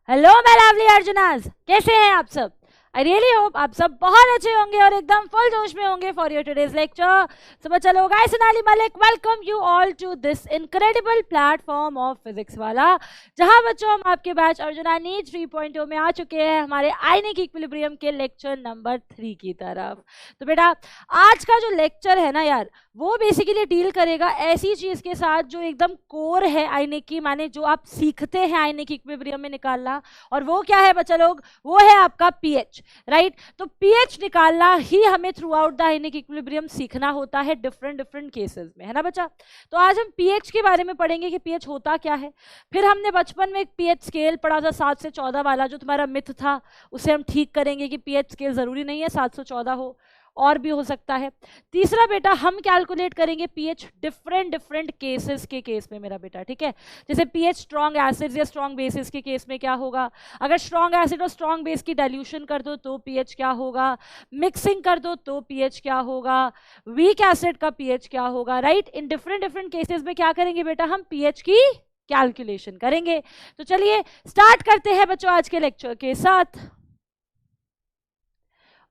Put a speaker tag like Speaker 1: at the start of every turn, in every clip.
Speaker 1: Hello my lovely अर्जुनास, कैसे हैं आप सब? आई रियली होप आप सब बहुत अच्छे होंगे और एकदम फुल जोश में होंगे फॉर योर टुडेज लेक्चर। सुबह चलो guys, Sonali Malik welcome you all to this incredible platform of physics वाला, जहां बच्चों हम आपके बैच अर्जुना नीड 3.0 में आ चुके हैं हमारे आयनिक इक्विलिब्रियम के लेक्चर नंबर 3 की तरफ। तो बेटा आज का जो लेक्चर है ना यार, वो बेसिकली डील करेगा ऐसी चीज के साथ जो एकदम कोर है आयनिक की, माने जो आप सीखते हैं आयनिक इक्विलिब्रियम में निकालना। और वो क्या है बच्चा लोग? वो है आपका पीएच, राइट? तो पीएच निकालना ही हमें through out the ionic equilibrium सीखना होता है डिफरेंट डिफरेंट केसेस में, है ना बच्चा? तो आज हम पीएच के बारे में पढ़ेंगे कि पीएच होता क्या है। फिर हमने बचपन में एक पीएच स्केल पढ़ा था 7 से 14 वाला, जो तुम्हारा मिथ था, उसे हम ठीक करेंगे कि पीएच स्केल जरूरी नहीं है 7 से 14 हो, और भी हो सकता है। तीसरा बेटा हम कैलकुलेट करेंगे पीएच डिफरेंट डिफरेंट केसेस के केस में मेरा बेटा, ठीक है? जैसे पीएच स्ट्रॉन्ग एसिड्स या स्ट्रॉन्ग बेसिस के केस में क्या होगा, अगर स्ट्रॉन्ग एसिड और स्ट्रॉन्ग बेस की डाइल्यूशन कर दो तो पीएच क्या होगा, मिक्सिंग कर दो तो पीएच क्या होगा, वीक एसिड का पीएच क्या होगा, right? In different different cases में क्या करेंगे बेटा, हम पीएच की कैलकुलेशन करेंगे। तो चलिए स्टार्ट करते हैं बच्चों आज के लेक्चर के साथ।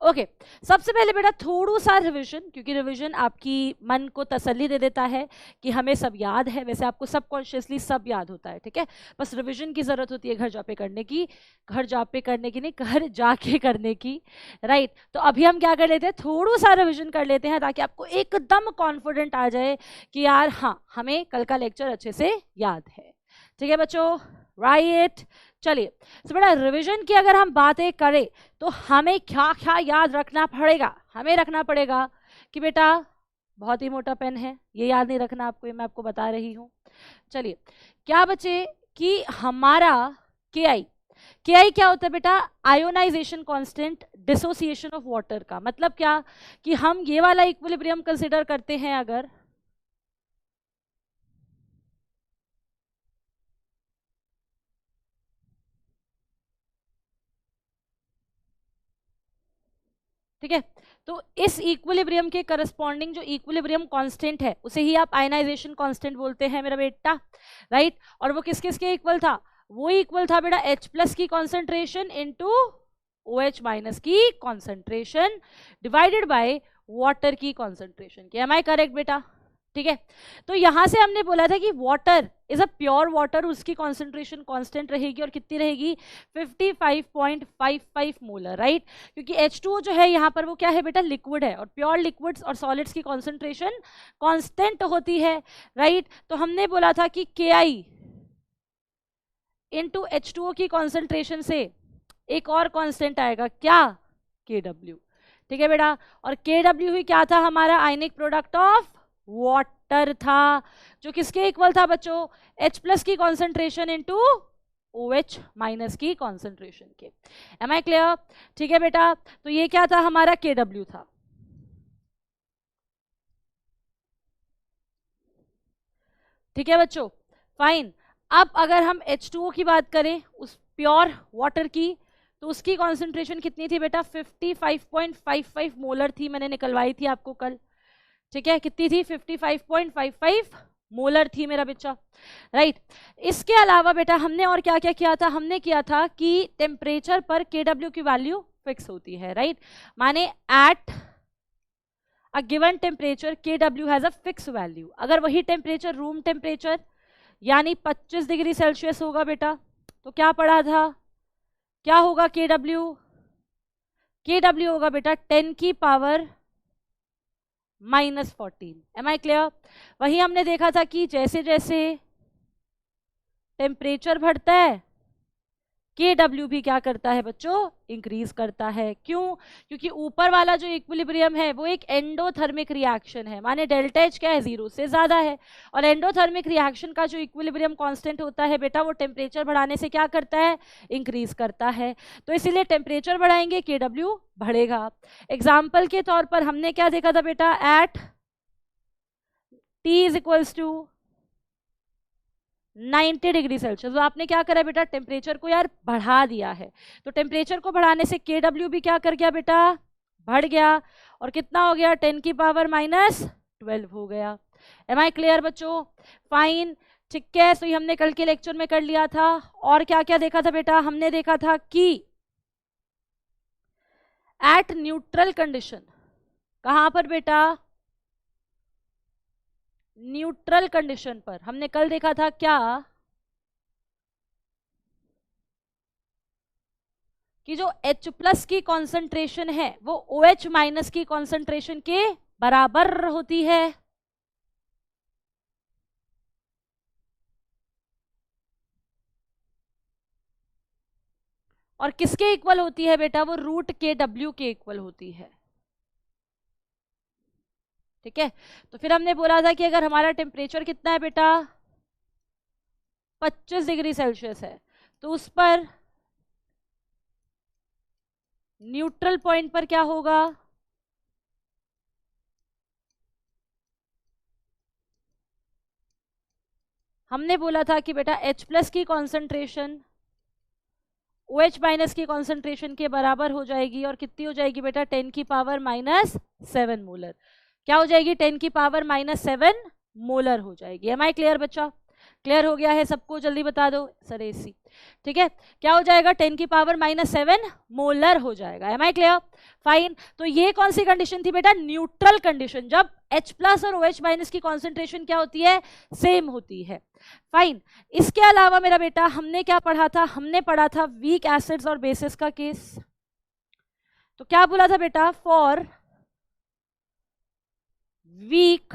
Speaker 1: ओके सबसे पहले बेटा थोड़ा सा रिवीजन, क्योंकि रिवीजन आपकी मन को तसल्ली दे देता है कि हमें सब याद है। वैसे आपको सबकॉन्शियसली सब याद होता है, ठीक है? बस रिवीजन की जरूरत होती है घर जाके करने की, घर जाके करने की नहीं, घर जाके करने की, राइट? तो अभी हम क्या कर लेते हैं, थोड़ा सा रिवीजन कर लेते हैं ताकि आपको एकदम कॉन्फिडेंट आ जाए कि यार हाँ हमें कल का लेक्चर अच्छे से याद है, ठीक है बच्चों? राइट चलिए, तो बेटा रिवीजन की अगर हम बातें करें तो हमें क्या क्या याद रखना पड़ेगा? हमें रखना पड़ेगा कि बेटा बहुत ही मोटा पेन है, ये याद नहीं रखना आपको, ये मैं आपको बता रही हूँ। चलिए क्या बचे कि हमारा के आई क्या होता है बेटा? Ionisation constant dissociation of water का मतलब क्या कि हम ये वाला इक्विलिब्रियम कंसिडर करते हैं अगर, ठीक है? तो इस इक्विलिब्रियम के करस्पॉन्डिंग जो इक्विलिब्रियम कांस्टेंट है उसे ही आप आयनाइजेशन कांस्टेंट बोलते हैं मेरा बेटा, राइट? और वो किस किस के इक्वल था? वो इक्वल था बेटा H+ की कॉन्सेंट्रेशन इनटू OH- की कॉन्सेंट्रेशन डिवाइडेड बाय वाटर की कॉन्सेंट्रेशन की। एम आई करेक्ट बेटा? ठीक है, तो यहां से हमने बोला था कि water is a pure water, उसकी कॉन्सेंट्रेशन कांस्टेंट रहेगी और कितनी रहेगी? 55.55 मोलर, राइट? क्योंकि H2O जो है यहाँ पर वो क्या है बेटा? लिक्विड है, और प्योर लिक्विड्स और सॉलिड्स की कॉन्सेंट्रेशन कांस्टेंट होती है, राइट? तो हमने बोला था कि KI इंटू H2O की कॉन्सेंट्रेशन से एक और कांस्टेंट आएगा, क्या? KW, ठीक है बेटा? और KW ही क्या था? हमारा आयनिक प्रोडक्ट ऑफ वाटर था, जो किसके इक्वल था बच्चों? H+ की कॉन्सेंट्रेशन इनटू OH- की कॉन्सेंट्रेशन के। Am I clear? ठीक है बेटा, तो ये क्या था? हमारा KW था, ठीक है बच्चों? फाइन। अब अगर हम H2O की बात करें, उस प्योर वाटर की, तो उसकी कॉन्सेंट्रेशन कितनी थी बेटा? 55.55 मोलर थी, मैंने निकलवाई थी आपको कल, ठीक है? कितनी थी? 55.55 मोलर थी मेरा बच्चा, राइट? इसके अलावा बेटा हमने और क्या क्या किया था? हमने किया था कि टेम्परेचर पर KW की वैल्यू फिक्स होती है, राइट? माने at a given temperature KW has a fix value. अगर वही टेम्परेचर रूम टेम्परेचर यानी 25 डिग्री सेल्सियस होगा बेटा, तो क्या पढ़ा था? क्या होगा KW? KW होगा बेटा 10 की पावर -14। M I clear? वही हमने देखा था कि जैसे जैसे टेम्परेचर बढ़ता है KW भी क्या करता है बच्चों? इंक्रीज करता है। क्यों? क्योंकि ऊपर वाला जो इक्विलिब्रियम है वो एक एंडोथर्मिक रिएक्शन है, माने डेल्टा H क्या है? 0 से ज्यादा है। और एंडोथर्मिक रिएक्शन का जो इक्विलिब्रियम कांस्टेंट होता है बेटा, वो टेम्परेचर बढ़ाने से क्या करता है? इंक्रीज करता है। तो इसीलिए टेम्परेचर बढ़ाएंगे KW बढ़ेगा। एग्जाम्पल के तौर पर हमने क्या देखा था बेटा? At T is equals to 90 degree Celsius, तो आपने क्या करा बेटा? टेम्परेचर को यार बढ़ा दिया है। तो टेम्परेचर को बढ़ाने से KW भी क्या कर गया बेटा? बढ़ गया। और कितना हो गया? 10 की पावर -12 हो गया। एम आई क्लियर बच्चों? फाइन। ठीक है, तो ये हमने कल के लेक्चर में कर लिया था। और क्या क्या देखा था बेटा? हमने देखा था कि एट न्यूट्रल कंडीशन, कहां पर बेटा? न्यूट्रल कंडीशन पर हमने कल देखा था क्या कि जो H प्लस की कॉन्सेंट्रेशन है वो OH माइनस की कॉन्सेंट्रेशन के बराबर होती है। और किसके इक्वल होती है बेटा? वो रूट के W के इक्वल होती है। ठीक है, तो फिर हमने बोला था कि अगर हमारा टेम्परेचर कितना है बेटा? 25 डिग्री सेल्सियस है, तो उस पर न्यूट्रल पॉइंट पर क्या होगा? हमने बोला था कि बेटा H प्लस की कॉन्सेंट्रेशन OH माइनस की कॉन्सेंट्रेशन के बराबर हो जाएगी। और कितनी हो जाएगी बेटा? 10 की पावर -7 मोलर। क्या हो जाएगी? 10 की पावर -7 मोलर हो जाएगी। एम आई क्लियर बच्चा? क्लियर हो गया है सबको? जल्दी बता दो सर AC। ठीक है, क्या हो जाएगा? 10 की पावर -7 मोलर हो जाएगा। Am I clear? फाइन। तो ये कौन सी कंडीशन थी बेटा? न्यूट्रल कंडीशन, जब H प्लस और OH माइनस की कॉन्सेंट्रेशन क्या होती है? सेम होती है। फाइन। इसके अलावा मेरा बेटा हमने क्या पढ़ा था? हमने पढ़ा था वीक एसिड्स और बेसिस का केस। तो क्या बोला था बेटा? For weak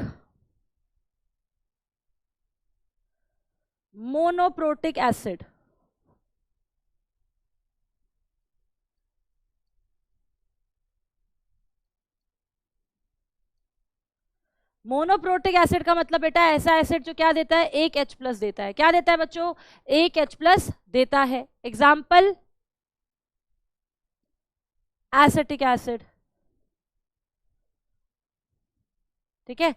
Speaker 1: monoprotic acid, monoprotic acid का मतलब बेटा ऐसा एसिड जो क्या देता है? एक H प्लस देता है। क्या देता है बच्चों? एक H प्लस देता है। Example acetic acid. ठीक है,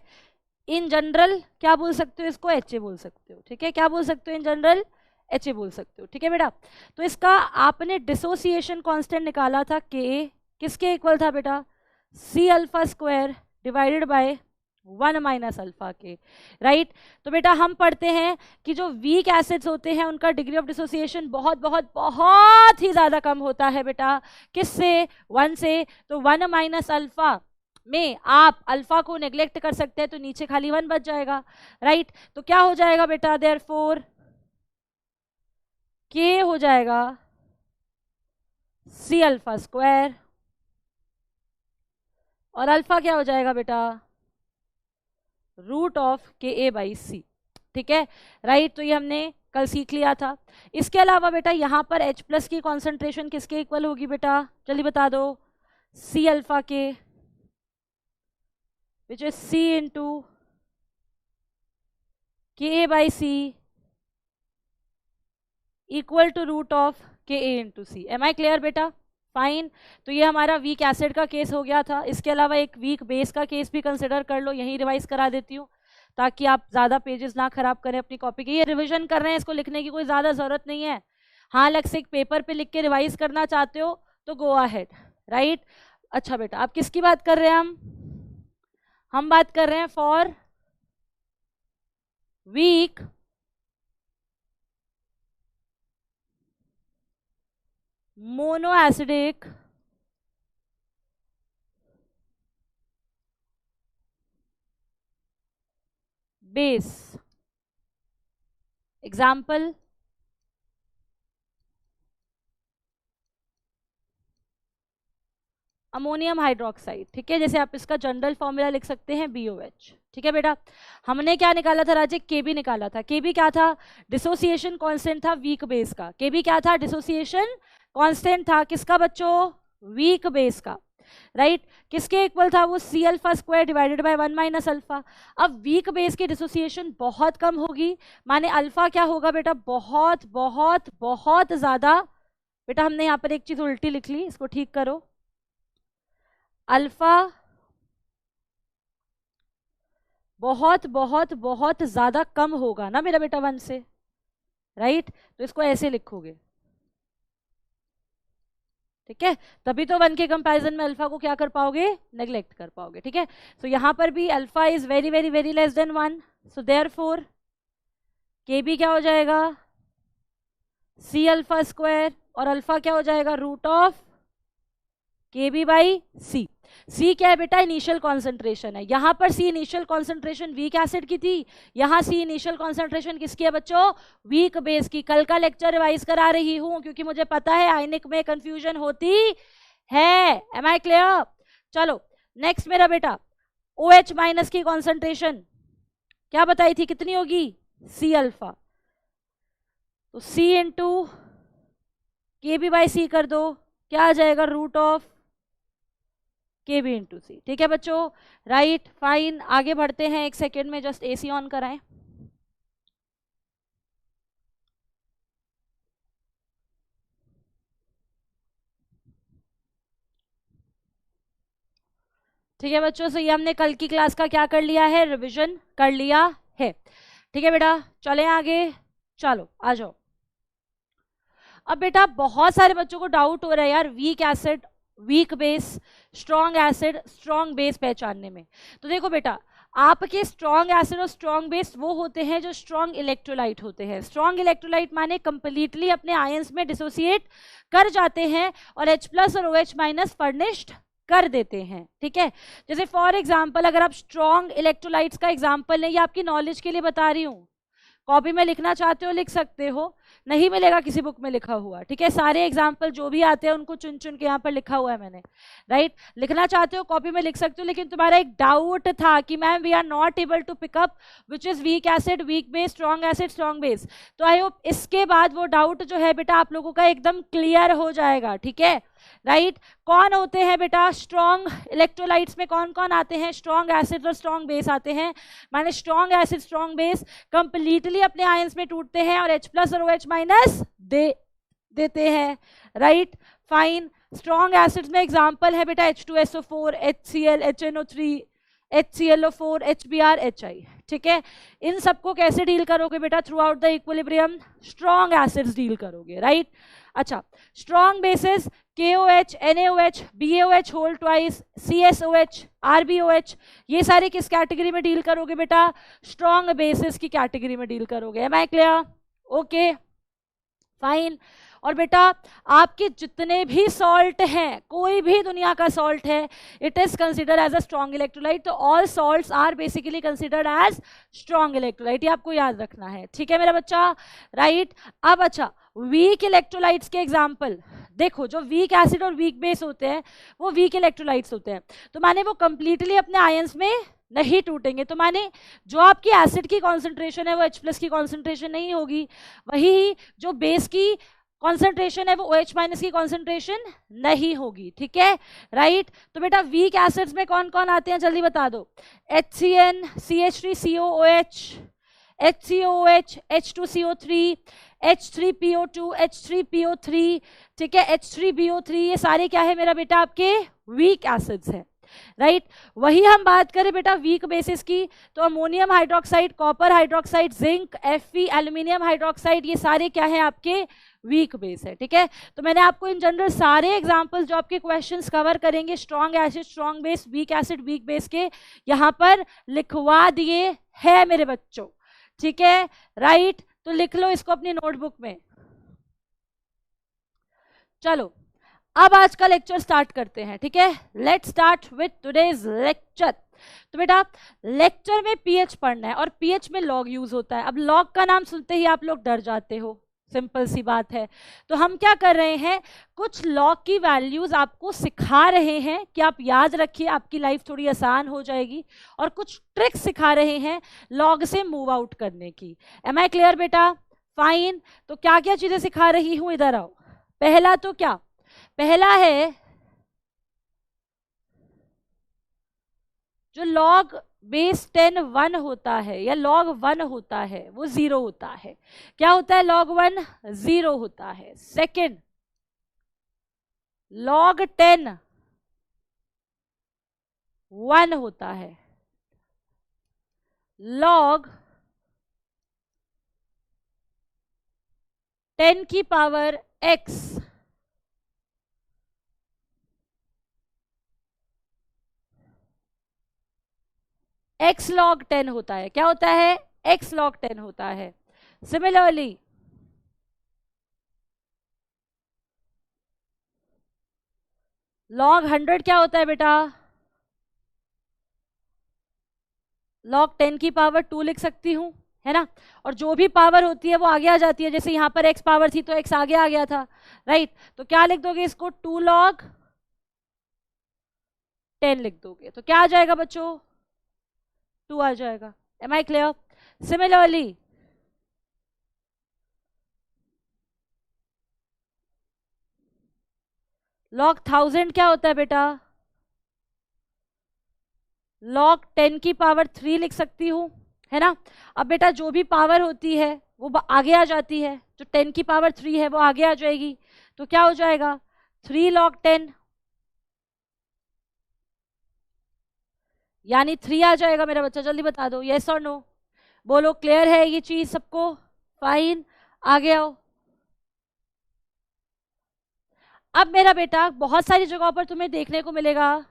Speaker 1: इन जनरल क्या बोल सकते हो इसको? HA बोल सकते हो। ठीक है, क्या बोल सकते हो? इन जनरल HA बोल सकते हो। ठीक है बेटा, तो इसका आपने डिसोसिएशन कांस्टेंट निकाला था Ka, किसके इक्वल था बेटा? C alpha square divided by 1 minus alpha के। राइट, तो बेटा हम पढ़ते हैं कि जो वीक एसिड्स होते हैं उनका डिग्री ऑफ डिसोसिएशन बहुत बहुत बहुत ही ज्यादा कम होता है बेटा। किससे? 1 से। तो 1 माइनस अल्फा में आप अल्फा को नेग्लेक्ट कर सकते हैं, तो नीचे खाली 1 बच जाएगा। राइट, तो क्या हो जाएगा बेटा? देयरफॉर के हो जाएगा C अल्फा स्क्वायर, और अल्फा क्या हो जाएगा बेटा? Root of Ka/C। ठीक है, राइट, तो ये हमने कल सीख लिया था। इसके अलावा बेटा यहाँ पर H प्लस की कॉन्सेंट्रेशन किसके इक्वल होगी बेटा? जल्दी बता दो। C अल्फा के, which is C into Ka/C equal to root of Ka into C। Am I clear बेटा? फाइन। तो ये हमारा वीक एसिड का केस हो गया था। इसके अलावा एक वीक बेस का केस भी कंसिडर कर लो, यहीं रिवाइज करा देती हूँ ताकि आप ज़्यादा पेजेस ना खराब करें अपनी कॉपी के। ये रिविजन कर रहे हैं, इसको लिखने की कोई ज़्यादा ज़रूरत नहीं है। हाँ, अलग से एक पेपर पे लिख के रिवाइज करना चाहते हो तो गो अहेड। राइट, अच्छा बेटा, आप किसकी बात कर रहे हैं? हम बात कर रहे हैं for weak mono acidic base. Example ammonium hydroxide. ठीक है, जैसे आप इसका जनरल फॉर्मूला लिख सकते हैं BOH। ठीक है बेटा, हमने क्या निकाला था राजे? Kb निकाला था। Kb क्या था? डिसोसिएशन कांस्टेंट था वीक बेस का। Kb क्या था? डिसोसिएशन कांस्टेंट था किसका बच्चों? वीक बेस का। राइट, किसके इक्वल था वो? C alpha square divided by 1 minus alpha. अब वीक बेस की डिसोसिएशन बहुत कम होगी, माने अल्फा क्या होगा बेटा? बहुत बहुत बहुत ज्यादा। बेटा हमने यहाँ पर एक चीज उल्टी लिख ली, इसको ठीक करो। अल्फा बहुत बहुत बहुत ज्यादा कम होगा ना मेरा बेटा 1 से। राइट, तो इसको ऐसे लिखोगे। ठीक है, तभी तो 1 के कंपैरिजन में अल्फा को क्या कर पाओगे? नेग्लेक्ट कर पाओगे। ठीक है, तो यहां पर भी alpha is very very very less than 1, so therefore के बी क्या हो जाएगा, सी अल्फा स्क्वायर, और अल्फा क्या हो जाएगा, root of K B by सी। सी क्या है बेटा, इनिशियल कॉन्सेंट्रेशन है। यहां पर सी इनिशियल कॉन्सेंट्रेशन वीक एसिड की थी, यहां सी इनिशियल कॉन्सेंट्रेशन किसकी है बच्चों, वीक बेस की। कल का लेक्चर रिवाइज करा रही हूं क्योंकि मुझे पता है आयनिक में कंफ्यूजन होती है। Am I clear? चलो नेक्स्ट मेरा बेटा, ओ एच माइनस की कॉन्सेंट्रेशन क्या बताई थी, कितनी होगी, सी अल्फा। तो C into K B by C कर दो, क्या आ जाएगा, root of K B into C. ठीक है बच्चों, राइट फाइन। आगे बढ़ते हैं, एक सेकेंड में जस्ट एसी ऑन कराएं। ठीक है बच्चों, से ये हमने कल की क्लास का क्या कर लिया है, रिवीजन कर लिया है। ठीक है बेटा, चलें आगे, चलो आ जाओ। अब बेटा बहुत सारे बच्चों को डाउट हो रहा है यार, week acid, weak base, strong acid, strong base पहचानने में। तो देखो बेटा, आपके स्ट्रॉन्ग एसिड और स्ट्रॉन्ग बेस वो होते हैं जो स्ट्रॉन्ग इलेक्ट्रोलाइट होते हैं। स्ट्रॉन्ग इलेक्ट्रोलाइट माने कंप्लीटली अपने आयंस में डिसोसिएट कर जाते हैं और H प्लस और OH माइनस फर्निश्ड कर देते हैं। ठीक है, जैसे फॉर एग्जाम्पल अगर आप स्ट्रॉन्ग इलेक्ट्रोलाइट्स का एग्जाम्पल लें, ये आपकी नॉलेज के लिए बता रही हूँ, कॉपी में लिखना चाहते हो लिख सकते हो, नहीं मिलेगा किसी बुक में लिखा हुआ। ठीक है, सारे एग्जाम्पल जो भी आते हैं उनको चुन चुन के यहाँ पर लिखा हुआ है मैंने, राइट। लिखना चाहते हो कॉपी में लिख सकते हो, लेकिन तुम्हारा एक डाउट था कि ma'am we are not able to pick up which is weak acid, weak base, strong acid, strong base. तो आई होप इसके बाद वो डाउट जो है बेटा आप लोगों का एकदम क्लियर हो जाएगा। ठीक है, राइट। कौन होते हैं बेटा स्ट्रॉन्ग इलेक्ट्रोलाइट्स में, कौन कौन आते हैं, स्ट्रॉन्ग एसिड और स्ट्रॉन्ग बेस आते हैं। माने strong acid, strong base completely अपने आयंस में टूटते हैं और H प्लस और OH माइनस देते हैं, राइट फाइन। स्ट्रॉन्ग एसिड्स में एग्जांपल है बेटा H2SO4, HCl, HNO3, HClO4, HBr, HI। ठीक है, इन सबको कैसे डील करोगे बेटा, throughout the equilibrium strong acids deal करोगे, राइट। अच्छा, strong bases KOH, NaOH, BaOH whole twice, CSOH, RbOH, ये सारे किस कैटेगरी में डील करोगे बेटा, स्ट्रॉन्ग बेसिस की कैटेगरी में डील करोगे। Am I clear? Okay fine. और बेटा आपके जितने भी सॉल्ट हैं, कोई भी दुनिया का सॉल्ट है, it is considered as a strong electrolyte. तो all salts are basically considered as strong electrolyte, ये आपको याद रखना है। ठीक है मेरा बच्चा, राइट। अब अच्छा, वीक इलेक्ट्रोलाइट्स के एग्जाम्पल देखो, जो वीक एसिड और वीक बेस होते हैं वो वीक इलेक्ट्रोलाइट्स होते हैं। तो माने वो कंप्लीटली अपने आयंस में नहीं टूटेंगे। तो माने जो आपकी एसिड की कॉन्सेंट्रेशन है वो H प्लस की कॉन्सेंट्रेशन नहीं होगी, वही जो बेस की कॉन्सेंट्रेशन है वो OH माइनस की कॉन्सेंट्रेशन नहीं होगी। ठीक है, राइट। तो बेटा वीक एसिड्स में कौन कौन आते हैं जल्दी बता दो, HCN, CH3COOH, HCOOH, H2CO3, H3PO2, H3PO3, ठीक है, H3BO3, ये सारे क्या है मेरा बेटा आपके वीक एसिड्स हैं, राइट। वही हम बात करें बेटा वीक बेसिस की, तो ammonium hydroxide, copper hydroxide, zinc, Fe, aluminium hydroxide, ये सारे क्या है आपके वीक बेस है। ठीक है, तो मैंने आपको इन जनरल सारे एग्जांपल्स जो आपके क्वेश्चंस कवर करेंगे strong acid, strong base, week acid, weak base के, यहाँ पर लिखवा दिए है मेरे बच्चों। ठीक है, राइट। तो लिख लो इसको अपनी नोटबुक में। चलो अब आज का लेक्चर स्टार्ट करते हैं। ठीक है, let's start with today's lecture. तो बेटा लेक्चर में पीएच पढ़ना है और पीएच में लॉग यूज होता है। अब लॉग का नाम सुनते ही आप लोग डर जाते हो, सिंपल सी बात है। तो हम क्या कर रहे हैं, कुछ लॉग की वैल्यूज आपको सिखा रहे हैं कि आप याद रखिए, आपकी लाइफ थोड़ी आसान हो जाएगी, और कुछ ट्रिक्स सिखा रहे हैं लॉग से मूव आउट करने की। एम आई क्लियर बेटा? फाइन। तो क्या क्या चीजें सिखा रही हूं, इधर आओ। पहला तो क्या, पहला है जो लॉग बेस 10 1 होता है या लॉग 1 होता है वो 0 होता है। क्या होता है, लॉग 1 0 होता है। सेकंड, लॉग 10 1 होता है। लॉग 10 की पावर x x log 10 होता है। क्या होता है, x log 10 होता है। सिमिलरली log 100 क्या होता है बेटा? log 10 की पावर 2 लिख सकती हूँ, है ना। और जो भी पावर होती है वो आगे आ जाती है, जैसे यहाँ पर x पावर थी तो x आगे आ गया था, राइट। तो क्या लिख दोगे इसको? 2 log 10 लिख दोगे तो क्या आ जाएगा बच्चों? 2 आ जाएगा। Am I clear? Similarly log 1000 क्या होता है बेटा? log 10 की पावर 3 लिख सकती हूँ, है ना। अब बेटा जो भी पावर होती है वो आगे आ जाती है, जो 10 की पावर 3 है वो आगे आ जाएगी, तो क्या हो जाएगा? 3 log 10 यानी 3 आ जाएगा मेरा बच्चा। जल्दी बता दो, यस और नो बोलो। क्लियर है ये चीज सबको? फाइन, आगे आओ। अब मेरा बेटा बहुत सारी जगहों पर तुम्हें देखने को मिलेगा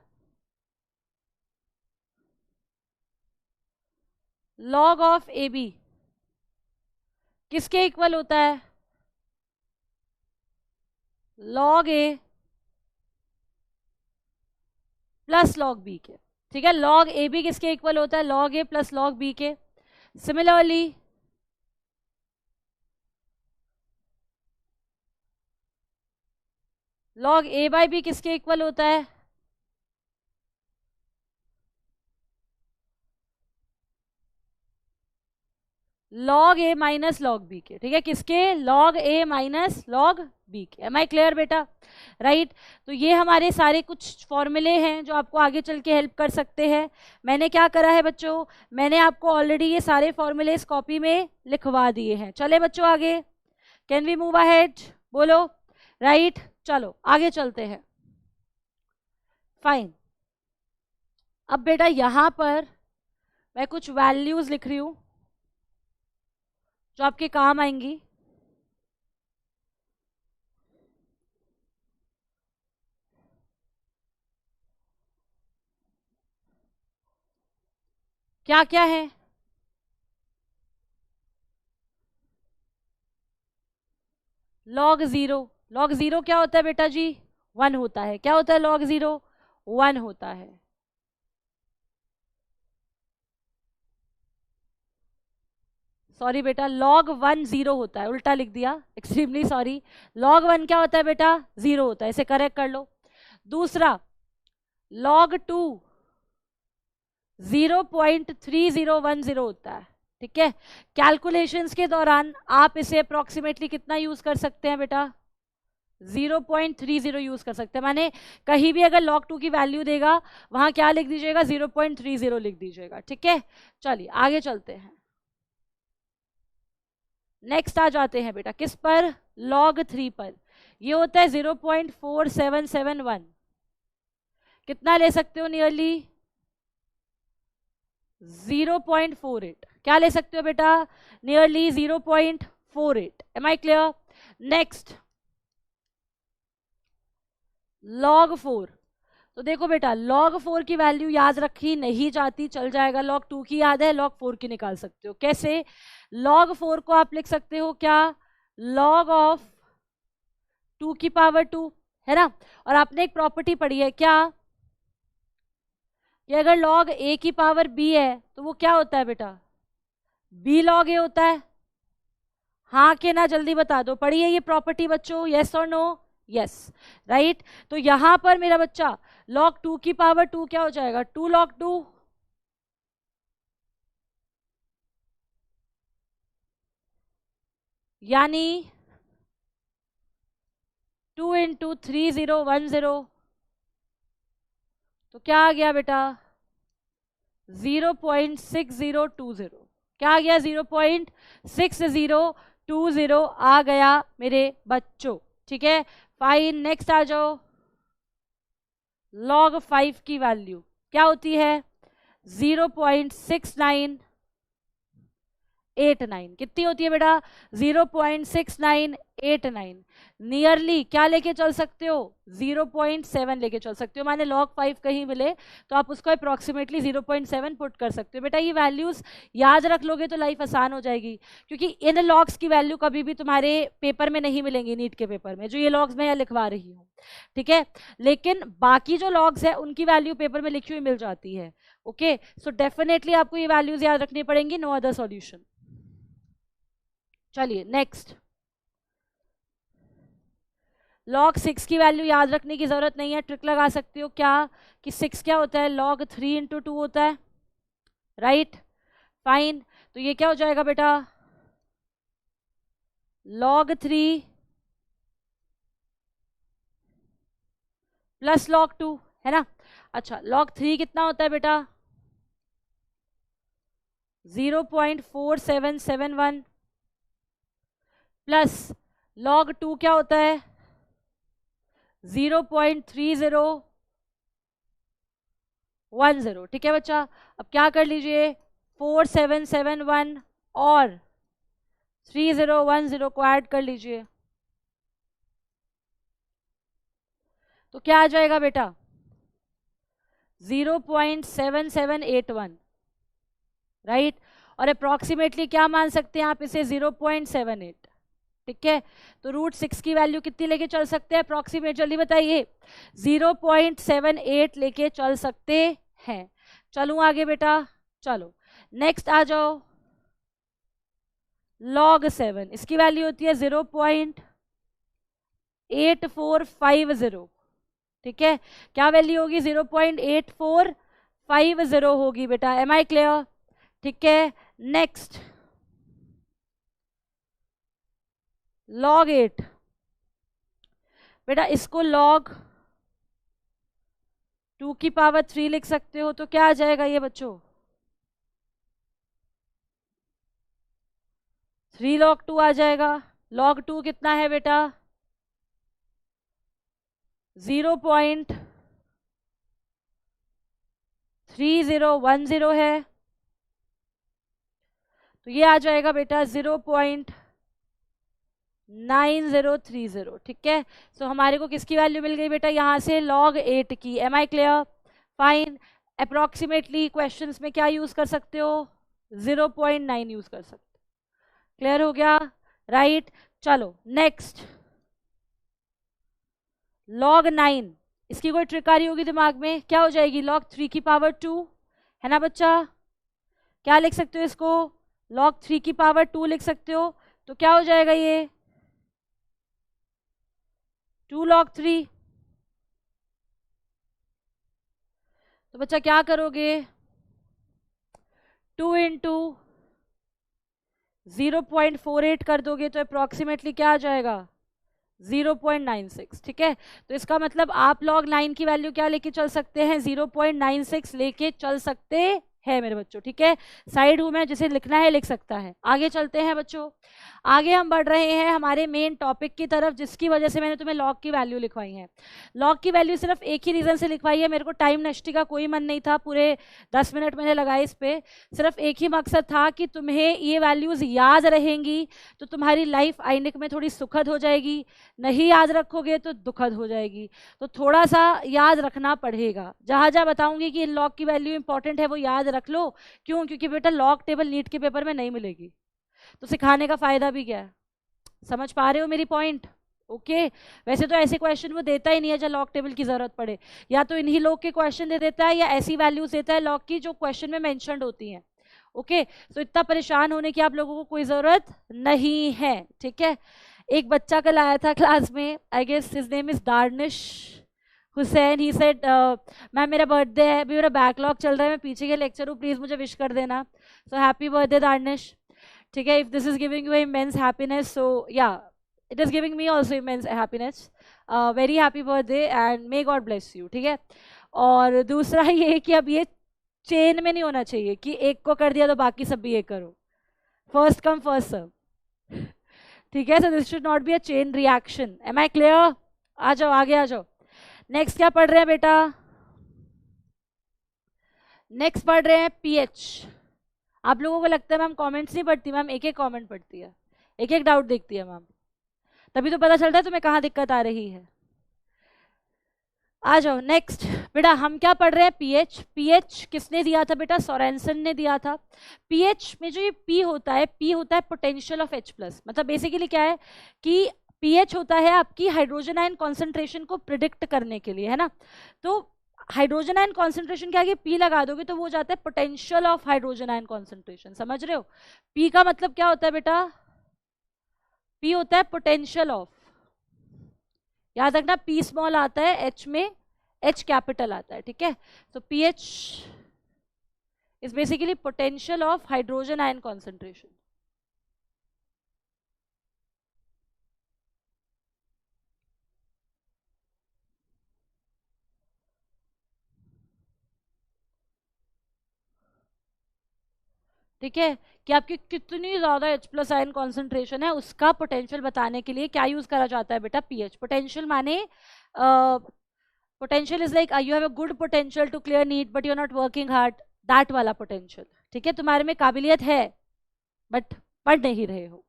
Speaker 1: log ऑफ ए बी किसके इक्वल होता है? log A plus log B के, ठीक है। log ए बी किसके इक्वल होता है? log A plus log B के। Similarly log A by B किसके इक्वल होता है? log A minus log B के, ठीक है। किसके? log A minus log B के। एम आई क्लियर बेटा? राइट। तो ये हमारे सारे कुछ फॉर्मूले हैं जो आपको आगे चल के हेल्प कर सकते हैं। मैंने क्या करा है बच्चों? मैंने आपको ऑलरेडी ये सारे फॉर्मूले इस कॉपी में लिखवा दिए हैं। चले बच्चों आगे, कैन वी मूव अहेड? बोलो। राइट, चलो आगे चलते हैं। फाइन। अब बेटा यहां पर मैं कुछ वैल्यूज लिख रही हूं जो आपके काम आएंगी। क्या क्या है? log 0। log 0 क्या होता है बेटा जी? 1 होता है। क्या होता है log 0? 1 होता है। सॉरी बेटा, log 1 0 होता है, उल्टा लिख दिया, एक्सट्रीमली सॉरी। log 1 क्या होता है बेटा? 0 होता है, इसे करेक्ट कर लो। दूसरा log 2 0.3010 होता है, ठीक है। कैलकुलेशंस के दौरान आप इसे अप्रोक्सीमेटली कितना यूज कर सकते हैं बेटा? 0.30 यूज कर सकते हैं। माने कहीं भी अगर log 2 की वैल्यू देगा वहां क्या लिख दीजिएगा? 0.30 लिख दीजिएगा, ठीक है। चलिए आगे चलते हैं। नेक्स्ट आ जाते हैं बेटा किस पर? log 3 पर। ये होता है 0.4771। कितना ले सकते हो? नियरली 0.48। क्या ले सकते हो बेटा? Nearly 0.48। Am I clear? Next log 4। तो देखो बेटा log 4 की वैल्यू याद रखी नहीं जाती, चल जाएगा। log 2 की याद है, log 4 की निकाल सकते हो। कैसे? log 4 को आप लिख सकते हो क्या? log ऑफ 2 की पावर 2, है ना। और आपने एक प्रॉपर्टी पढ़ी है क्या कि अगर log a की पावर b है तो वो क्या होता है बेटा? b log a होता है। हाँ के ना, जल्दी बता दो। पढ़ी है ये प्रॉपर्टी बच्चों? यस और नो? Yes, right. तो यहां पर मेरा बच्चा log 2 की पावर 2 क्या हो जाएगा? 2 log 2, यानी 2 इंटू 3010। तो क्या आ गया बेटा? 0.6020। क्या आ गया? 0.6020 आ गया मेरे बच्चों, ठीक है। फाइन, नेक्स्ट आ जाओ। log 5 की वैल्यू क्या होती है? 0.69 89 कितनी होती है बेटा? 0.6989। नियरली क्या लेके चल सकते हो? 0.7 लेके चल सकते हो। माने log 5 कहीं मिले तो आप उसको अप्रोक्सीमेटली 0.7 पुट कर सकते हो। बेटा ये वैल्यूज याद रख लोगे तो लाइफ आसान हो जाएगी, क्योंकि इन लॉग्स की वैल्यू कभी भी तुम्हारे पेपर में नहीं मिलेंगी, नीट के पेपर में, जो ये लॉग्स मैं यहाँ लिखवा रही हूँ, ठीक है। लेकिन बाकी जो लॉग्स है उनकी वैल्यू पेपर में लिखी हुई मिल जाती है। ओके, सो डेफिनेटली आपको ये वैल्यूज याद रखनी पड़ेंगी, नो अदर सॉल्यूशन। चलिए नेक्स्ट, log 6 की वैल्यू याद रखने की जरूरत नहीं है, ट्रिक लगा सकते हो क्या कि 6 क्या होता है? log 3 इंटू 2 होता है, राइट? फाइन, तो ये क्या हो जाएगा बेटा? log 3 प्लस log 2, है ना? अच्छा, log 3 कितना होता है बेटा? 0.4771 प्लस log 2 क्या होता है? 0.3010। ठीक है बच्चा, अब क्या कर लीजिए, 4771 और 3010 को ऐड कर लीजिए, तो क्या आ जाएगा बेटा? 0.7781, राइट? और अप्रोक्सीमेटली क्या मान सकते हैं आप इसे? 0.78, ठीक है। तो √6 की वैल्यू कितनी लेके चल सकते हैं अप्रोक्सीमेट? जल्दी बताइए। 0.78 लेके चल सकते हैं। चलूं आगे बेटा, चलो नेक्स्ट आ जाओ। log 7, इसकी वैल्यू होती है 0.8450, ठीक है। क्या वैल्यू होगी? 0.8450 होगी बेटा, एम आई क्लियर? ठीक है, नेक्स्ट log 8, बेटा इसको log 2 की पावर 3 लिख सकते हो, तो क्या आ जाएगा ये बच्चों? 3 log 2 आ जाएगा। log 2 कितना है बेटा? 0.3010 है, तो ये आ जाएगा बेटा 0.9030, ठीक है। सो हमारे को किसकी वैल्यू मिल गई बेटा यहाँ से? log 8 की, am I clear? Fine, approximately questions में क्या यूज कर सकते हो? 0.9 यूज कर सकते हो। क्लियर हो गया, राइट? चलो नेक्स्ट, log 9, इसकी कोई ट्रिक आ रही होगी दिमाग में, क्या हो जाएगी? log 3 की पावर 2, है ना बच्चा? क्या लिख सकते हो इसको? log 3 की पावर 2 लिख सकते हो, तो क्या हो जाएगा ये? 2 log 3। तो बच्चा क्या करोगे? 2 इंटू 0.48 कर दोगे तो अप्रोक्सीमेटली क्या आ जाएगा? 0.96, ठीक है। तो इसका मतलब आप log 9 की वैल्यू क्या लेके चल सकते हैं? 0.96 लेके चल सकते है मेरे बच्चों, ठीक है। साइड हूं मैं, जिसे लिखना है लिख सकता है। आगे चलते हैं बच्चों, आगे हम बढ़ रहे हैं हमारे मेन टॉपिक की तरफ, जिसकी वजह से मैंने तुम्हें लॉग की वैल्यू लिखवाई है। लॉग की वैल्यू सिर्फ एक ही रीजन से लिखवाई है, मेरे को टाइम नष्टि का कोई मन नहीं था, पूरे 10 मिनट मैंने लगाए इस पे। सिर्फ एक ही मकसद था कि तुम्हें ये वैल्यूज याद रहेंगी तो तुम्हारी लाइफ आइनिक में थोड़ी सुखद हो जाएगी, नहीं याद रखोगे तो दुखद हो जाएगी। तो थोड़ा सा याद रखना पड़ेगा, जहां जहां बताऊंगी कि इन लॉग की वैल्यू इंपॉर्टेंट है वो याद रख लो। क्यों? क्योंकि बेटा लॉग टेबल नीट के पेपर में नहीं मिलेगी, तो सिखाने का फायदा भी क्या है? समझ पा रहे हो मेरी पॉइंट? ओके। वैसे तो ऐसे क्वेश्चन वो देता ही नहीं है जब लॉग टेबल की जरूरत पड़े, या तो इन्हीं लोग के क्वेश्चन दे देता है या ऐसी वैल्यूज देता है लॉग की जो क्वेश्चन में मेंशन्ड होती हैं। ओके, तो इतना परेशान होने की आप लोगों को कोई जरूरत नहीं है, ठीक है। एक बच्चा कल आया था क्लास में, I guess his name is Darnish Hussain. He said ma'am मेरा बर्थडे है, अभी मेरा बैकलॉग चल रहा है, मैं पीछे के लेक्चर हूँ, प्लीज मुझे विश कर देना। सो हैप्पी बर्थडे दार्निश, ठीक है। If this is giving you immense happiness, so yeah it is giving me also immense happiness. Very happy birthday and may God bless you, ठीक है। और दूसरा ये कि अब ये चेन में नहीं होना चाहिए कि एक को कर दिया तो बाकी सब भी ये करो, फर्स्ट कम फर्स्ट सर्व, ठीक है। So this should not be a chain reaction, am I clear? आ जाओ आगे आ जाओ। नेक्स्ट क्या पढ़ रहे हैं बेटा? नेक्स्ट पढ़ रहे हैं पीएच। आप लोगों को लगता है मैम कमेंट्स नहीं पढ़ती, मैम एक एक कमेंट पढ़ती है, एक एक डाउट देखती है मैम, तभी तो पता चलता है तुम्हें कहाँ दिक्कत आ रही है। आ जाओ नेक्स्ट बेटा, हम क्या पढ़ रहे हैं? पीएच। पीएच किसने दिया था बेटा? सोरेनसन ने दिया था। पीएच में जो ये पी होता है, पी होता है पोटेंशियल ऑफ H प्लस। मतलब बेसिकली क्या है कि पीएच होता है आपकी हाइड्रोजन आयन कॉन्सेंट्रेशन को प्रिडिक्ट करने के लिए, है ना। तो हाइड्रोजन आयन कॉन्सेंट्रेशन के आगे पी लगा दोगे तो वो हो जाता है potential of hydrogen ion concentration. समझ रहे हो? पी का मतलब क्या होता है बेटा? पी होता है पोटेंशियल ऑफ, याद रखना पी स्मॉल आता है, एच में एच कैपिटल आता है, ठीक है। तो pH is basically potential of hydrogen ion concentration. ठीक है, कि आपकी कितनी ज्यादा H प्लस आयन कॉन्सेंट्रेशन है उसका पोटेंशियल बताने के लिए क्या यूज करा जाता है बेटा? पीएच। पोटेंशियल माने potential is like you have a good potential to clear NEET but you are not working hard, that वाला पोटेंशियल। ठीक है, तुम्हारे में काबिलियत है बट पढ़ नहीं रहे हो,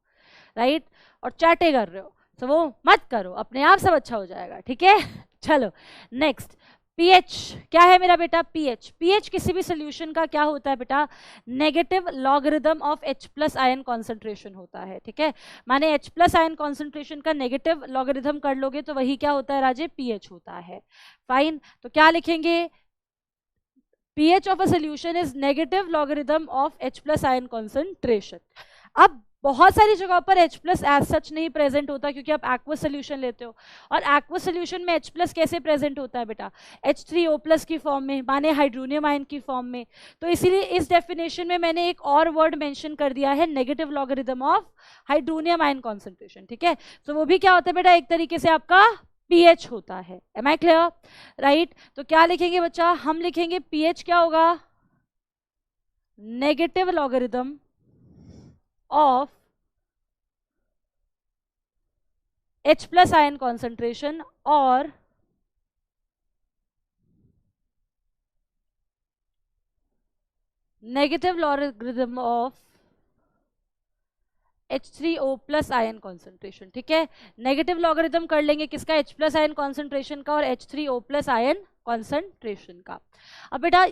Speaker 1: राइट, और चाटे कर रहे हो, तो वो मत करो, अपने आप सब अच्छा हो जाएगा। ठीक है चलो नेक्स्ट, पीएच क्या है मेरा बेटा? पीएच। पीएच किसी भी सोल्यूशन का क्या होता है बेटा? Negative logarithm of H plus ion concentration होता है। ठीक है, माने H प्लस आयन कॉन्सेंट्रेशन का नेगेटिव लॉगरिदम कर लोगे तो वही क्या होता है राजे? पीएच होता है। फाइन, तो क्या लिखेंगे? pH of a solution is negative logarithm of H plus ion concentration। अब बहुत सारी जगहों पर H प्लस एज सच नहीं प्रेजेंट होता क्योंकि आप एक्वस सोल्यूशन लेते हो, और एक्वस सोल्यूशन में H प्लस कैसे प्रेजेंट होता है बेटा? H3O प्लस की फॉर्म में, माने हाइड्रोनियम आयन की फॉर्म में। तो इसीलिए इस डेफिनेशन में मैंने एक और वर्ड मेंशन कर दिया है, negative logarithm of hydronium ion concentration. ठीक है, तो वो भी क्या होता है बेटा? एक तरीके से आपका पीएच होता है। Am I clear? राइट, तो क्या लिखेंगे बच्चा? हम लिखेंगे पीएच क्या होगा? Negative logarithm of H plus ion concentration और negative logarithm of H3O plus ion concentration. ठीक है, नेगेटिव लॉगरिदम कर लेंगे किसका? H प्लस आयन कॉन्सेंट्रेशन का और H3O प्लस आयन कॉन्सेंट्रेशन का। अब बेटा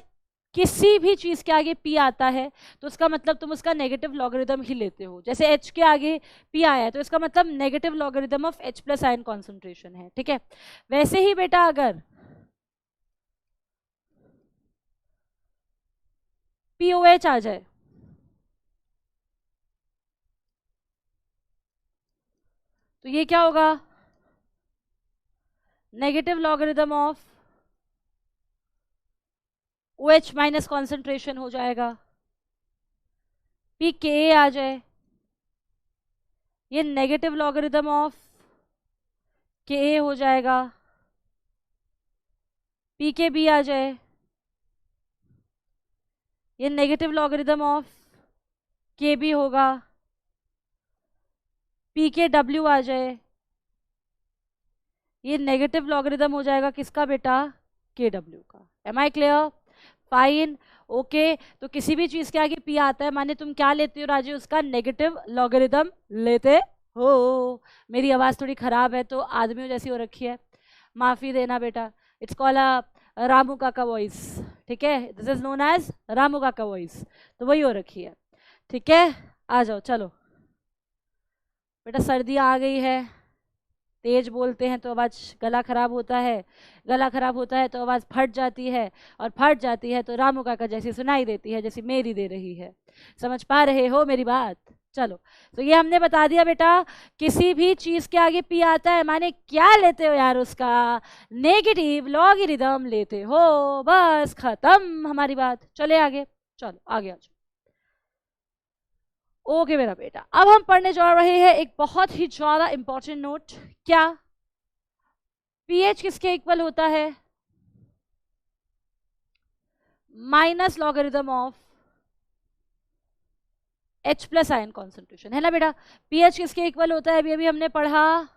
Speaker 1: किसी भी चीज के आगे P आता है तो उसका मतलब तुम उसका नेगेटिव लॉगरिदम ही लेते हो। जैसे H के आगे P आया है तो इसका मतलब negative logarithm of H plus ion concentration है। ठीक है, वैसे ही बेटा अगर POH आ जाए तो ये क्या होगा? Negative logarithm of OH minus concentration हो जाएगा। pKa आ जाए, ये नेगेटिव लॉगरिदम ऑफ Ka हो जाएगा। pKb आ जाए, ये नेगेटिव लॉगरिदम ऑफ Kb होगा। pKw आ जाए, ये नेगेटिव लॉगरिदम हो जाएगा किसका बेटा? Kw का। Am I clear? Fine, okay. तो किसी भी चीज के आगे P आता है माने तुम क्या लेते हो राजू? उसका नेगेटिव लॉगरिदम लेते हो। मेरी आवाज थोड़ी खराब है तो आदमियों जैसी हो रखी है, माफी देना बेटा। It's call a Ramu Kaka voice. ठीक है, this is known as Ramu Kaka voice, तो वही हो रखी है। ठीक है, आ जाओ चलो बेटा, सर्दी आ गई है, तेज बोलते हैं तो आवाज़ गला खराब होता है, गला खराब होता है तो आवाज़ फट जाती है, और फट जाती है तो रामू काका जैसी सुनाई देती है जैसी मेरी दे रही है। समझ पा रहे हो मेरी बात? चलो, तो ये हमने बता दिया बेटा, किसी भी चीज के आगे P आता है माने क्या लेते हो यार? उसका नेगेटिव लॉगरिदम लेते हो, बस खत्म हमारी बात। चले आगे, चलो आगे आ जाओ। ओके मेरा बेटा, अब हम पढ़ने जा रहे हैं एक बहुत ही ज्यादा इंपॉर्टेंट नोट। क्या? पीएच किसके इक्वल होता है? Minus logarithm of H plus ion concentration, है ना बेटा। पीएच किसके इक्वल होता है? अभी अभी हमने पढ़ा,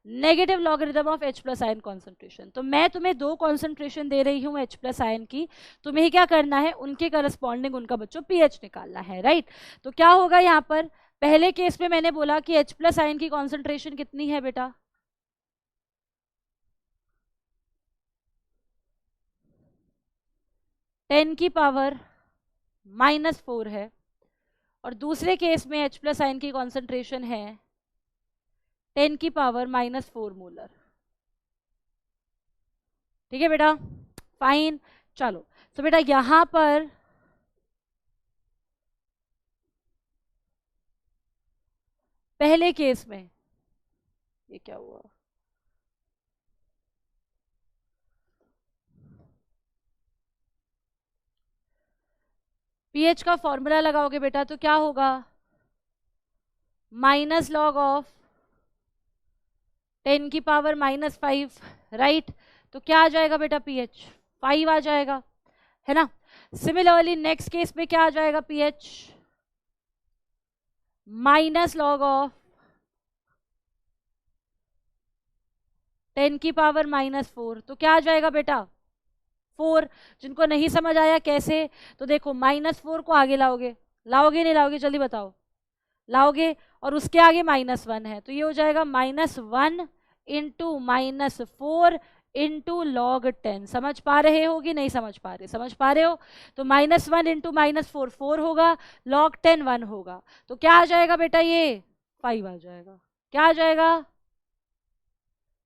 Speaker 1: negative logarithm of H plus ion concentration. तो मैं तुम्हें 2 कॉन्सेंट्रेशन दे रही हूँ H प्लस आयन की, तुम्हें क्या करना है, उनके करस्पॉन्डिंग उनका बच्चों pH निकालना है, राइट। तो क्या होगा यहाँ पर, पहले केस में मैंने बोला कि H प्लस आयन की कॉन्सेंट्रेशन कितनी है बेटा, 10 की पावर -4 है, और दूसरे केस में H प्लस आयन की कॉन्सेंट्रेशन है 10 की पावर -4 मोलर। ठीक है बेटा, फाइन। चलो तो बेटा यहां पर पहले केस में ये क्या हुआ, पीएच का फॉर्मूला लगाओगे बेटा तो क्या होगा, माइनस लॉग ऑफ 10 की पावर -5, राइट। तो क्या आ जाएगा बेटा, पीएच 5 आ जाएगा, है ना। सिमिलरली नेक्स्ट केस में क्या आ जाएगा, पीएच माइनस लॉग ऑफ 10 की पावर -4, तो क्या आ जाएगा बेटा, 4। जिनको नहीं समझ आया कैसे, तो देखो -4 को आगे लाओगे, लाओगे नहीं लाओगे, जल्दी बताओ, लाओगे, और उसके आगे -1 है, तो ये हो जाएगा -1 इंटू -4 इंटू लॉग 10। समझ पा रहे हो कि नहीं समझ पा रहे, समझ पा रहे हो। तो -1 इंटू -4 4 होगा, लॉग 10 1 होगा, तो क्या आ जाएगा बेटा, ये 5 आ जाएगा। क्या आ जाएगा,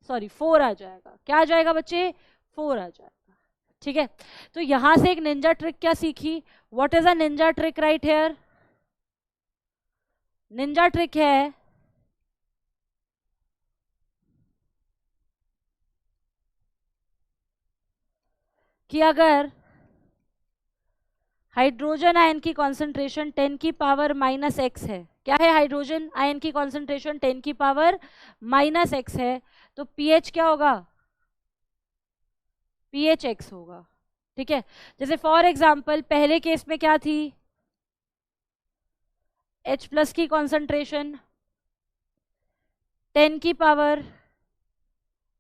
Speaker 1: सॉरी 4 आ जाएगा। क्या आ जाएगा बच्चे, 4 आ जाएगा। ठीक है, तो यहां से एक निंजा ट्रिक क्या सीखी, what is a ninja trick right here. Ninja trick है कि अगर हाइड्रोजन आयन की कॉन्सेंट्रेशन 10 की पावर -x है, क्या है, हाइड्रोजन आयन की कॉन्सेंट्रेशन 10 की पावर -x है, तो पीएच क्या होगा, पीएच x होगा। ठीक है, जैसे फॉर एग्जांपल पहले केस में क्या थी, H प्लस की कॉन्सेंट्रेशन 10 की पावर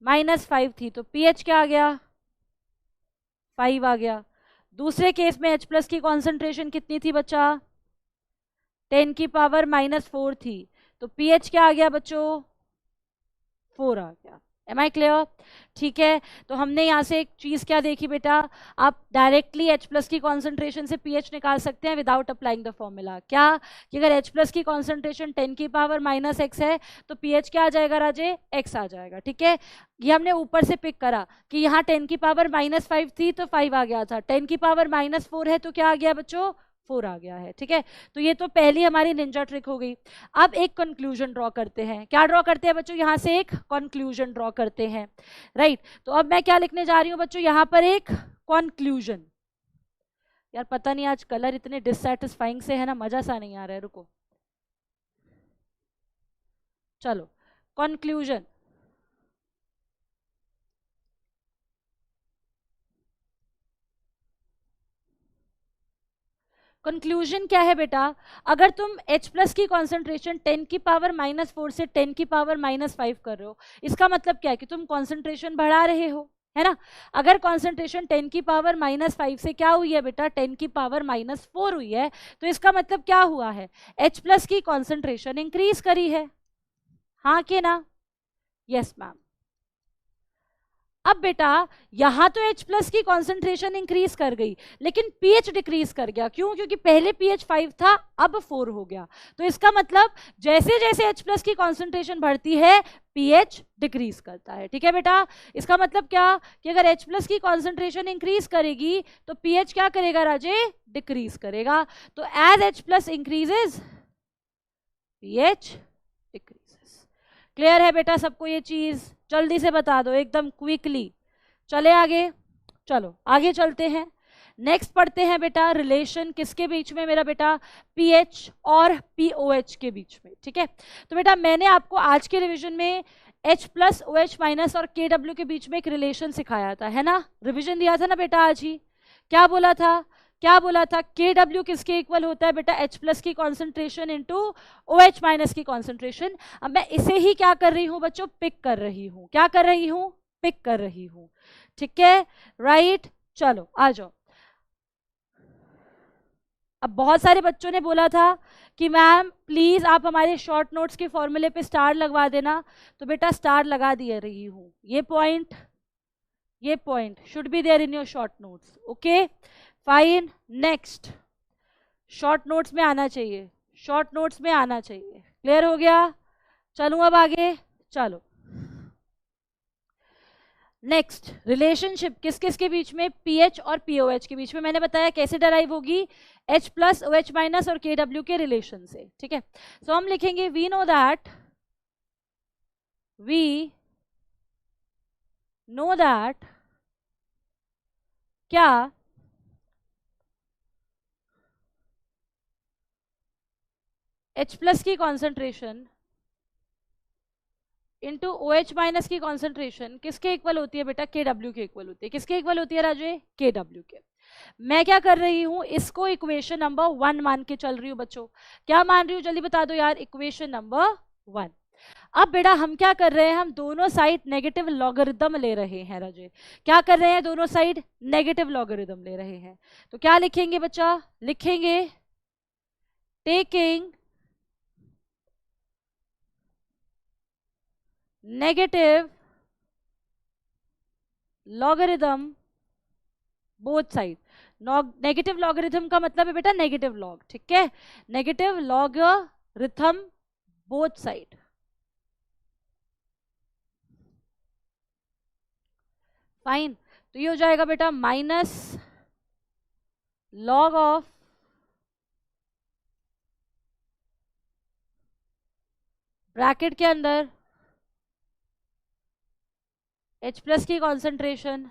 Speaker 1: -5 थी, तो pH क्या आ गया, 5 आ गया। दूसरे केस में H प्लस की कॉन्सेंट्रेशन कितनी थी बच्चा, 10 की पावर -4 थी, तो pH क्या आ गया बच्चों, 4 आ गया। Am I clear. ठीक है, तो हमने यहाँ से एक चीज़ क्या देखी बेटा, आप डायरेक्टली H प्लस की कॉन्सेंट्रेशन से pH निकाल सकते हैं विदाउट अप्लाइंग द फॉर्मूला। क्या कि अगर H प्लस की कॉन्सेंट्रेशन 10 की पावर -x है तो pH क्या आ जाएगा राजे, x आ जाएगा। ठीक है, ये हमने ऊपर से पिक करा कि यहाँ 10 की पावर -5 थी तो 5 आ गया था, 10 की पावर -4 है तो क्या आ गया बच्चों, 4 आ गया है। ठीक है, तो ये तो पहली हमारी निंजा ट्रिक हो गई। अब एक कंक्लूजन ड्रॉ करते हैं, क्या ड्रॉ करते हैं बच्चों, यहाँ से एक कंक्लूजन ड्रॉ करते हैं, राइट। तो अब मैं क्या लिखने जा रही हूँ बच्चों, यहाँ पर एक कंक्लूजन। यार पता नहीं आज कलर इतने डिससैटिस्फाइंग से है ना, मजा सा नहीं आ रहा है, रुको, चलो कंक्लूजन। कंक्लूजन क्या है बेटा, अगर तुम H प्लस की कॉन्सेंट्रेशन 10 की पावर -4 से 10 की पावर -5 कर रहे हो, इसका मतलब क्या है कि तुम कॉन्सेंट्रेशन बढ़ा रहे हो, है ना। अगर कॉन्सेंट्रेशन 10 की पावर -5 से क्या हुई है बेटा, 10 की पावर -4 हुई है, तो इसका मतलब क्या हुआ है, H प्लस की कॉन्सेंट्रेशन इंक्रीज करी है, हाँ कि ना, यस मैम। अब बेटा यहां तो H प्लस की कॉन्सेंट्रेशन इंक्रीज कर गई लेकिन pH डिक्रीज कर गया, क्यों, क्योंकि पहले pH 5 था अब 4 हो गया। तो इसका मतलब जैसे जैसे H प्लस की कॉन्सेंट्रेशन बढ़ती है pH डिक्रीज करता है। ठीक है बेटा, इसका मतलब क्या कि अगर H प्लस की कॉन्सेंट्रेशन इंक्रीज करेगी तो pH क्या करेगा राजे, डिक्रीज करेगा। तो as H plus increases pH decreases. Clear है बेटा सबको ये चीज, जल्दी से बता दो एकदम क्विकली। चले आगे, चलो आगे चलते हैं। नेक्स्ट पढ़ते हैं बेटा रिलेशन किसके बीच में मेरा बेटा, पीएच और पीओएच के बीच में। ठीक है, तो बेटा मैंने आपको आज के रिवीजन में H प्लस OH माइनस और KW के बीच में एक रिलेशन सिखाया था, है ना, रिवीजन दिया था ना बेटा आज ही। क्या बोला था क्या बोला था, KW किसके इक्वल होता है बेटा, H प्लस की कॉन्सेंट्रेशन इंटू OH माइनस की कॉन्सेंट्रेशन। अब मैं इसे ही क्या कर रही हूं बच्चों, पिक कर रही हूं, क्या कर रही हूं, पिक कर रही हूं, ठीक है, राइट। चलो आ जाओ। अब बहुत सारे बच्चों ने बोला था कि मैम प्लीज आप हमारे शॉर्ट नोट्स के फॉर्मूले पे स्टार लगवा देना, तो बेटा स्टार लगा दिए रही हूं। ये point should be there in your short notes, okay fine. Next, short notes में आना चाहिए, शॉर्ट नोट्स में आना चाहिए, क्लियर हो गया। चलूं अब आगे, चलो नेक्स्ट, रिलेशनशिप किस किस के बीच में, पीएच और पीओएच के बीच में। मैंने बताया कैसे डराइव होगी, H प्लस OH माइनस और KW के रिलेशन से, ठीक है। सो हम लिखेंगे वी नो दैट क्या H प्लस की कॉन्सेंट्रेशन इंटू OH माइनस की कॉन्सेंट्रेशन किसके इक्वल होती है बेटा, KW के इक्वल होती है। किसके इक्वल होती है राजू, KW के। मैं क्या कर रही हूं, इसको इक्वेशन नंबर 1 मान के चल रही हूं बच्चों। क्या मान रही हूं जल्दी बता दो यार, इक्वेशन नंबर 1। अब बेटा हम क्या कर रहे हैं, हम दोनों साइड नेगेटिव लॉगरिदम ले रहे हैं राजे। क्या कर रहे हैं, दोनों साइड नेगेटिव लॉगरिदम ले रहे हैं। तो क्या लिखेंगे बच्चा, लिखेंगे taking negative logarithm both side. Negative logarithm का मतलब है बेटा नेगेटिव लॉग, ठीक है, negative logarithm both side. Fine, तो ये हो जाएगा बेटा माइनस लॉग ऑफ ब्रैकेट के अंदर H प्लस की कॉन्सेंट्रेशन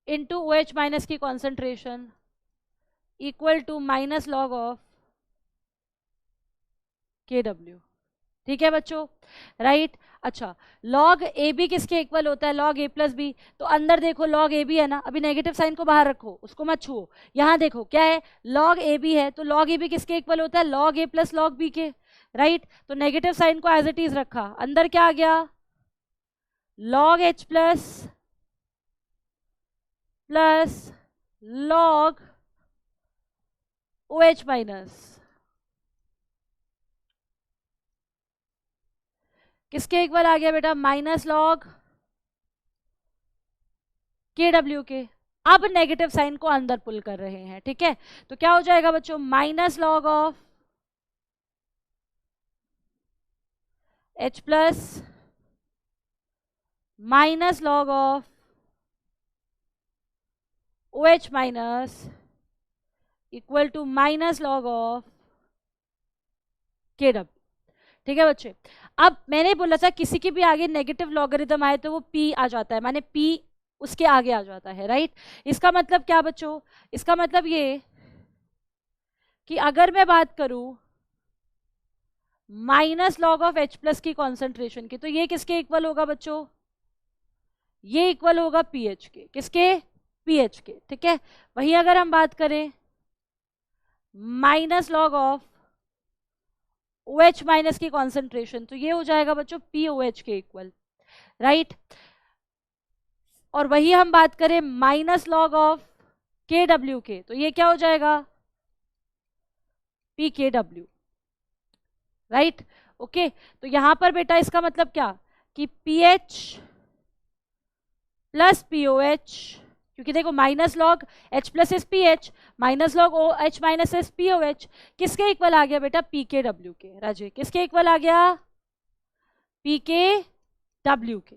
Speaker 1: इंटू OH माइनस की concentration equal to minus log of KW, ठीक है बच्चों, राइट। अच्छा, लॉग ए बी किसके इक्वल होता है, लॉग ए प्लस बी। तो अंदर देखो लॉग ए बी है ना, अभी नेगेटिव साइन को बाहर रखो, उसको मत छुओ। यहाँ देखो क्या है, लॉग ए बी है, तो लॉग ए बी किसके इक्वल होता है, log A plus log B के, राइट। तो नेगेटिव साइन को एज इट इज रखा, अंदर क्या आ गया, log H plus log O H minus किसके इक्वल आ गया बेटा, माइनस लॉग KW के। अब नेगेटिव साइन को अंदर पुल कर रहे हैं, ठीक है। तो क्या हो जाएगा बच्चों, minus log of H plus minus log of OH minus equal to minus log of KW, ठीक है बच्चे। अब मैंने बोला था किसी के भी आगे नेगेटिव लॉगरिथम आए तो वो P आ जाता है, माने P उसके आगे आ जाता है, राइट। इसका मतलब क्या बच्चों, इसका मतलब ये कि अगर मैं बात करूं minus log of H plus की कॉन्सेंट्रेशन की, तो ये किसके इक्वल होगा बच्चों, ये इक्वल होगा पीएच के, किसके, पीएच के, ठीक है। वहीं अगर हम बात करें minus log of OH minus की कॉन्सेंट्रेशन, तो ये हो जाएगा बच्चों POH के इक्वल, राइट। और वही हम बात करें माइनस लॉग ऑफ KW के, तो ये क्या हो जाएगा, PKW, राइट, ओके। तो यहां पर बेटा इसका मतलब क्या कि PH प्लस POH, क्योंकि देखो minus log H plus is PH, minus log OH minus is POH, किसके इक्वल आ गया बेटा, PKW के। राजे किसके इक्वल आ गया, PKW के।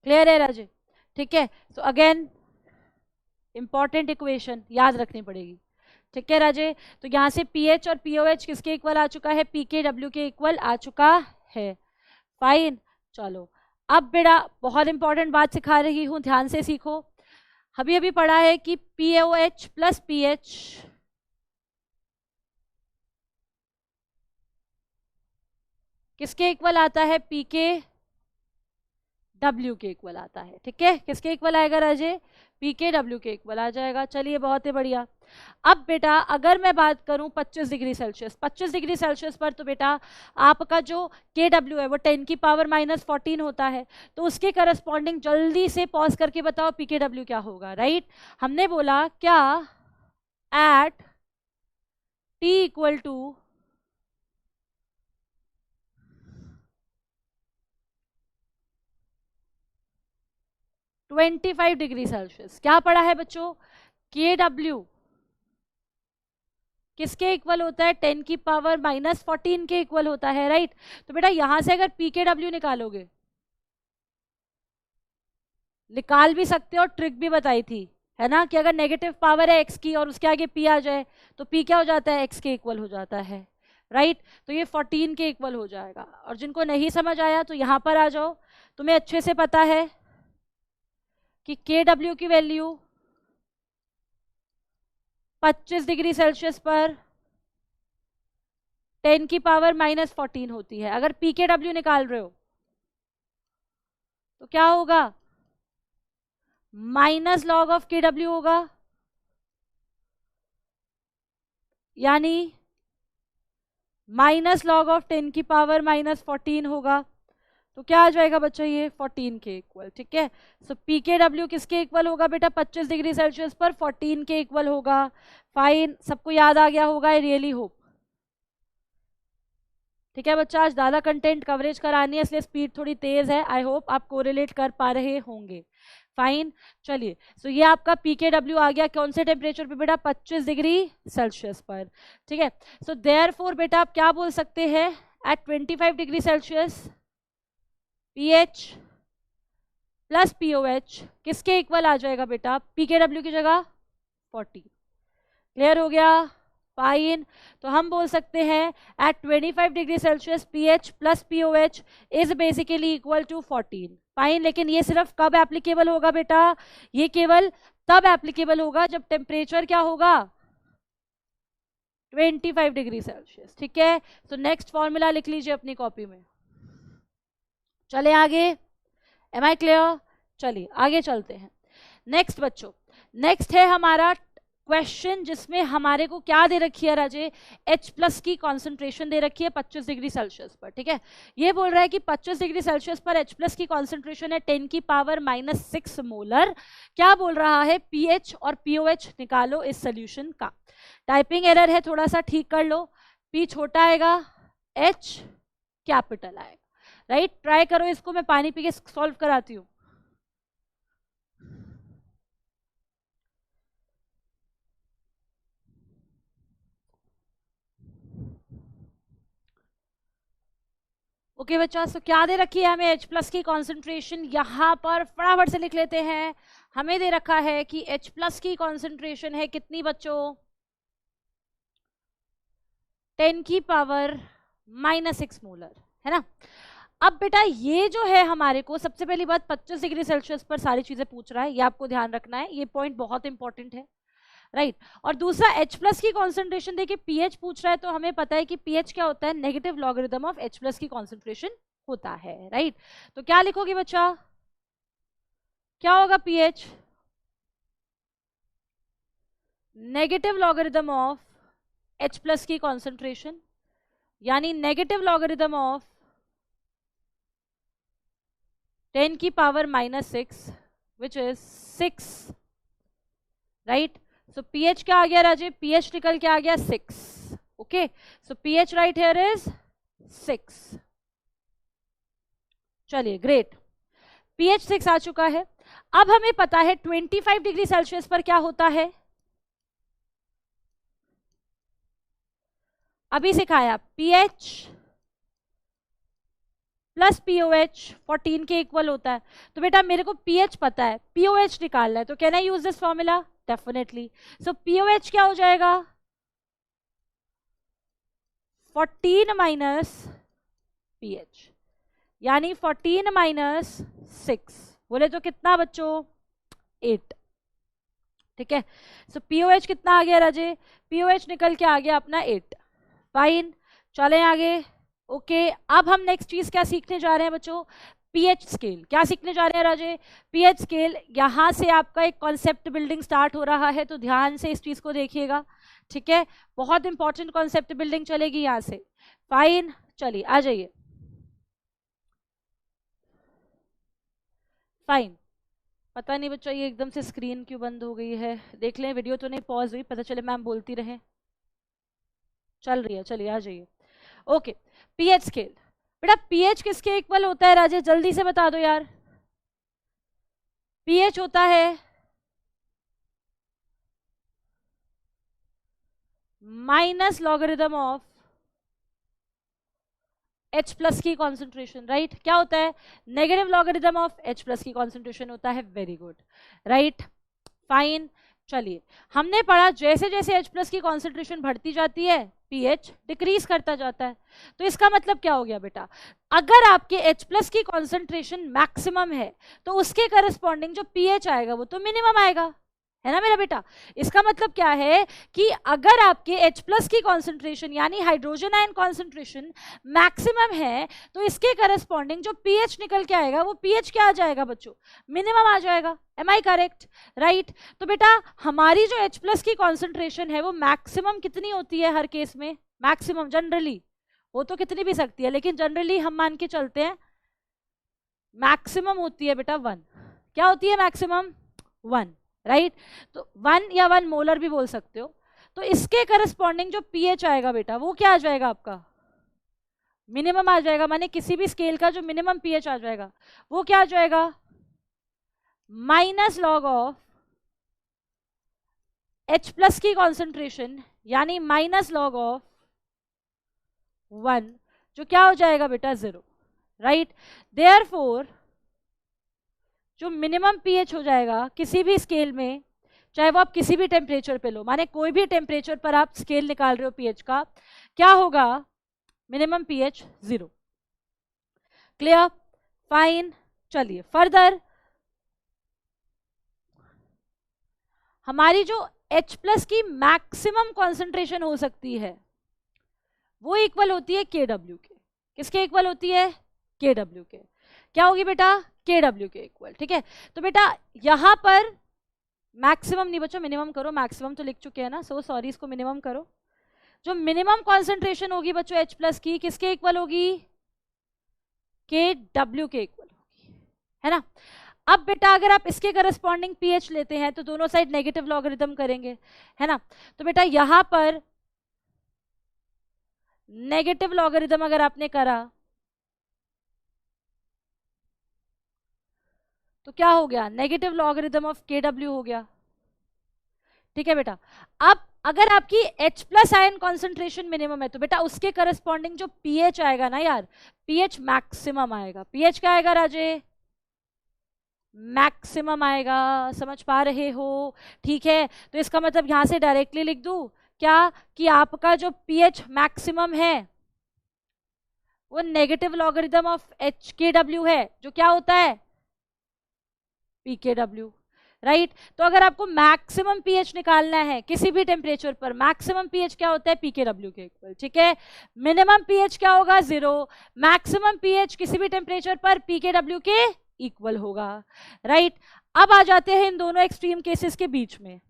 Speaker 1: क्लियर है राजे, ठीक है। तो अगेन इंपॉर्टेंट इक्वेशन याद रखनी पड़ेगी, ठीक है राजे। तो यहां से पीएच और पीओएच किसके इक्वल आ चुका है, पीकेडब्ल्यू के इक्वल आ चुका है, फाइन। चलो अब बेटा बहुत इंपॉर्टेंट बात सिखा रही हूं, ध्यान से सीखो। अभी अभी पढ़ा है कि पीओएच प्लस पीएच किसके इक्वल आता है, पीके डब्ल्यू के इक्वल आता है। ठीक है, किसके इक्वल आएगा राजे? पी के डब्ल्यू के इक्वल आ जाएगा। चलिए बहुत ही बढ़िया। अब बेटा अगर मैं बात करूं 25 डिग्री सेल्सियस, 25 डिग्री सेल्सियस पर तो बेटा आपका जो के डब्ल्यू है वो 10 की पावर -14 होता है। तो उसके करस्पॉन्डिंग जल्दी से पॉज करके बताओ पी के डब्ल्यू क्या होगा। राइट, हमने बोला क्या at T equal to 25 degree Celsius, क्या पढ़ा है बच्चों? के डब्ल्यू किसके इक्वल होता है? 10 की पावर -14 के इक्वल होता है। राइट, तो बेटा यहां से अगर पी के डब्ल्यू निकालोगे, निकाल भी सकते हो, ट्रिक भी बताई थी है ना, कि अगर नेगेटिव पावर है एक्स की और उसके आगे पी आ जाए तो पी क्या हो जाता है? एक्स के इक्वल हो जाता है। राइट, तो ये 14 के इक्वल हो जाएगा। और जिनको नहीं समझ आया तो यहां पर आ जाओ, तुम्हें अच्छे से पता है कि के डब्ल्यू की वैल्यू 25 डिग्री सेल्सियस पर 10 की पावर -14 होती है। अगर पी के डब्ल्यू निकाल रहे हो तो क्या होगा? माइनस लॉग ऑफ के डब्ल्यू होगा, यानी माइनस लॉग ऑफ 10 की पावर -14 होगा। तो क्या आ जाएगा बच्चा? ये 14 के इक्वल। ठीक है, सो पी के डब्ल्यू किसके इक्वल होगा बेटा? 25 डिग्री सेल्सियस पर 14 के इक्वल होगा। फाइन, सबको याद आ गया होगा, आई रियली होप। ठीक है बच्चा, आज ज़्यादा कंटेंट कवरेज करानी है इसलिए स्पीड थोड़ी तेज है। आई होप आप कोरिलेट कर पा रहे होंगे। फाइन, चलिए, सो ये आपका पी के डब्ल्यू आ गया कौन से टेम्परेचर पे बेटा? 25 डिग्री सेल्सियस पर। ठीक है, सो देयरफॉर बेटा आप क्या बोल सकते हैं? At 25 degree Celsius pH plus pOH किसके इक्वल आ जाएगा बेटा? पी के डब्ल्यू की जगह 40। क्लियर हो गया? फाइन, तो हम बोल सकते हैं at 25 degree Celsius pH plus pOH is basically equal to 14। Fine, लेकिन ये सिर्फ कब एप्लीकेबल होगा बेटा? ये केवल तब एप्लीकेबल होगा जब टेम्परेचर क्या होगा? 25 डिग्री सेल्सियस। ठीक है, तो नेक्स्ट फॉर्मूला लिख लीजिए अपनी कॉपी में। चले आगे, एम आई क्लियर? चलिए आगे चलते हैं। नेक्स्ट बच्चों, नेक्स्ट है हमारा क्वेश्चन जिसमें हमारे को क्या दे रखी है राजे? H+ की कॉन्सेंट्रेशन दे रखी है 25 डिग्री सेल्सियस पर। ठीक है, ये बोल रहा है कि 25 डिग्री सेल्सियस पर H+ की कॉन्सेंट्रेशन है 10 की पावर -6 मोलर। क्या बोल रहा है? पीएच और पीओएच निकालो इस सोल्यूशन का। टाइपिंग एरर है, थोड़ा सा ठीक कर लो। पी छोटा आएगा, एच कैपिटल आएगा। राइट, ट्राई करो इसको, मैं पानी पी के सॉल्व कराती हूँ। ओके बच्चा, सो क्या दे रखी है हमें? H+ की कॉन्सेंट्रेशन यहाँ पर फटाफट से लिख लेते हैं। हमें दे रखा है कि H+ की कॉन्सेंट्रेशन है कितनी बच्चों? 10 की पावर -6 मोलर, है ना। अब बेटा ये जो है हमारे को, सबसे पहली बात 25 डिग्री सेल्सियस पर सारी चीजें पूछ रहा है, ये आपको ध्यान रखना है, ये पॉइंट बहुत इंपॉर्टेंट है। राइट, और दूसरा H+ की कॉन्सेंट्रेशन देखिए पीएच पूछ रहा है, तो हमें पता है कि पीएच क्या होता है? नेगेटिव लॉगरिथम ऑफ H+ की कॉन्सेंट्रेशन होता है। राइट, तो क्या लिखोगे बच्चा? क्या होगा pH? Negative logarithm of H+ की कॉन्सेंट्रेशन, यानी नेगेटिव लॉगरिथम ऑफ 10 की power -6 which is 6। Right, so pH क्या आ गया राजे? पीएच निकल के आ गया 6। Okay, so pH right here is 6। चलिए ग्रेट, पीएच 6 आ चुका है। अब हमें पता है 25 डिग्री सेल्सियस पर क्या होता है? अभी सिखाया, पीएच प्लस पीओएच 14 के इक्वल होता है। तो बेटा मेरे को पीएच पता है, पीओएच निकालना है, तो can I use this formula? Definitely. So pOH क्या हो जाएगा? 14 माइनस पीएच, यानी 14 - 6 बोले तो कितना बच्चों? 8। ठीक है, सो पीओएच कितना आ गया राजे? पीओएच निकल के आ गया अपना 8। फाइन, चलें आगे। ओके, अब हम नेक्स्ट चीज क्या सीखने जा रहे हैं बच्चों? PH scale. क्या सीखने जा रहे हैं राजे? PH scale. यहां से आपका एक कॉन्सेप्ट बिल्डिंग स्टार्ट हो रहा है, तो ध्यान से इस चीज को देखिएगा, ठीक है? बहुत इंपॉर्टेंट कॉन्सेप्ट बिल्डिंग चलेगी यहां से। फाइन, चलिए आ जाइए। फाइन, पता नहीं बच्चों ये एकदम से स्क्रीन क्यों बंद हो गई है, देख लें, वीडियो तो नहीं पॉज हुई, पता चले मैम बोलती रहे। चल रही है, चलिए आ जाइए। Okay, pH scale. बेटा पीएच किसके इक्वल होता है राजेश, जल्दी से बता दो यार। पीएच होता है minus logarithm of H plus की कॉन्सेंट्रेशन, राइट? क्या होता है? Negative logarithm of H plus की कॉन्सेंट्रेशन होता है। Very good, right, fine. चलिए, हमने पढ़ा जैसे जैसे H प्लस की कॉन्सेंट्रेशन बढ़ती जाती है pH डिक्रीज करता जाता है। तो इसका मतलब क्या हो गया बेटा, अगर आपके H प्लस की कॉन्सेंट्रेशन मैक्सिमम है तो उसके करस्पॉन्डिंग जो pH आएगा वो तो मिनिमम आएगा, है ना मेरा बेटा? इसका मतलब क्या है कि अगर आपके H प्लस की कॉन्सेंट्रेशन यानी हाइड्रोजन आयन कॉन्सेंट्रेशन मैक्सिमम है तो इसके करस्पॉन्डिंग जो pH निकल के आएगा वो pH क्या आ जाएगा बच्चों? मिनिमम आ जाएगा। Am I correct? राइट। तो बेटा हमारी जो H प्लस की कॉन्सेंट्रेशन है वो मैक्सिमम कितनी होती है हर केस में? मैक्सिमम जनरली वो तो कितनी भी सकती है, लेकिन जनरली हम मान के चलते हैं मैक्सिमम होती है बेटा 1। क्या होती है मैक्सिमम? 1, राइट? तो 1 या 1 मोलर भी बोल सकते हो। तो इसके करस्पॉन्डिंग जो pH आएगा बेटा वो क्या आ जाएगा आपका? मिनिमम आ जाएगा, माने किसी भी स्केल का जो मिनिमम pH आ जाएगा वो क्या आ जाएगा? Minus log of H plus की कॉन्सेंट्रेशन यानी माइनस लॉग ऑफ 1, जो क्या हो जाएगा बेटा? 0, राइट? देयरफॉर जो मिनिमम pH हो जाएगा किसी भी स्केल में, चाहे वो आप किसी भी टेम्परेचर पे लो, माने कोई भी टेम्परेचर पर आप स्केल निकाल रहे हो pH का, क्या होगा? Minimum pH 0। क्लियर? फाइन। चलिए फर्दर, हमारी जो H प्लस की मैक्सिमम कॉन्सेंट्रेशन हो सकती है वो इक्वल होती है KW के। किसके इक्वल होती है? KW के। क्या होगी बेटा? KW के इक्वल, ठीक है? तो बेटा यहां पर मैक्सिमम नहीं बच्चों, मिनिमम करो, मैक्सिमम तो लिख चुके हैं ना, सो सॉरी, इसको मिनिमम करो। जो मिनिमम कॉन्सेंट्रेशन होगी बच्चों H प्लस की किसके इक्वल होगी? KW के इक्वल होगी, है ना? अब बेटा अगर आप इसके करस्पॉन्डिंग pH लेते हैं तो दोनों साइड नेगेटिव लॉगरिदम करेंगे, है ना? तो बेटा यहां पर नेगेटिव लॉगरिदम अगर आपने करा तो क्या हो गया? नेगेटिव लॉगरिदम ऑफ KW हो गया, ठीक है बेटा? अब अगर आपकी H plus ion concentration minimum है तो बेटा उसके करस्पॉन्डिंग जो pH आएगा ना यार, pH मैक्सिमम आएगा। pH क्या आएगा राजे? मैक्सिमम आएगा। समझ पा रहे हो? ठीक है, तो इसका मतलब यहां से डायरेक्टली लिख दूं क्या कि आपका जो pH मैक्सिमम है वो नेगेटिव लॉगरिदम ऑफ HKW है, जो क्या होता है? PKW, right? तो अगर आपको मैक्सिमम pH निकालना है किसी भी टेम्परेचर पर, मैक्सिमम pH क्या होता है? PKW के इक्वल, ठीक है? मिनिमम pH क्या होगा? 0। मैक्सिमम pH किसी भी टेम्परेचर पर PKW के इक्वल होगा, राइट? अब आ जाते हैं इन दोनों एक्सट्रीम केसेस के बीच में।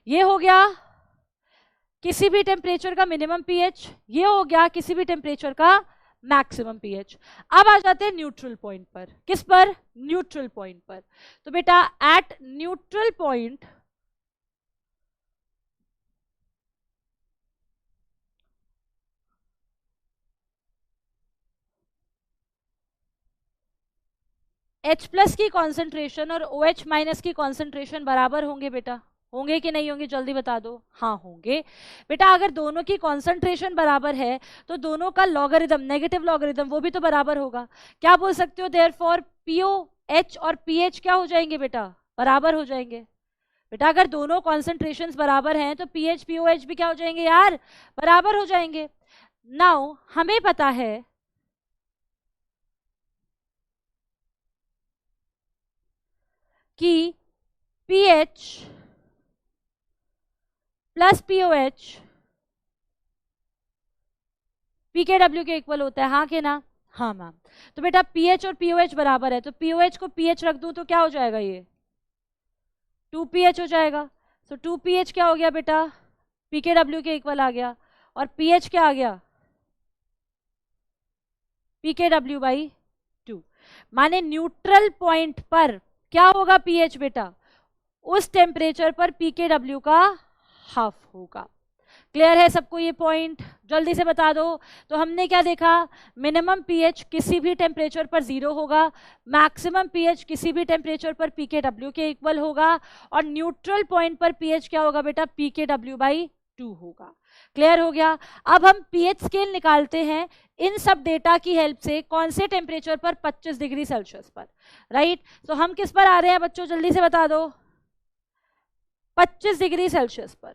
Speaker 1: ये हो गया किसी भी टेम्परेचर का मिनिमम pH, ये हो गया किसी भी टेम्परेचर का मैक्सिमम pH। अब आ जाते हैं न्यूट्रल पॉइंट पर। किस पर? न्यूट्रल पॉइंट पर। तो बेटा at neutral point H plus की कॉन्सेंट्रेशन और OH माइनस की कॉन्सेंट्रेशन बराबर होंगे बेटा? होंगे कि नहीं होंगे जल्दी बता दो। हाँ होंगे बेटा। अगर दोनों की कॉन्सेंट्रेशन बराबर है तो दोनों का लॉगरिदम, नेगेटिव लॉगरिदम, वो भी तो बराबर होगा। क्या बोल सकते हो? देयरफॉर POH और pH क्या हो जाएंगे बेटा? बराबर हो जाएंगे। बेटा अगर दोनों कॉन्सेंट्रेशंस बराबर हैं तो pH POH भी क्या हो जाएंगे यार? बराबर हो जाएंगे। नाउ हमें पता है कि pH प्लस POH PKW के इक्वल होता है, हाँ कि ना? हाँ मैम। तो बेटा पीएच और पीओएच बराबर है, तो पीओएच को पीएच रख दूं तो क्या हो जाएगा, ये 2pH हो जाएगा। तो 2pH क्या हो गया बेटा, pKw के इक्वल आ गया, और pH क्या आ गया, pKw बाई 2। माने न्यूट्रल पॉइंट पर क्या होगा pH बेटा, उस टेम्परेचर पर pKw का हाफ होगा। क्लियर है सबको ये पॉइंट, जल्दी से बता दो। तो हमने क्या देखा, मिनिमम पीएच किसी भी टेम्परेचर पर 0 होगा, मैक्सिमम पीएच किसी भी टेम्परेचर पर pKw के इक्वल होगा, और न्यूट्रल पॉइंट पर पीएच क्या होगा बेटा, pKw बाई 2 होगा। क्लियर हो गया। अब हम पीएच स्केल निकालते हैं इन सब डेटा की हेल्प से, कौन से टेम्परेचर पर, 25 डिग्री सेल्सियस पर, राइट। तो हम किस पर आ रहे हैं बच्चों, जल्दी से बता दो, 25 डिग्री सेल्सियस पर,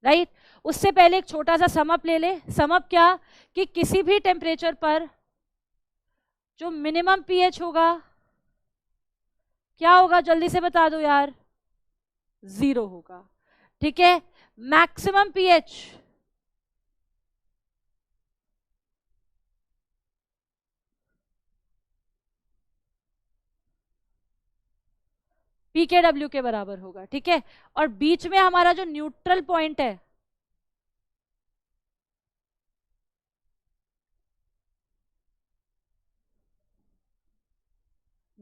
Speaker 1: राइट। उससे पहले एक छोटा सा समअप ले ले। समअप क्या, कि किसी भी टेम्परेचर पर जो मिनिमम पीएच होगा क्या होगा, जल्दी से बता दो यार, 0 होगा, ठीक है। मैक्सिमम पीएच pKw के बराबर होगा, ठीक है। और बीच में हमारा जो न्यूट्रल पॉइंट है,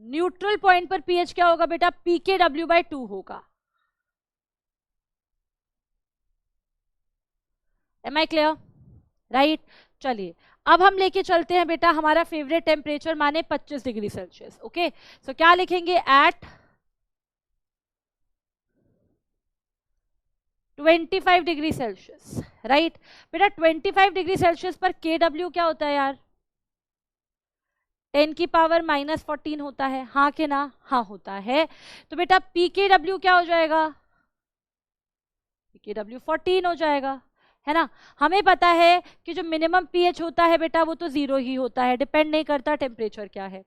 Speaker 1: न्यूट्रल पॉइंट पर पीएच क्या होगा बेटा, pKw बाई 2 होगा। Am I clear, right. चलिए अब हम लेके चलते हैं बेटा हमारा फेवरेट टेम्परेचर, माने 25 डिग्री सेल्सियस। ओके, सो क्या लिखेंगे, एट 25 डिग्री सेल्सियस, राइट। बेटा 25 डिग्री सेल्सियस पर KW क्या होता है यार, 10 की पावर -14 होता है, हाँ के ना, हाँ होता है। तो बेटा pKw क्या हो जाएगा, pKw 14 हो जाएगा, है ना। हमें पता है कि जो मिनिमम पीएच होता है बेटा वो तो 0 ही होता है, डिपेंड नहीं करता टेम्परेचर क्या है।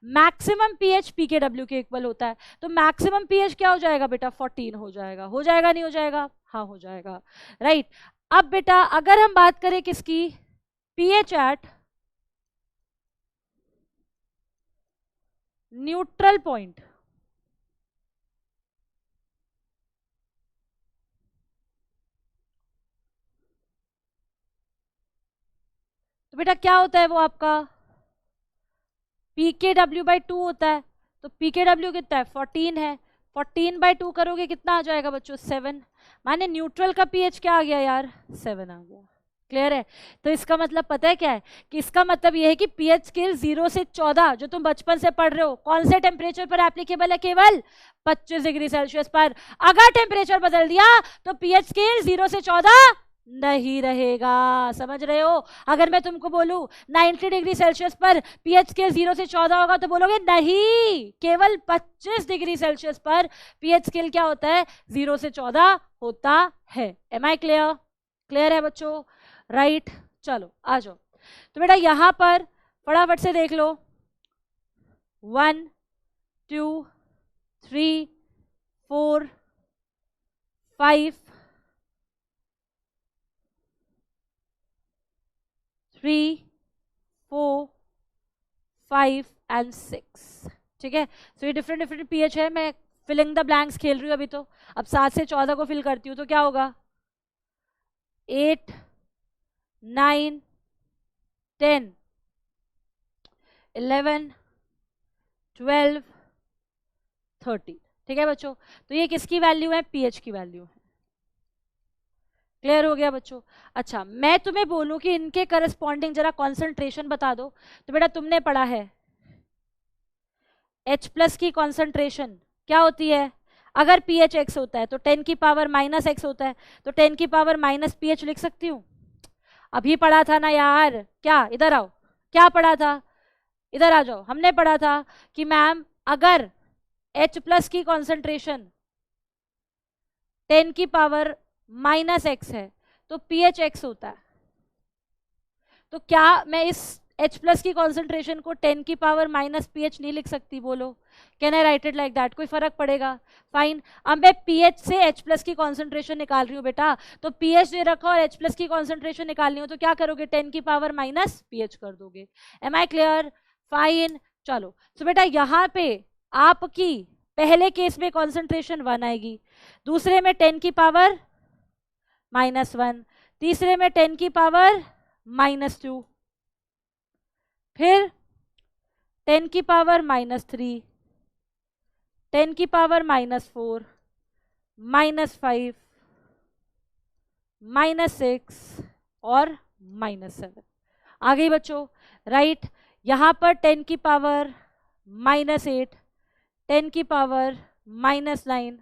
Speaker 1: मैक्सिमम पीएच pKw के इक्वल होता है, तो मैक्सिमम पीएच क्या हो जाएगा बेटा, 14 हो जाएगा। हो जाएगा नहीं हो जाएगा, हाँ हो जाएगा, राइट। अब बेटा अगर हम बात करें किसकी, पीएच एट न्यूट्रल पॉइंट, तो बेटा क्या होता है वो आपका, pKw बाई 2 होता है। तो pKw कितना है, 14 है, 14 बाई 2 करोगे कितना आ जाएगा बच्चों, 7। माने न्यूट्रल का पीएच क्या आ गया यार, 7 आ गया। क्लियर है। तो इसका मतलब पता है क्या है, कि इसका मतलब ये है कि पीएच स्केल 0 से 14 जो तुम बचपन से पढ़ रहे हो, कौन से टेम्परेचर पर एप्लीकेबल है, केवल 25 डिग्री सेल्सियस पर। अगर टेम्परेचर बदल दिया तो पीएच स्केल 0 से 14 नहीं रहेगा, समझ रहे हो। अगर मैं तुमको बोलूं 90 डिग्री सेल्सियस पर पीएच स्केल 0 से 14 होगा तो बोलोगे नहीं, केवल 25 डिग्री सेल्सियस पर पीएच स्केल क्या होता है, 0 से 14 होता है। एम आई क्लियर, क्लियर है बच्चों, राइट। चलो आ जाओ। तो बेटा यहां पर फटाफट से देख लो, 1 2 3 4 5 3 4 5 एंड 6, ठीक है। सो ये डिफरेंट डिफरेंट पीएच है, मैं फिलिंग द ब्लैंक्स खेल रही हूँ अभी। तो अब 7 से 14 को फिल करती हूँ तो क्या होगा, 8 9 10 11 12 13, ठीक है बच्चों। तो ये किसकी वैल्यू है, पीएच की वैल्यू है। क्लियर हो गया बच्चों। अच्छा मैं तुम्हें बोलूं कि इनके करस्पॉन्डिंग जरा कॉन्सेंट्रेशन बता दो, तो बेटा तुमने पढ़ा है H+ की कॉन्सेंट्रेशन क्या होती है, अगर पीएच x होता है तो 10 की पावर -x होता है, तो 10 की पावर माइनस पीएच लिख सकती हूँ। अभी पढ़ा था ना यार, क्या इधर आओ, क्या पढ़ा था, इधर आ जाओ। हमने पढ़ा था कि मैम अगर H+ की कॉन्सेंट्रेशन 10 की पावर -x है तो pH x होता है। तो क्या मैं इस H प्लस की कॉन्सेंट्रेशन को 10 की पावर माइनस pH नहीं लिख सकती? बोलो, can I right it like that? कोई फर्क पड़ेगा? फाइन, अब मैं pH से H प्लस की कॉन्सेंट्रेशन निकाल रही हूँ बेटा, तो pH दे रखा और H प्लस की कॉन्सेंट्रेशन निकालनी हो तो क्या करोगे? 10 की पावर माइनस pH कर दोगे। M I clear? फाइन, चलो। सो बेटा यहाँ पे आपकी पहले केस में कॉन्सेंट्रेशन 1 आएगी, दूसरे में 10 की पावर -1, तीसरे में 10 की पावर -2, फिर 10 की पावर -3, 10 की पावर -4, -5, -6 और -7। आ गई बच्चों, राइट? यहां पर 10 की पावर -8, 10 की पावर -9,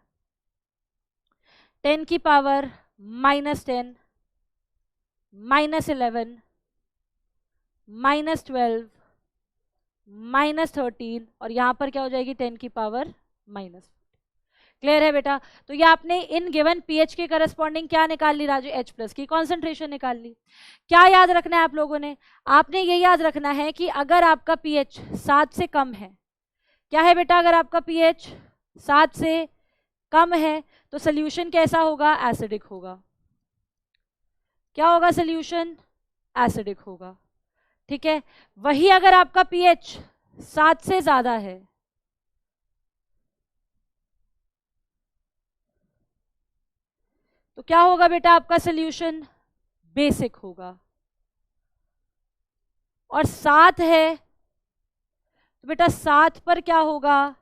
Speaker 1: 10 की पावर -10, -11, -12, -13 और यहां पर क्या हो जाएगी? 10 की पावर -14। क्लियर है बेटा? तो ये आपने इन गिवन पीएच के करस्पॉन्डिंग क्या निकाल ली राजू? H प्लस की कॉन्सेंट्रेशन निकाल ली। क्या याद रखना है आप लोगों ने? आपने ये याद रखना है कि अगर आपका पीएच 7 से कम है, क्या है बेटा? अगर आपका पीएच 7 से कम है तो सोल्यूशन कैसा होगा? एसिडिक होगा। क्या होगा? सोल्यूशन एसिडिक होगा, ठीक है? वही अगर आपका पीएच 7 से ज्यादा है तो क्या होगा बेटा? आपका सोल्यूशन बेसिक होगा। और 7 है तो बेटा 7 पर क्या होगा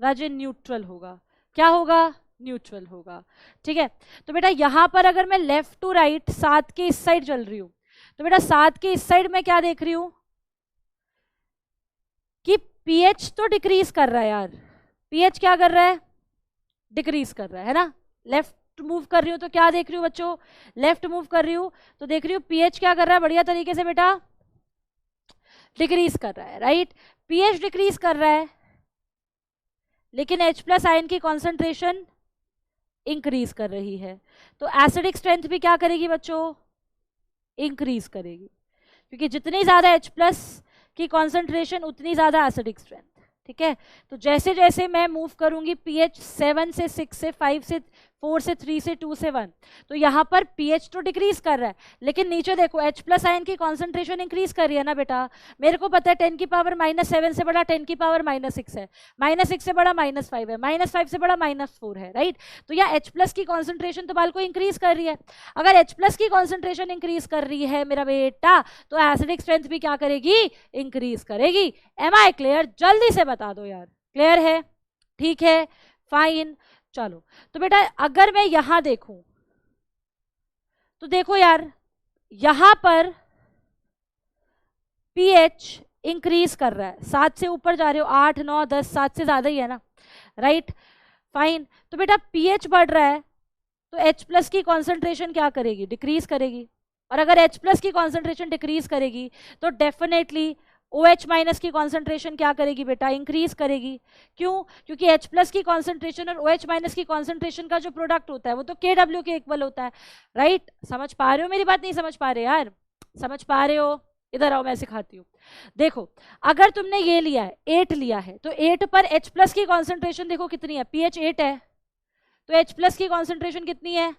Speaker 1: राजू? न्यूट्रल होगा। क्या होगा? न्यूट्रल होगा, ठीक है? तो बेटा यहां पर अगर मैं लेफ्ट टू राइट 7 के इस साइड चल रही हूं तो बेटा 7 के इस साइड में क्या देख रही हूं कि पीएच तो डिक्रीज कर रहा है यार। पीएच क्या कर रहा है? डिक्रीज कर रहा है ना? लेफ्ट मूव कर रही हूं तो क्या देख रही हूँ बच्चों? लेफ्ट मूव कर रही हूं तो देख रही हूँ पीएच क्या कर रहा है? बढ़िया तरीके से बेटा डिक्रीज कर रहा है, राइट? पीएच डिक्रीज कर रहा है लेकिन H प्लस आयन की कॉन्सेंट्रेशन इंक्रीज कर रही है, तो एसिडिक स्ट्रेंथ भी क्या करेगी बच्चों? इंक्रीज करेगी, क्योंकि जितनी ज्यादा H प्लस की कॉन्सेंट्रेशन उतनी ज्यादा एसिडिक स्ट्रेंथ, ठीक है? तो जैसे जैसे मैं मूव करूंगी पीएच 7 से 6 से 5 से 4 से 3 से 2 से 1, तो यहाँ पर पीएच तो डिक्रीज कर रहा है लेकिन नीचे देखो H प्लस आयन की कॉन्सेंट्रेशन इंक्रीज कर रही है ना बेटा? मेरे को पता है 10 की पावर -7 से बड़ा 10 की पावर -6 है, -6 से बड़ा -5 है, -5 से बड़ा -4 है, राइट? तो यह H प्लस की कॉन्सेंट्रेशन तो बाल को इंक्रीज कर रही है। अगर H प्लस की कॉन्सेंट्रेशन इंक्रीज कर रही है मेरा बेटा तो एसिडिक स्ट्रेंथ भी क्या करेगी? इंक्रीज करेगी। Am I clear? जल्दी से बता दो यार, क्लियर है? ठीक है, फाइन, चलो। तो बेटा अगर मैं यहां देखूं तो देखो यार यहां पर पीएच इंक्रीज कर रहा है, 7 से ऊपर जा रहे हो, 8 9 10, 7 से ज्यादा ही है ना, राइट? फाइन, तो बेटा पीएच बढ़ रहा है तो H प्लस की कॉन्सेंट्रेशन क्या करेगी? डिक्रीज करेगी। और अगर H प्लस की कॉन्सेंट्रेशन डिक्रीज करेगी तो डेफिनेटली OH माइनस की कॉन्सेंट्रेशन क्या करेगी बेटा? इंक्रीज करेगी। क्यों? क्योंकि H प्लस की कॉन्सेंट्रेशन और OH माइनस की कॉन्सेंट्रेशन का जो प्रोडक्ट होता है वो तो KW के इक्वल होता है, राइट? समझ पा रहे हो मेरी बात? नहीं समझ पा रहे यार? समझ पा रहे हो? इधर आओ, मैं सिखाती हूँ। देखो अगर तुमने ये लिया है 8 लिया है तो 8 पर H प्लस की कॉन्सेंट्रेशन देखो कितनी है? पीएच 8 है तो H प्लस की कॉन्सेंट्रेशन कितनी है?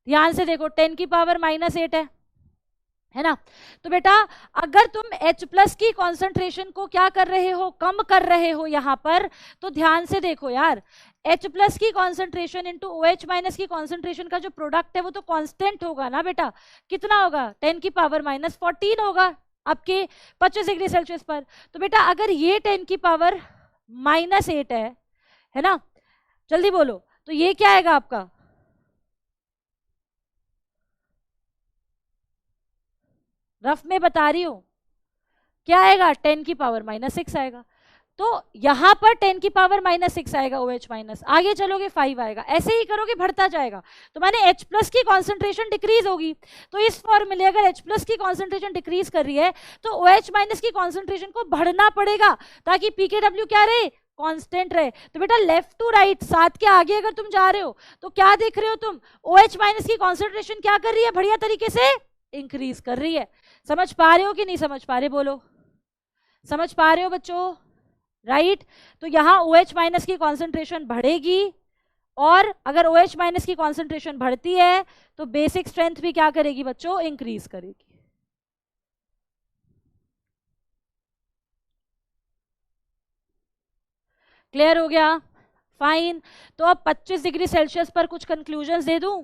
Speaker 1: ध्यान से देखो 10 की पावर -8 है ना? तो बेटा अगर तुम H प्लस की कॉन्सेंट्रेशन को क्या कर रहे हो? कम कर रहे हो यहां पर, तो ध्यान से देखो यार H प्लस की कॉन्सेंट्रेशन इंटू OH माइनस की कॉन्सेंट्रेशन का जो प्रोडक्ट है वो तो कांस्टेंट होगा ना बेटा? कितना होगा? 10 की पावर -14 होगा आपके 25 डिग्री सेल्सियस पर। तो बेटा अगर ये 10 की पावर -8 है ना, जल्दी बोलो, तो ये क्या आएगा आपका? रफ में बता रही हूं, क्या आएगा? 10 की पावर -6 आएगा। तो यहां पर 10 की पावर -6 आएगा OH माइनस, आगे चलोगे 5 आएगा, ऐसे ही करोगे बढ़ता जाएगा। तो माने H प्लस की कॉन्सेंट्रेशन डिक्रीज होगी, तो इस फॉर्मूले अगर H प्लस की कॉन्सेंट्रेशन डिक्रीज कर रही है तो OH माइनस की कॉन्सेंट्रेशन को बढ़ना पड़ेगा ताकि pKw क्या रहे? कांस्टेंट रहे। तो बेटा लेफ्ट टू राइट 7 के आगे अगर तुम जा रहे हो तो क्या देख रहे हो तुम? OH माइनस की कॉन्सेंट्रेशन क्या कर रही है? बढ़िया तरीके से इंक्रीज कर रही है। समझ पा रहे हो कि नहीं समझ पा रहे, बोलो समझ पा रहे हो बच्चों, राइट। तो यहाँ OH माइनस की कॉन्सेंट्रेशन बढ़ेगी, और अगर OH माइनस की कॉन्सेंट्रेशन बढ़ती है तो बेसिक स्ट्रेंथ भी क्या करेगी बच्चों, इंक्रीज करेगी। क्लियर हो गया, फाइन। तो अब 25 डिग्री सेल्सियस पर कुछ कंक्लूजन्स दे दूं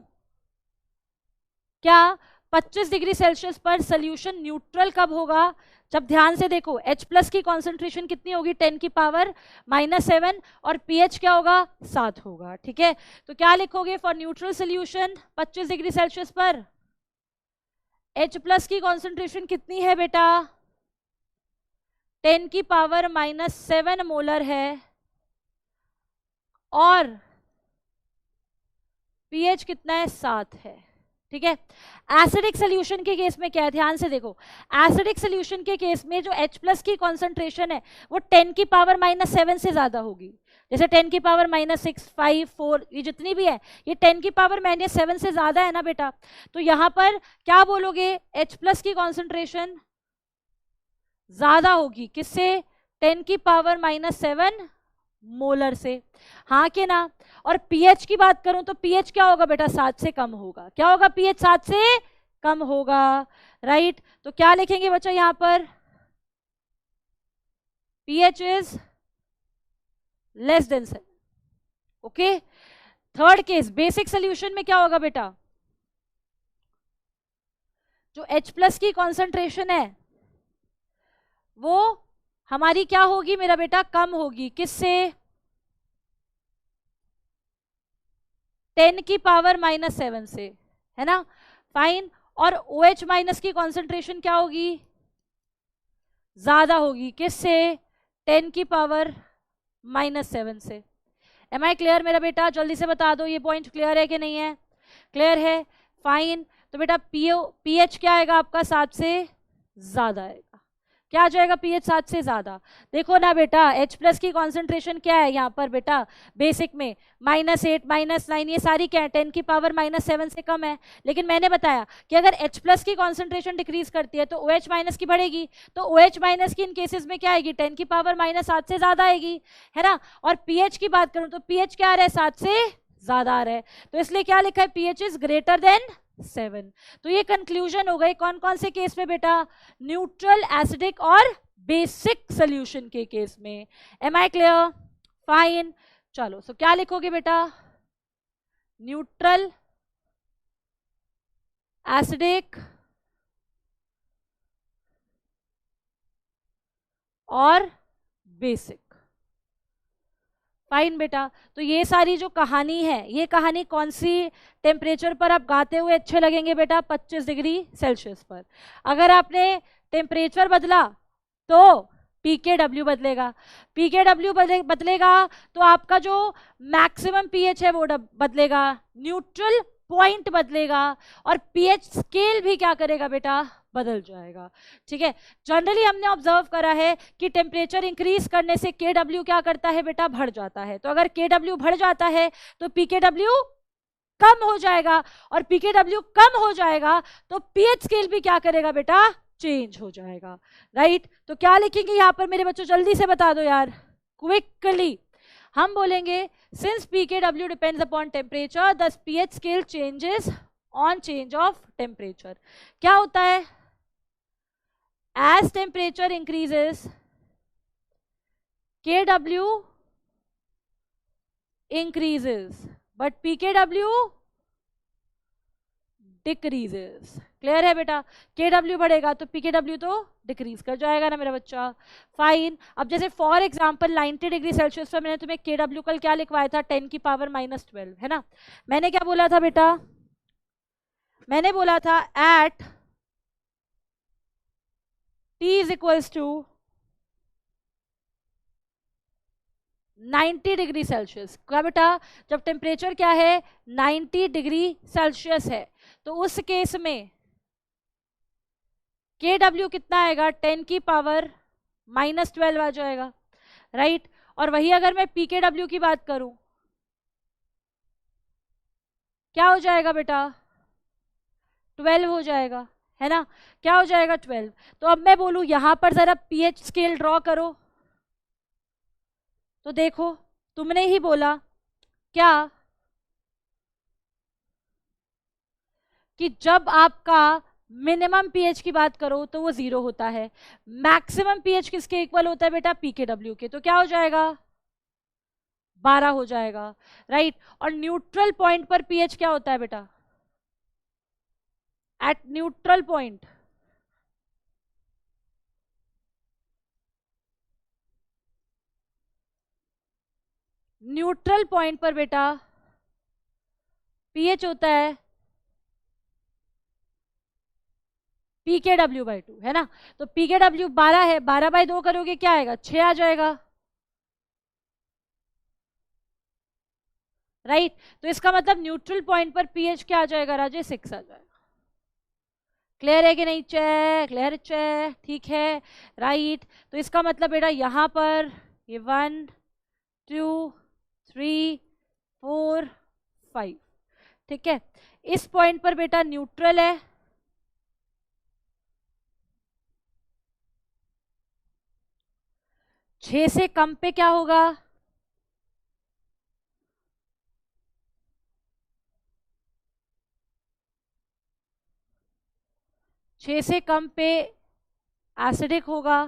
Speaker 1: क्या? 25 डिग्री सेल्सियस पर सोल्यूशन न्यूट्रल कब होगा? जब ध्यान से देखो H प्लस की कॉन्सेंट्रेशन कितनी होगी, 10 की पावर -7, और pH क्या होगा, 7 होगा, ठीक है। तो क्या लिखोगे for neutral solution 25 degree Celsius पर? H प्लस की कॉन्सेंट्रेशन कितनी है बेटा, 10 की पावर -7 मोलर है, और pH कितना है, 7 है, ठीक है। एसिडिक सोल्यूशन के केस में क्या है, ध्यान से देखो, एसिडिक सोल्यूशन के केस में जो H प्लस की कॉन्सेंट्रेशन है वो 10 की पावर -7 से ज्यादा होगी। जैसे 10 की पावर -6, 5, 4, ये जितनी भी है, ये 10 की पावर -7 से ज्यादा है ना बेटा। तो यहां पर क्या बोलोगे, H प्लस की कॉन्सेंट्रेशन ज्यादा होगी किससे, 10 की पावर -7 मोलर से, हाँ कि ना। और pH की बात करूं तो pH क्या होगा बेटा, 7 से कम होगा। क्या होगा, pH 7 से कम होगा, राइट। तो क्या लिखेंगे बच्चा यहां पर, pH is less than 7, okay. Third case, basic solution में क्या होगा बेटा, जो H प्लस की कॉन्सेंट्रेशन है वो हमारी क्या होगी मेरा बेटा, कम होगी, किससे, 10 की पावर -7 से, है ना, फाइन। और OH माइनस की कॉन्सेंट्रेशन क्या होगी, ज्यादा होगी, किससे, 10 की पावर -7 से। एम आई क्लियर मेरा बेटा, जल्दी से बता दो ये पॉइंट क्लियर है कि नहीं है, क्लियर है, फाइन। तो बेटा pH क्या आएगा आपका, 7 से ज्यादा आएगा। क्या आ जाएगा, pH 7 से ज्यादा। देखो ना बेटा, H प्लस की कॉन्सेंट्रेशन क्या है यहाँ पर बेटा, बेसिक में -8, -9, ये सारी क्या है, 10 की पावर -7 से कम है। लेकिन मैंने बताया कि अगर H प्लस की कॉन्सेंट्रेशन डिक्रीज करती है तो OH माइनस की बढ़ेगी, तो OH माइनस की इन केसेस में क्या आएगी, 10 की पावर -7 से ज्यादा आएगी, है ना। और pH की बात करूं तो pH क्या आ रहा है, 7 से ज्यादा आ रहा है, तो इसलिए क्या लिखा है, pH इज ग्रेटर देन 7। तो ये कंक्लूजन हो गई कौन कौन से केस में बेटा, न्यूट्रल, एसिडिक और बेसिक सोल्यूशन के केस में। Am I clear, fine. चलो सो क्या लिखोगे बेटा, न्यूट्रल, एसिडिक और बेसिक, फाइन बेटा। तो ये सारी जो कहानी है, ये कहानी कौन सी टेम्परेचर पर आप गाते हुए अच्छे लगेंगे बेटा, 25 डिग्री सेल्सियस पर। अगर आपने टेम्परेचर बदला तो pKw बदलेगा, pKw बदलेगा तो आपका जो मैक्सिमम pH है वो बदलेगा, न्यूट्रल पॉइंट बदलेगा, और pH स्केल भी क्या करेगा बेटा, बदल जाएगा, ठीक है। जनरली हमने ऑब्जर्व करा है कि टेम्परेचर इंक्रीज करने से Kw क्या करता है बेटा, बढ़ जाता है। तो अगर Kw बढ़ जाता है तो pKw कम हो जाएगा, और pKw कम हो जाएगा तो pH स्केल भी क्या करेगा बेटा, चेंज हो जाएगा, राइट। तो क्या लिखेंगे यहां पर मेरे बच्चों, जल्दी से बता दो यार, क्विकली। हम बोलेंगे since pKw depends upon temperature दस pH scale changes on change of temperature. क्या होता है, as temperature increases Kw increases but pKw decreases। Clear है बेटा, Kw बढ़ेगा तो pKw तो डिक्रीज कर जाएगा ना मेरा बच्चा, फाइन। अब जैसे फॉर एग्जांपल 90 डिग्री सेल्सियस पर मैंने तुम्हें Kw कल क्या लिखवाया था, 10 की पावर -12, है ना। मैंने क्या बोला था बेटा, मैंने बोला था at T is equals to 90 degree Celsius. क्या बेटा, जब टेम्परेचर क्या है, 90 डिग्री सेल्सियस है, तो उस केस में Kw कितना आएगा, 10 की पावर -12 आ जाएगा, राइट। और वही अगर मैं pKw की बात करूं, क्या हो जाएगा बेटा, 12 हो जाएगा, है ना, क्या हो जाएगा 12। तो अब मैं बोलूं यहां पर जरा पीएच स्केल ड्रॉ करो, तो देखो तुमने ही बोला क्या कि जब आपका मिनिमम पीएच की बात करो तो वो 0 होता है, मैक्सिमम पीएच किसके इक्वल होता है बेटा, पीकेडब्ल्यू के, तो क्या हो जाएगा 12 हो जाएगा, राइट। और न्यूट्रल पॉइंट पर पीएच क्या होता है बेटा, at neutral point neutral point पर बेटा पीएच होता है pKw/2, है ना। तो pKw 12 है, 12/2 करोगे क्या आएगा, 6 आ जाएगा, राइट। तो इसका मतलब न्यूट्रल पॉइंट पर पीएच क्या आ जाएगा राजे, 6 आ जाएगा। क्लियर है कि नहीं, चेक, क्लियर, चेक, ठीक है, राइट। तो इसका मतलब बेटा यहां पर ये 1 2 3 4 5, ठीक है। इस पॉइंट पर बेटा न्यूट्रल है, छह से कम पे क्या होगा, छह से कम पे एसिडिक होगा,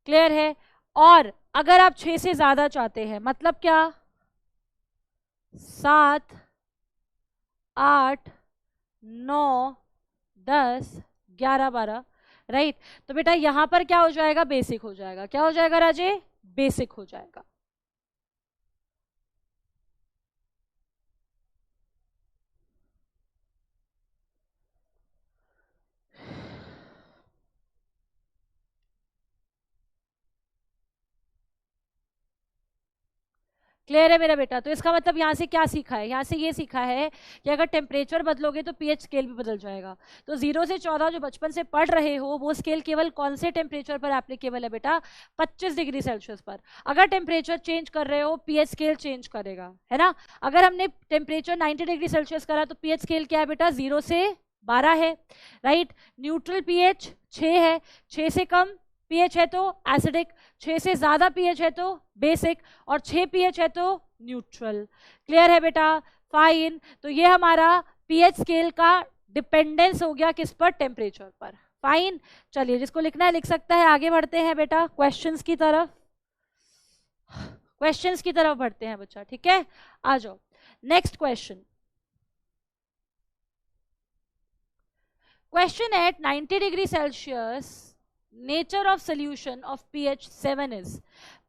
Speaker 1: क्लियर है। और अगर आप 6 से ज्यादा चाहते हैं, मतलब क्या, 7 8 9 10 11 12, राइट। तो बेटा यहां पर क्या हो जाएगा, बेसिक हो जाएगा, क्या हो जाएगा राजे, बेसिक हो जाएगा। क्लियर है मेरा बेटा। तो इसका मतलब यहाँ से क्या सीखा है, यहाँ से ये सीखा है कि अगर टेम्परेचर बदलोगे तो पीएच स्केल भी बदल जाएगा। तो 0 से 14 जो बचपन से पढ़ रहे हो, वो स्केल केवल कौन से टेम्परेचर पर एप्लीकेबल है बेटा, 25 डिग्री सेल्सियस पर। अगर टेम्परेचर चेंज कर रहे हो पीएच स्केल चेंज करेगा, है ना। अगर हमने टेम्परेचर 90 डिग्री सेल्सियस करा तो पीएच स्केल क्या है बेटा, 0 से 12 है, राइट। न्यूट्रल पीएच 6 है, 6 से कम पीएच है तो एसिडिक, 6 से ज्यादा पीएच है तो बेसिक, और 6 पीएच है तो न्यूट्रल। क्लियर है बेटा, फाइन। तो ये हमारा पीएच स्केल का डिपेंडेंस हो गया किस पर, टेम्परेचर पर, फाइन। चलिए जिसको लिखना है लिख सकता है, आगे बढ़ते हैं बेटा क्वेश्चंस की तरफ, क्वेश्चंस की तरफ बढ़ते हैं बच्चा, ठीक है। आ जाओ next question. Question at 90 degree Celsius nature of solution of pH 7 is.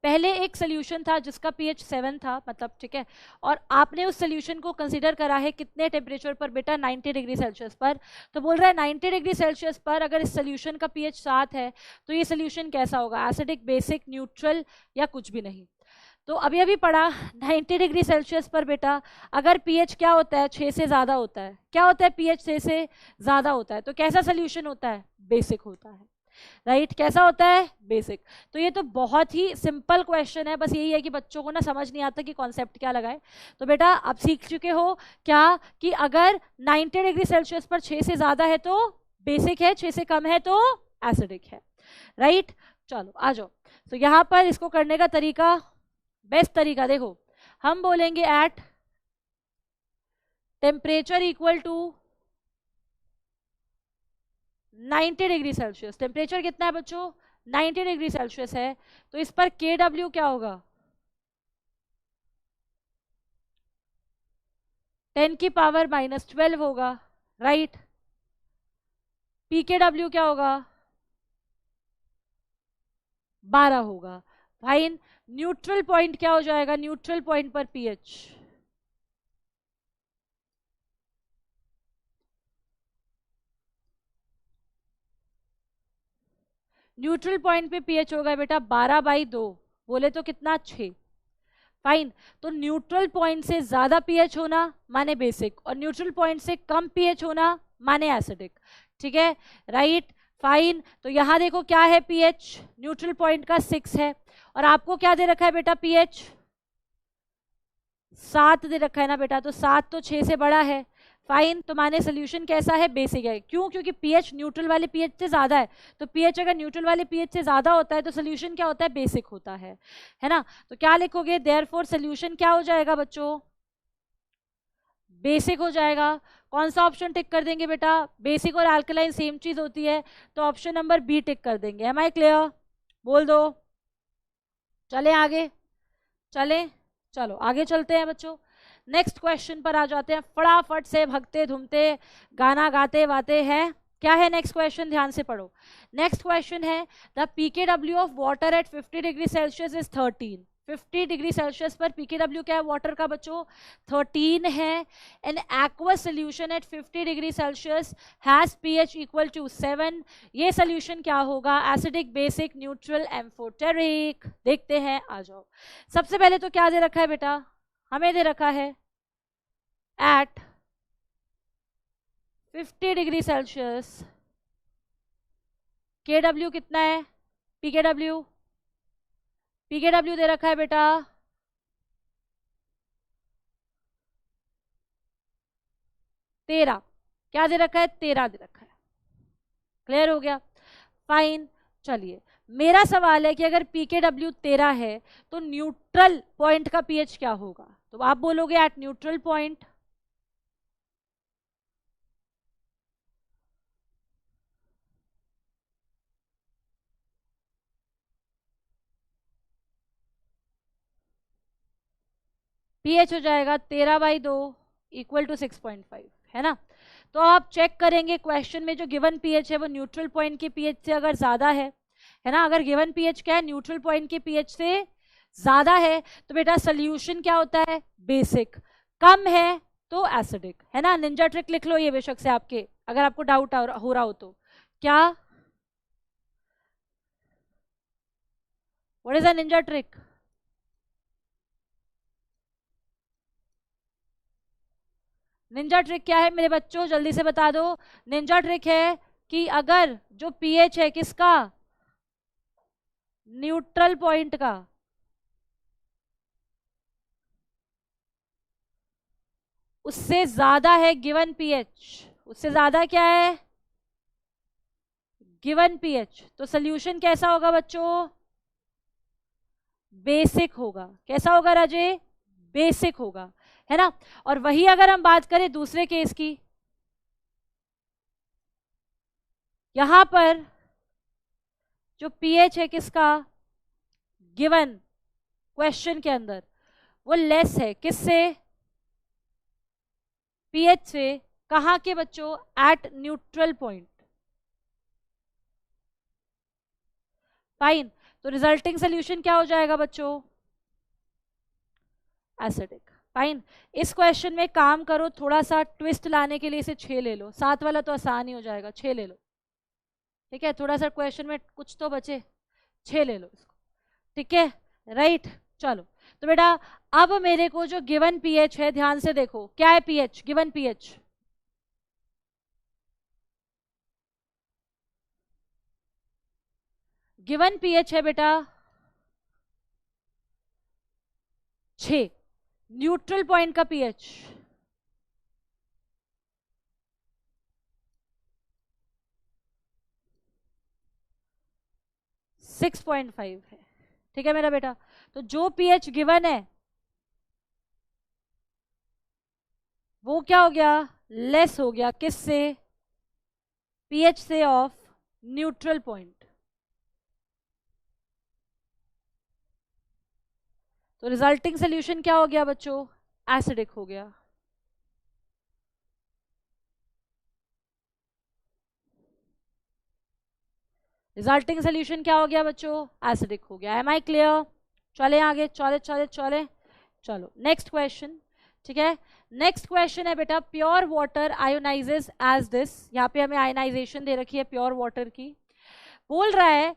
Speaker 1: पहले एक सोल्यूशन था जिसका पीएच 7 था, मतलब ठीक है, और आपने उस सोल्यूशन को कंसीडर करा है कितने टेम्परेचर पर बेटा, 90 डिग्री सेल्सियस पर। तो बोल रहा है 90 डिग्री सेल्सियस पर अगर इस सोल्यूशन का पीएच 7 है तो ये सोल्यूशन कैसा होगा, एसिडिक, बेसिक, न्यूट्रल या कुछ भी नहीं। तो अभी अभी पढ़ा 90 डिग्री सेल्सियस पर बेटा अगर पीएच क्या होता है, 6 से ज़्यादा होता है, क्या होता है, पीएच 6 से ज़्यादा होता है, तो कैसा सोल्यूशन होता है, बेसिक होता है, राइट। कैसा होता है, बेसिक। तो ये तो बहुत ही सिंपल क्वेश्चन है, बस यही है कि बच्चों को ना समझ नहीं आता कि कॉन्सेप्ट क्या लगाए। तो बेटा आप सीख चुके हो क्या कि अगर 90 डिग्री सेल्सियस पर 6 से ज़्यादा है तो बेसिक है, 6 से कम है तो एसिडिक है, राइट। चलो आ जाओ। तो यहाँ पर इसको करने का तरीका, बेस्ट तरीका देखो, हम बोलेंगे at temperature equal to 90 degree Celsius. Temperature कितना है बच्चों, 90 डिग्री सेल्सियस है, तो इस पर KW क्या होगा, 10 की पावर -12 होगा, राइट। PKW क्या होगा, 12 होगा, फाइन। न्यूट्रल पॉइंट क्या हो जाएगा, न्यूट्रल पॉइंट पर पीएच, न्यूट्रल पॉइंट पे पीएच होगा बेटा 12/2, बोले तो कितना, 6, फाइन। तो न्यूट्रल पॉइंट से ज्यादा पीएच होना माने बेसिक, और न्यूट्रल पॉइंट से कम पीएच होना माने एसिडिक, ठीक है, राइट, फाइन। तो यहां देखो क्या है, पीएच न्यूट्रल पॉइंट का 6 है, और आपको क्या दे रखा है बेटा, पीएच 7 दे रखा है ना बेटा, तो 7 तो 6 से बड़ा है, फाइन, तो माने सोल्यूशन कैसा है, बेसिक है। क्यों? क्योंकि पीएच न्यूट्रल वाले पीएच से ज्यादा है, तो पीएच अगर न्यूट्रल वाले पीएच से ज्यादा होता है तो सोल्यूशन क्या होता है, बेसिक होता है ना। तो क्या लिखोगे, देयरफॉर सोल्यूशन क्या हो जाएगा बच्चों, बेसिक हो जाएगा। कौन सा ऑप्शन टिक कर देंगे बेटा, बेसिक और अल्कलाइन सेम चीज होती है, तो ऑप्शन नंबर बी टिक कर देंगे। एम आई क्लियर, बोल दो। चले आगे, चले, चलो आगे चलते हैं बच्चों। नेक्स्ट क्वेश्चन पर आ जाते हैं, फटाफट से भगते धुमते गाना गाते वाते हैं। क्या है नेक्स्ट क्वेश्चन, ध्यान से पढ़ो। नेक्स्ट क्वेश्चन है, the पीकेडब्ल्यू of water at 50 degree Celsius is 13। 50 degree Celsius पर पीकेडब्ल्यू क्या है वाटर का बच्चों, 13 है। An aqueous solution eight 50 degree Celsius has pH equal to 7। ये सोल्यूशन क्या होगा, एसिडिक, बेसिक, न्यूट्रल, एम्फोटेरिक। देखते हैं, आ जाओ। सबसे पहले तो क्या दे रखा है बेटा, हमें दे रखा है एट 50 डिग्री सेल्सियस केडब्ल्यू कितना है, पीकेडब्ल्यू, पीकेडब्ल्यू दे रखा है बेटा 13। क्या दे रखा है, 13 दे रखा है। क्लियर हो गया, फाइन। चलिए, मेरा सवाल है कि अगर पीकेडब्ल्यू 13 है तो न्यूट्रल पॉइंट का पीएच क्या होगा, तो आप बोलोगे एट न्यूट्रल पॉइंट पीएच हो जाएगा 13/2 इक्वल टू 6.5, है ना। तो आप चेक करेंगे क्वेश्चन में जो गिवन पीएच है वो न्यूट्रल पॉइंट के पीएच से अगर ज्यादा है ना। अगर गिवन पीएच क्या है, न्यूट्रल पॉइंट के पीएच से ज्यादा है, तो बेटा सोल्यूशन क्या होता है, बेसिक। कम है तो एसिडिक, है ना। निंजा ट्रिक लिख लो ये बेशक से आपके, अगर आपको डाउट हो रहा हो तो। क्या, what is a ninja trick, Ninja trick क्या है मेरे बच्चों, जल्दी से बता दो। निंजा ट्रिक है कि अगर जो पीएच है किसका, न्यूट्रल पॉइंट का, उससे ज्यादा है गिवन पीएच, उससे ज्यादा क्या है, गिवन पीएच, तो सोल्यूशन कैसा होगा बच्चों, बेसिक होगा। कैसा होगा राजे, बेसिक होगा, है ना। और वही अगर हम बात करें दूसरे केस की, यहां पर जो पीएच है किसका, गिवन क्वेश्चन के अंदर, वो लेस है किससे, पीएच से। कहां के बच्चों, एट न्यूट्रल पॉइंट। फाइन, तो रिजल्टिंग सोल्यूशन क्या हो जाएगा बच्चों, एसिडिक। फाइन, इस क्वेश्चन में काम करो, थोड़ा सा ट्विस्ट लाने के लिए इसे 6 ले लो, 7 वाला तो आसान ही हो जाएगा, 6 ले लो, ठीक है। थोड़ा सा क्वेश्चन में कुछ तो बचे, 6 ले लो इसको, ठीक है, राइट। चलो, तो बेटा अब मेरे को जो गिवन पीएच है, ध्यान से देखो क्या है pH, given pH given pH है बेटा 6, न्यूट्रल पॉइंट का पीएच 6.5 है, ठीक है मेरा बेटा। तो जो पीएच गिवन है वो क्या हो गया, लेस हो गया किससे, पीएच से ऑफ न्यूट्रल पॉइंट। तो रिजल्टिंग सोल्यूशन क्या हो गया बच्चों, एसिडिक हो गया। रिजल्टिंग सोल्यूशन क्या हो गया बच्चों, एसिडिक हो गया। एम आई क्लियर, चले आगे, चले चले चले, चलो नेक्स्ट क्वेश्चन, ठीक है। नेक्स्ट क्वेश्चन है बेटा, pure water ionises as this. यहाँ पे हमें आयोनाइजेशन दे रखी है प्योर वाटर की। बोल रहा है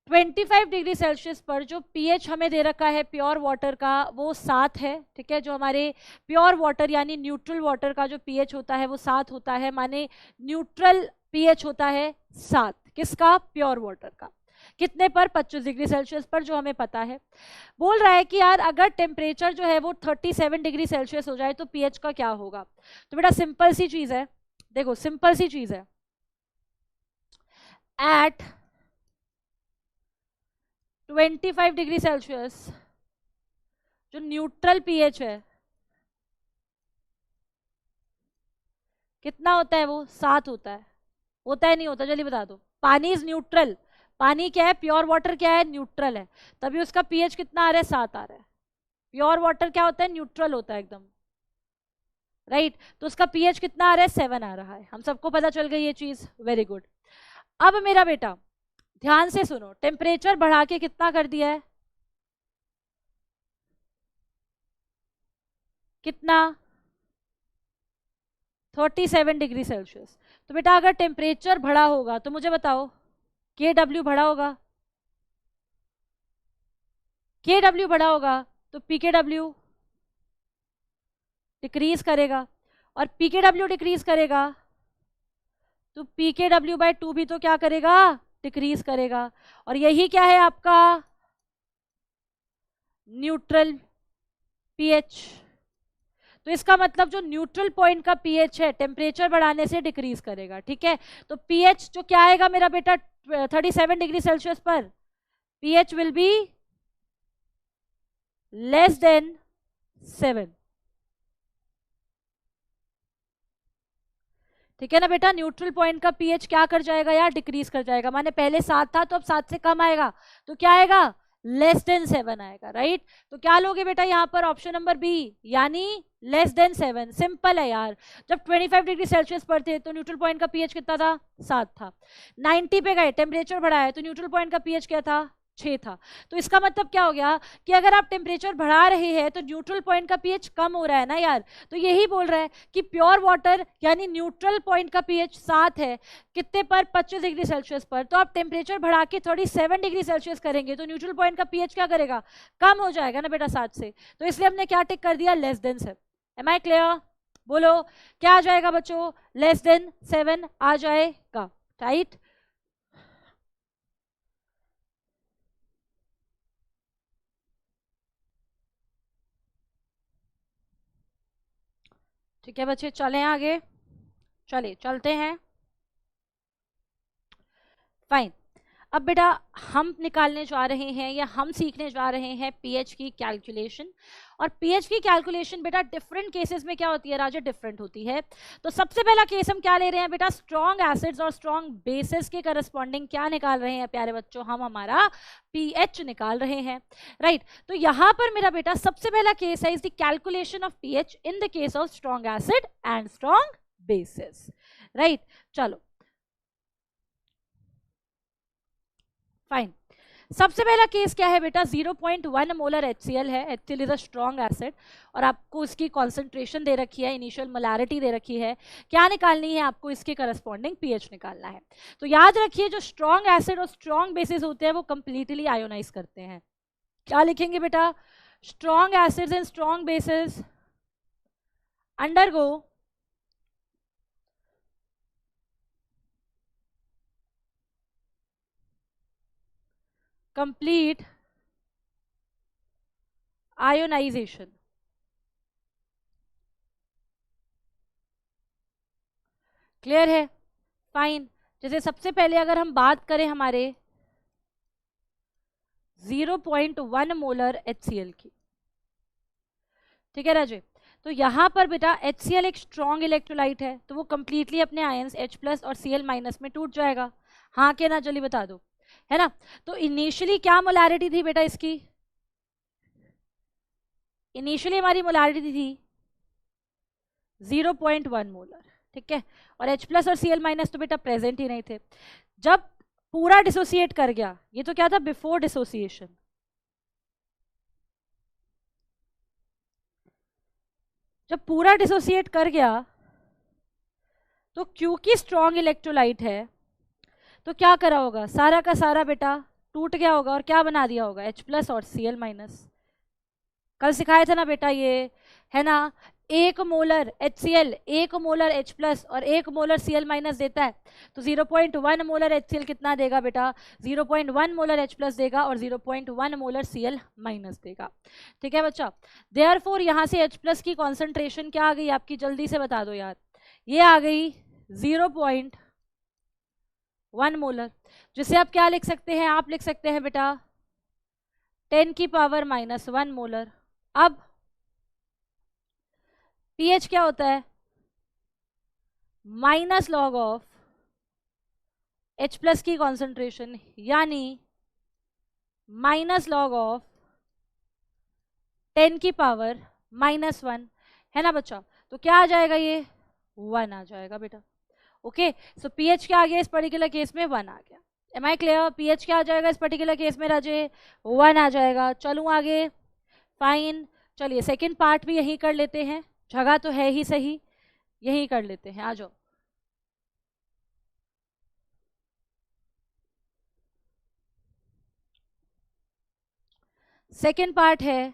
Speaker 1: 25 डिग्री सेल्सियस पर जो पीएच हमें दे रखा है प्योर वाटर का वो 7 है, ठीक है। जो हमारे प्योर वाटर यानी न्यूट्रल वाटर का जो पीएच होता है वो 7 होता है, माने न्यूट्रल पीएच होता है 7, किसका, प्योर वाटर का। कितने पर? 25 डिग्री सेल्सियस पर, जो हमें पता है। बोल रहा है कि यार अगर टेम्परेचर जो है वो 37 डिग्री सेल्सियस हो जाए तो पीएच का क्या होगा। तो बेटा सिंपल सी चीज है, देखो सिंपल सी चीज है, एट 25 डिग्री सेल्सियस जो न्यूट्रल पीएच है कितना होता है? वो 7 होता है। होता है नहीं होता? जल्दी बता दो। पानी इज न्यूट्रल, पानी क्या है? प्योर वाटर क्या है? न्यूट्रल है, तभी उसका पीएच कितना आ रहा है? 7 आ रहा है। प्योर वाटर क्या होता है? न्यूट्रल होता है एकदम, राइट। तो उसका पीएच कितना आ रहा है? 7 आ रहा है। हम सबको पता चल गई ये चीज, वेरी गुड। अब मेरा बेटा ध्यान से सुनो, टेम्परेचर बढ़ा के कितना कर दिया है? कितना? 37 डिग्री सेल्सियस। तो बेटा अगर टेम्परेचर बढ़ा होगा तो मुझे बताओ के डब्ल्यू बढ़ा होगा, के डब्ल्यू बढ़ा होगा तो पी के डब्ल्यू डिक्रीज करेगा, और पी के डब्ल्यू डिक्रीज करेगा तो पी के डब्ल्यू बाई 2 भी तो क्या करेगा? डिक्रीज करेगा। और यही क्या है आपका? Neutral pH. तो इसका मतलब जो न्यूट्रल पॉइंट का पीएच है टेम्परेचर बढ़ाने से डिक्रीज करेगा, ठीक है। तो पीएच जो क्या आएगा मेरा बेटा 37 डिग्री सेल्सियस पर? PH will be less than 7, ठीक है ना बेटा। न्यूट्रल पॉइंट का पीएच क्या कर जाएगा यार? डिक्रीज कर जाएगा। माने पहले 7 था तो अब 7 से कम आएगा, तो क्या आएगा? लेस देन 7 आएगा, राइट। तो क्या लोगे बेटा यहाँ पर? ऑप्शन नंबर बी, यानी लेस देन 7। सिंपल है यार। जब 25 डिग्री सेल्सियस पर थे तो न्यूट्रल पॉइंट का पीएच कितना था? 7 था। 90 पे गए, टेम्परेचर बढ़ाया, तो न्यूट्रल पॉइंट का पीएच क्या था? 6 था। तो इसका मतलब क्या हो गया कि अगर आप टेम्परेचर बढ़ा रहे हैं तो न्यूट्रल पॉइंट का पीएच कम हो रहा है ना यार। तो यही बोल रहा है कि प्योर वाटर यानी न्यूट्रल पॉइंट का पीएच 7 है, कितने पर? 25 डिग्री सेल्सियस पर। तो आप टेम्परेचर बढ़ा के 37 डिग्री सेल्सियस करेंगे तो न्यूट्रल पॉइंट का पीएच क्या करेगा? कम हो जाएगा ना बेटा 7 से। तो इसलिए हमने क्या टिक कर दिया? Less than 7। Am I clear? बोलो क्या आ जाएगा बच्चों? लेस देन 7 आ जाएगा, राइट। ठीक है बच्चे, चलें आगे, चले चलते हैं। फाइन। अब बेटा हम निकालने जा रहे हैं या हम सीखने जा रहे हैं पीएच की कैलकुलेशन। और पीएच की कैलकुलेशन बेटा डिफरेंट केसेस में क्या होती है राजा? डिफरेंट होती है। तो सबसे पहला केस हम क्या ले रहे हैं बेटा? स्ट्रॉन्ग एसिड्स और स्ट्रॉन्ग बेसिस के करस्पॉन्डिंग क्या निकाल रहे हैं प्यारे बच्चों? हम हमारा पीएच निकाल रहे हैं, राइट। तो यहां पर मेरा बेटा सबसे पहला केस है is the calculation of pH in the case of strong acid and strong bases, right. चलो फाइन। सबसे पहला केस क्या है बेटा? 0.1 मोलर HCl है। HCl is a strong acid और आपको इसकी कॉन्सेंट्रेशन दे रखी है, इनिशियल मोलैरिटी दे रखी है। क्या निकालनी है आपको? इसके करस्पॉन्डिंग पीएच निकालना है। तो याद रखिए जो स्ट्रॉन्ग एसिड और स्ट्रॉन्ग बेसिस होते हैं वो कंप्लीटली आयोनाइज करते हैं। क्या लिखेंगे बेटा? Strong acids and strong bases undergo complete ionization। Clear है? फाइन। जैसे सबसे पहले अगर हम बात करें हमारे 0.1 मोलर HCl की, ठीक है राजे। तो यहां पर बेटा HCl एक स्ट्रॉन्ग इलेक्ट्रोलाइट है तो वो कंप्लीटली अपने आयंस H+ और Cl- में टूट जाएगा। हाँ के ना? जल्दी बता दो, है ना। तो इनिशियली क्या मोलैरिटी थी बेटा इसकी? इनिशियली हमारी मोलैरिटी थी 0.1 मोलर, ठीक है। और H+ और Cl- तो बेटा प्रेजेंट ही नहीं थे। जब पूरा डिसोसिएट कर गया, ये तो क्या था? Before dissociation. जब पूरा डिसोसिएट कर गया तो क्योंकि स्ट्रॉन्ग इलेक्ट्रोलाइट है तो क्या करा होगा? सारा का सारा बेटा टूट गया होगा और क्या बना दिया होगा? H+ और Cl-। कल सिखाया था ना बेटा ये, है ना। 1 molar HCl 1 molar H plus और 1 मोलर Cl माइनस देता है, तो 0.1 मोलर HCl कितना देगा बेटा, 0.1 मोलर H प्लस देगा और 0.1 मोलर Cl माइनस देगा। ठीक है बच्चा, देयरफॉर यहाँ से H प्लस की कॉन्सेंट्रेशन क्या आ गई आपकी, जल्दी से बता दो यार, ये आ गई 0.1 मोलर, जिसे आप क्या लिख सकते हैं, आप लिख सकते हैं बेटा 10 की पावर -1 मोलर। अब pH क्या होता है, minus log of H plus की कॉन्सेंट्रेशन, यानी माइनस लॉग ऑफ 10 की पावर -1, है ना बच्चा। तो क्या आ जाएगा, ये 1 आ जाएगा बेटा। ओके, सो pH क्या आ गया इस पर्टिकुलर केस में, 1 आ गया। एम आई क्लियर, pH क्या आ जाएगा इस पर्टिकुलर केस में राजे, 1 आ जाएगा। चलूँ आगे, फाइन, चलिए सेकेंड पार्ट भी यही कर लेते हैं, जगह तो है ही सही, यही कर लेते हैं, आ जाओ। सेकेंड पार्ट है,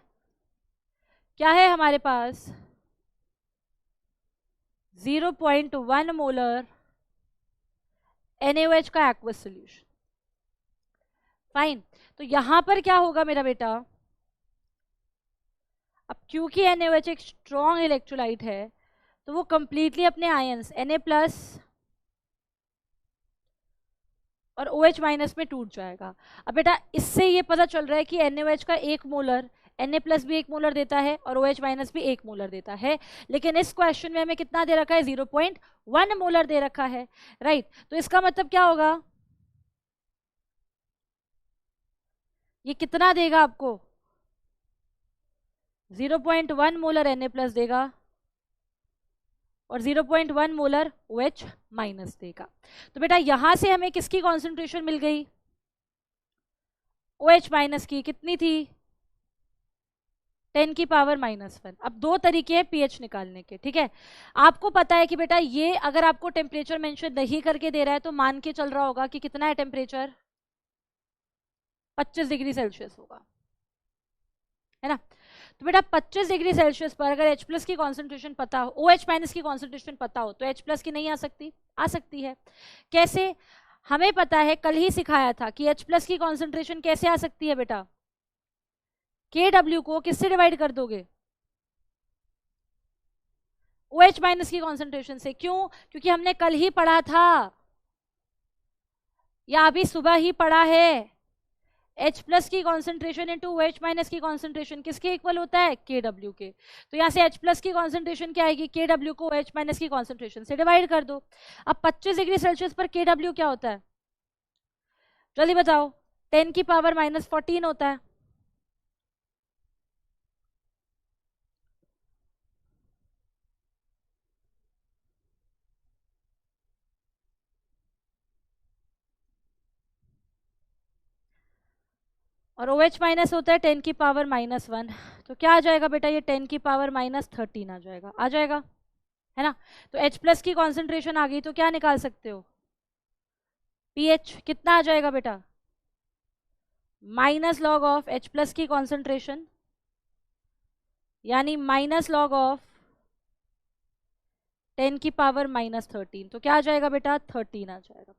Speaker 1: क्या है हमारे पास, 0.1 मोलर NaOH का एक्वस सोल्यूशन। फाइन, तो यहां पर क्या होगा मेरा बेटा, अब क्योंकि NaOH एक स्ट्रॉन्ग इलेक्ट्रोलाइट है, तो वो कंप्लीटली अपने आयंस Na प्लस और OH माइनस में टूट जाएगा। अब बेटा इससे ये पता चल रहा है कि NaOH का 1 मोलर Na प्लस भी 1 मोलर देता है और OH माइनस भी 1 मोलर देता है, लेकिन इस क्वेश्चन में हमें कितना दे रखा है, 0.1 मोलर दे रखा है, राइट। तो इसका मतलब क्या होगा, ये कितना देगा आपको, 0.1 मोलर Na प्लस देगा और 0.1 मोलर OH माइनस देगा। तो बेटा यहां से हमें किसकी कॉन्सेंट्रेशन मिल गई, OH माइनस की, कितनी थी, 10 की पावर -1। अब दो तरीके हैं pH निकालने के, ठीक है। आपको पता है कि बेटा ये अगर आपको टेम्परेचर मेंशन नहीं करके दे रहा है तो मान के चल रहा होगा कि कितना है टेम्परेचर, 25 डिग्री सेल्सियस होगा, है ना। तो बेटा 25 डिग्री सेल्सियस पर अगर H प्लस की कॉन्सेंट्रेशन पता हो, OH माइनस की कॉन्सेंट्रेशन पता हो, तो H प्लस की नहीं आ सकती, आ सकती है। कैसे, हमें पता है, कल ही सिखाया था कि H प्लस की कॉन्सेंट्रेशन कैसे आ सकती है बेटा, KW को किससे डिवाइड कर दोगे, OH माइनस की कॉन्सेंट्रेशन से। क्यों, क्योंकि हमने कल ही पढ़ा था या अभी सुबह ही पढ़ा है, H प्लस की कॉन्सेंट्रेशन इंटू OH माइनस की कॉन्सेंट्रेशन किसके इक्वल होता है, KW के। तो यहाँ से H प्लस की कॉन्सेंट्रेशन क्या आएगी, KW को OH माइनस की कॉन्सेंट्रेशन से डिवाइड कर दो। अब 25 डिग्री सेल्सियस पर KW क्या होता है, जल्दी बताओ, 10 की पावर -14 होता है। और OH माइनस होता है 10 की पावर -1, तो क्या आ जाएगा बेटा, ये 10 की पावर -13 आ जाएगा, आ जाएगा, है ना। तो H प्लस की कॉन्सेंट्रेशन आ गई, तो क्या निकाल सकते हो, pH कितना आ जाएगा बेटा, minus log of H plus की कॉन्सेंट्रेशन, यानी माइनस लॉग ऑफ 10 की पावर -13, तो क्या आ जाएगा बेटा, 13 आ जाएगा।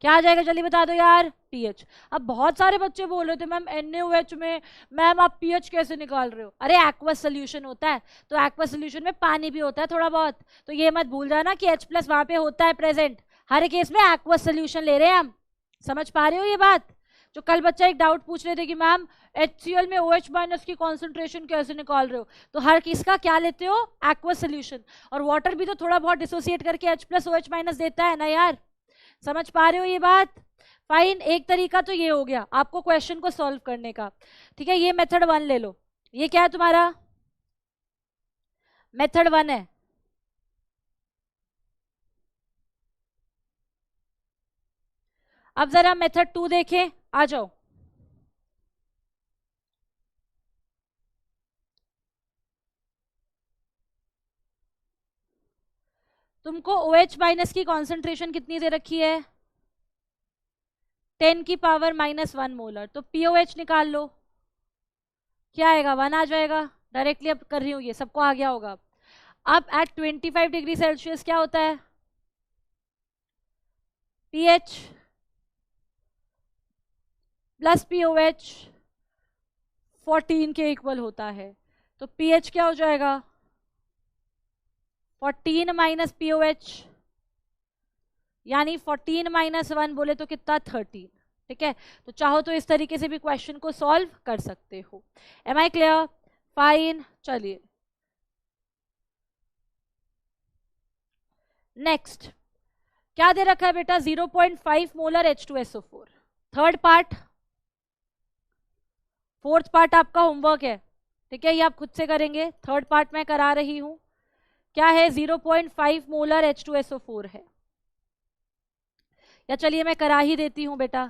Speaker 1: क्या आ जाएगा, जल्दी बता दो यार, pH। अब बहुत सारे बच्चे बोल रहे थे मैम NaOH में, मैम आप pH कैसे निकाल रहे हो, अरे एक्वस सोल्यूशन होता है, तो एक्वस सोल्यूशन में पानी भी होता है थोड़ा बहुत, तो ये मत भूल जाना कि H प्लस वहां पे होता है प्रेजेंट, हर केस में एक्वस सोल्यूशन ले रहे हैं हम, समझ पा रहे हो ये बात। जो कल बच्चा एक डाउट पूछ रहे थे कि मैम HCl में OH माइनस की कॉन्सेंट्रेशन कैसे निकाल रहे हो, तो हर किसका क्या लेते हो, एक्वस सोल्यूशन, और वाटर भी तो थोड़ा बहुत डिसोसिएट करके H प्लस OH माइनस देता है ना यार, समझ पा रहे हो ये बात। फाइन, एक तरीका तो ये हो गया आपको क्वेश्चन को सॉल्व करने का, ठीक है। ये मेथड 1 ले लो, ये क्या है तुम्हारा, मेथड 1 है। अब जरा मेथड 2 देखें, आ जाओ। तुमको OH माइनस की कॉन्सेंट्रेशन कितनी दे रखी है, 10 की पावर -1 मोलर, तो POH निकाल लो, क्या आएगा, 1 आ जाएगा, डायरेक्टली अब कर रही हूँ, ये सबको आ गया होगा। अब एट 25 डिग्री सेल्सियस क्या होता है, pH प्लस POH 14 के इक्वल होता है। तो pH क्या हो जाएगा, 14 माइनस POH, यानी 14 माइनस 1 बोले तो कितना, 13। ठीक है, तो चाहो तो इस तरीके से भी क्वेश्चन को सॉल्व कर सकते हो। Am I clear, fine. चलिए नेक्स्ट क्या दे रखा है बेटा, 0.5 molar H2SO4। Third part, fourth part आपका होमवर्क है, ठीक है, ये आप खुद से करेंगे। थर्ड पार्ट मैं करा रही हूं, क्या है, 0.5 मोलर H2SO4 है। या चलिए मैं करा ही देती हूं बेटा,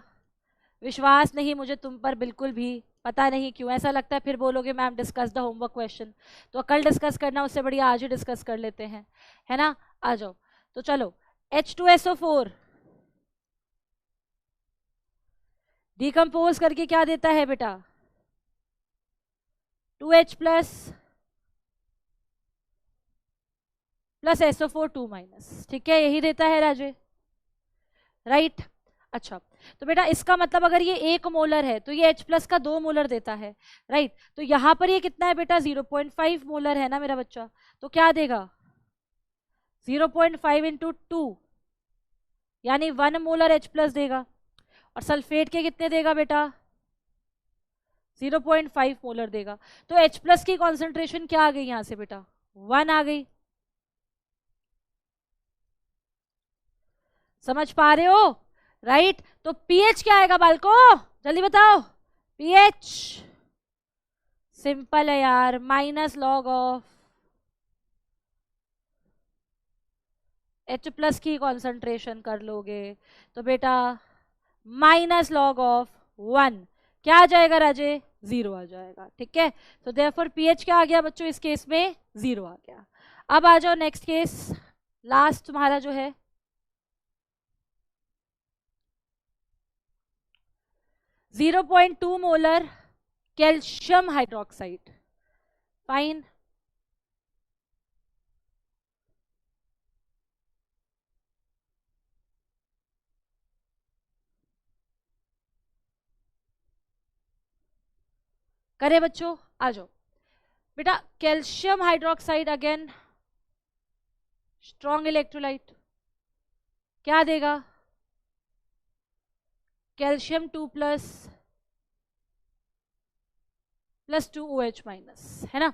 Speaker 1: विश्वास नहीं मुझे तुम पर बिल्कुल भी, पता नहीं क्यों ऐसा लगता है, फिर बोलोगे ma'am discuss the homework question. तो कल डिस्कस करना, उससे बढ़िया आज ही डिस्कस कर लेते हैं, है ना। आ जाओ, तो चलो H2SO4 डिकम्पोज करके क्या देता है बेटा, 2H plus plus SO4 2 minus, ठीक है, यही देता है राजे, राइट। अच्छा, तो बेटा इसका मतलब अगर ये 1 मोलर है तो ये H प्लस का 2 मोलर देता है, राइट। तो यहाँ पर ये कितना है बेटा, 0.5 मोलर है ना मेरा बच्चा, तो क्या देगा, 0.5 इंटू 2 यानी 1 मोलर H प्लस देगा। और सल्फेट के कितने देगा बेटा, 0.5 मोलर देगा। तो H प्लस की कॉन्सेंट्रेशन क्या आ गई यहां से बेटा, 1 आ गई। समझ पा रहे हो, राइट। तो pH क्या आएगा बालको, जल्दी बताओ, pH सिंपल है यार, minus log of H plus की कॉन्सेंट्रेशन कर लोगे तो बेटा माइनस लॉग ऑफ 1, क्या आ जाएगा राजे, 0 आ जाएगा, ठीक है। तो देयरफॉर pH क्या आ गया बच्चों, इस केस में 0 आ गया। अब आ जाओ नेक्स्ट केस, लास्ट तुम्हारा जो है 0.2 मोलर कैल्शियम हाइड्रोक्साइड, फाइन। करे बच्चों, आ जाओ बेटा, calcium hydroxide again strong electrolyte, क्या देगा, calcium 2 plus plus 2 OH minus, है ना।